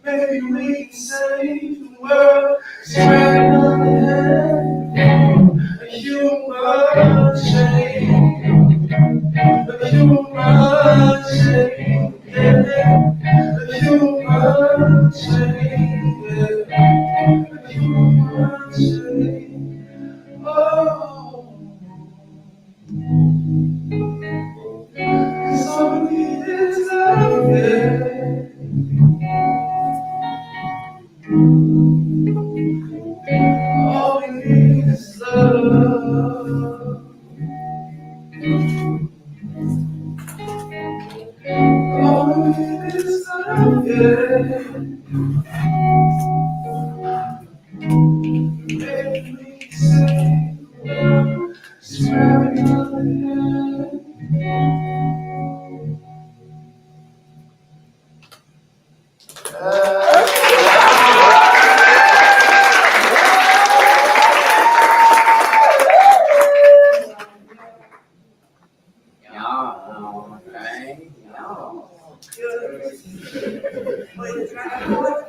Maybe we can save the world. Spread another hand. A human chain. A human chain. Yeah. A human chain. Yeah. A human chain. Oh. 'Cause all we need is love, yeah. All we need is love. All we need is love, yeah. Make me say, swear another hand.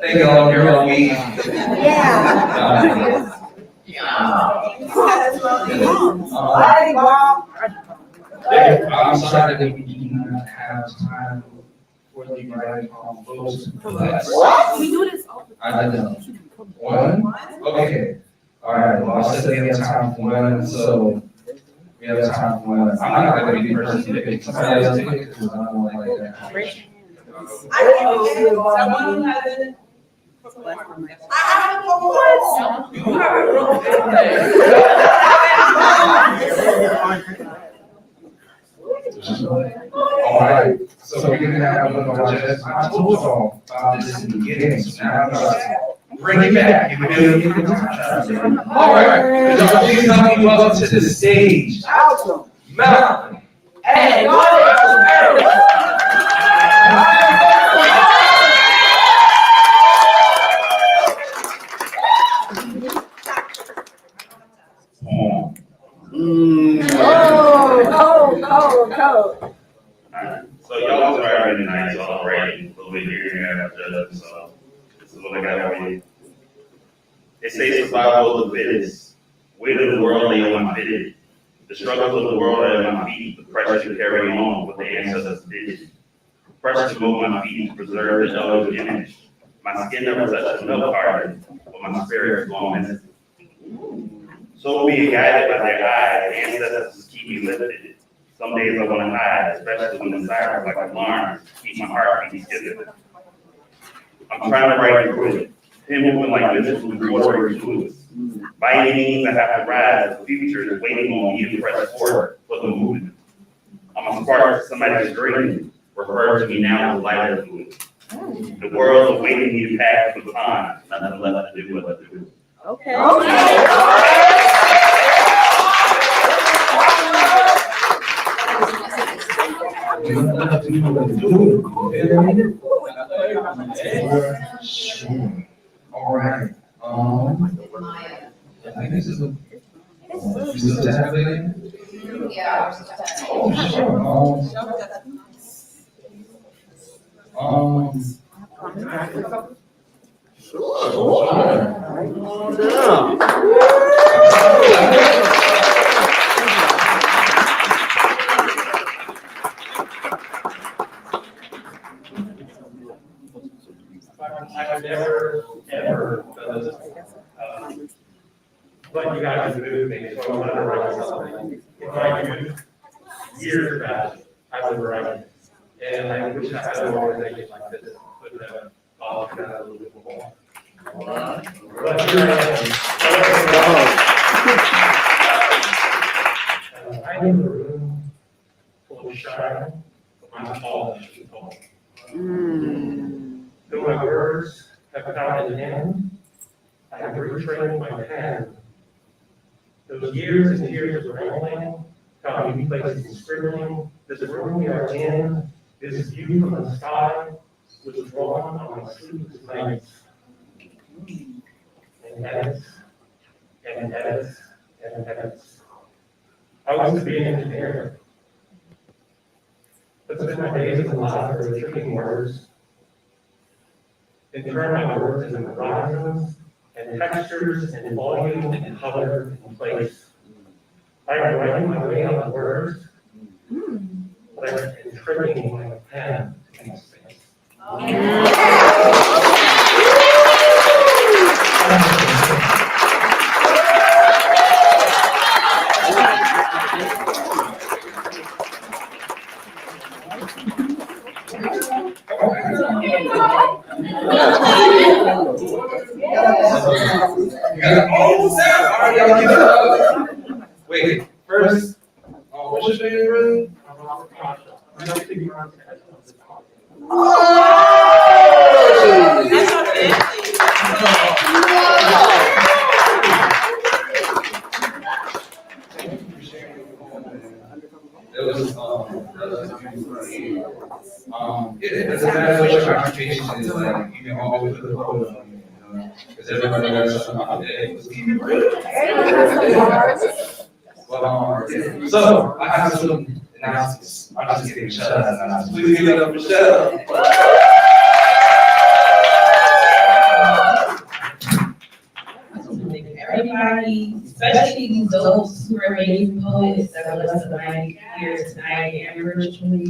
Thank y'all, you're all weak. I'm sorry that we do not have time for the right folks. What? We do this all the time. I know. One? Okay. All right. Well, I said we have time for one, so we have time for one. I'm not going to be the person to pick somebody else to pick because I don't like that. I someone who hasn't. I have a You All right. So we're going to have a look at this. I told y'all about this in the beginning, so now I'm going to bring it back. You will get the time. All right. Y'all please help me welcome to the stage. Mountain and writing tonight, so I'm writing a little bit here and there after that, so this is what I got for you. It says survival of the fittest. Weight of the world lay on my fitted. The struggles of the world are at my feet, the pressure to carry on what the ancestors did. Pressure to move my feet to preserve the elders' image. My skin never touched the milk hardened, but my spirit is gone missing. So being guided by their eyes, ancestors keep me lifted. Some days I want to hide, especially when the sirens like alarms keep my heartbeat skipping. I'm trying to write through it. Pen moving like missiles through watery fluids. By any means I have to rise, the future is waiting on me to press forward for the movement. I'm a spark to somebody's dream, refer to me now as lighter fluid. The world is waiting me to pass the baton, nothing left to do but to do. Okay. All right. I think this is a. Is this a tablet? Yeah. Oh, sure. I've never, ever done this. But you guys have moved me, so I'm gonna write something. In my youth, years back, I was writing. And I wish I had an organization like this, but I'll kind of a little bit more. But here I am in the room full of shine, I'm tall and tall. Though my words have found an end, I have retrained my pen. Those years and years of wrangling taught me places in scribbling. This room we are in, this view from the sky, was drawn on my sleepless nights. And edits, and edits, and edits. I was to be an engineer. But spent my days in the lab for tricking words. And turn my words into horizons and textures and volume and color and place. I am writing my way on the words, but I am tricking my pen in space. Wait, first, what's your favorite room? It doesn't matter what your occupation is, like, you can always put a quote on it, you know, because everybody knows something about it. Let's keep it real. Well, so, I have some announcements. I'm just kidding, shut up. Please give it up for Shell. Everybody, especially those who are amazing poets that are less than 90 here tonight, and virtually,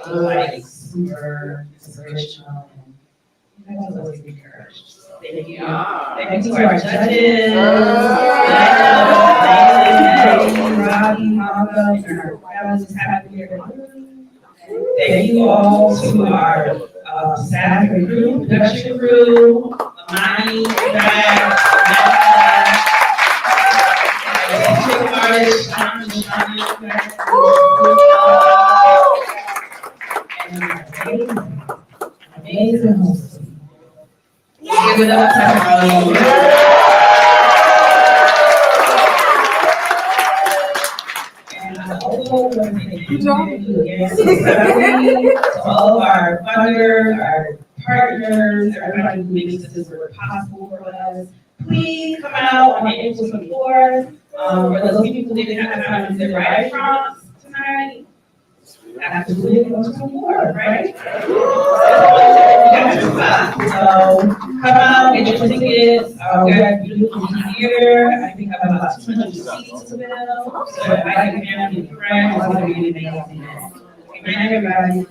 like super inspirational. And you guys always be encouraged. Thank you. Thank you to our judges. Robbie, Mama, and our families happy here. Thank you all to our staff and crew, production crew, Amani, Brad, artists, amazing hosts. Give it up to to all of our funders, our partners, everybody who makes this work possible for us. Please come out on the April 24th. For those people who didn't have time to write prompts tonight, absolutely go to the board, right? So come out, get your tickets. We have beautiful theater. I think I have about 200 seats available. So invite your family and friends. It's going to be an amazing day. Good night, everybody.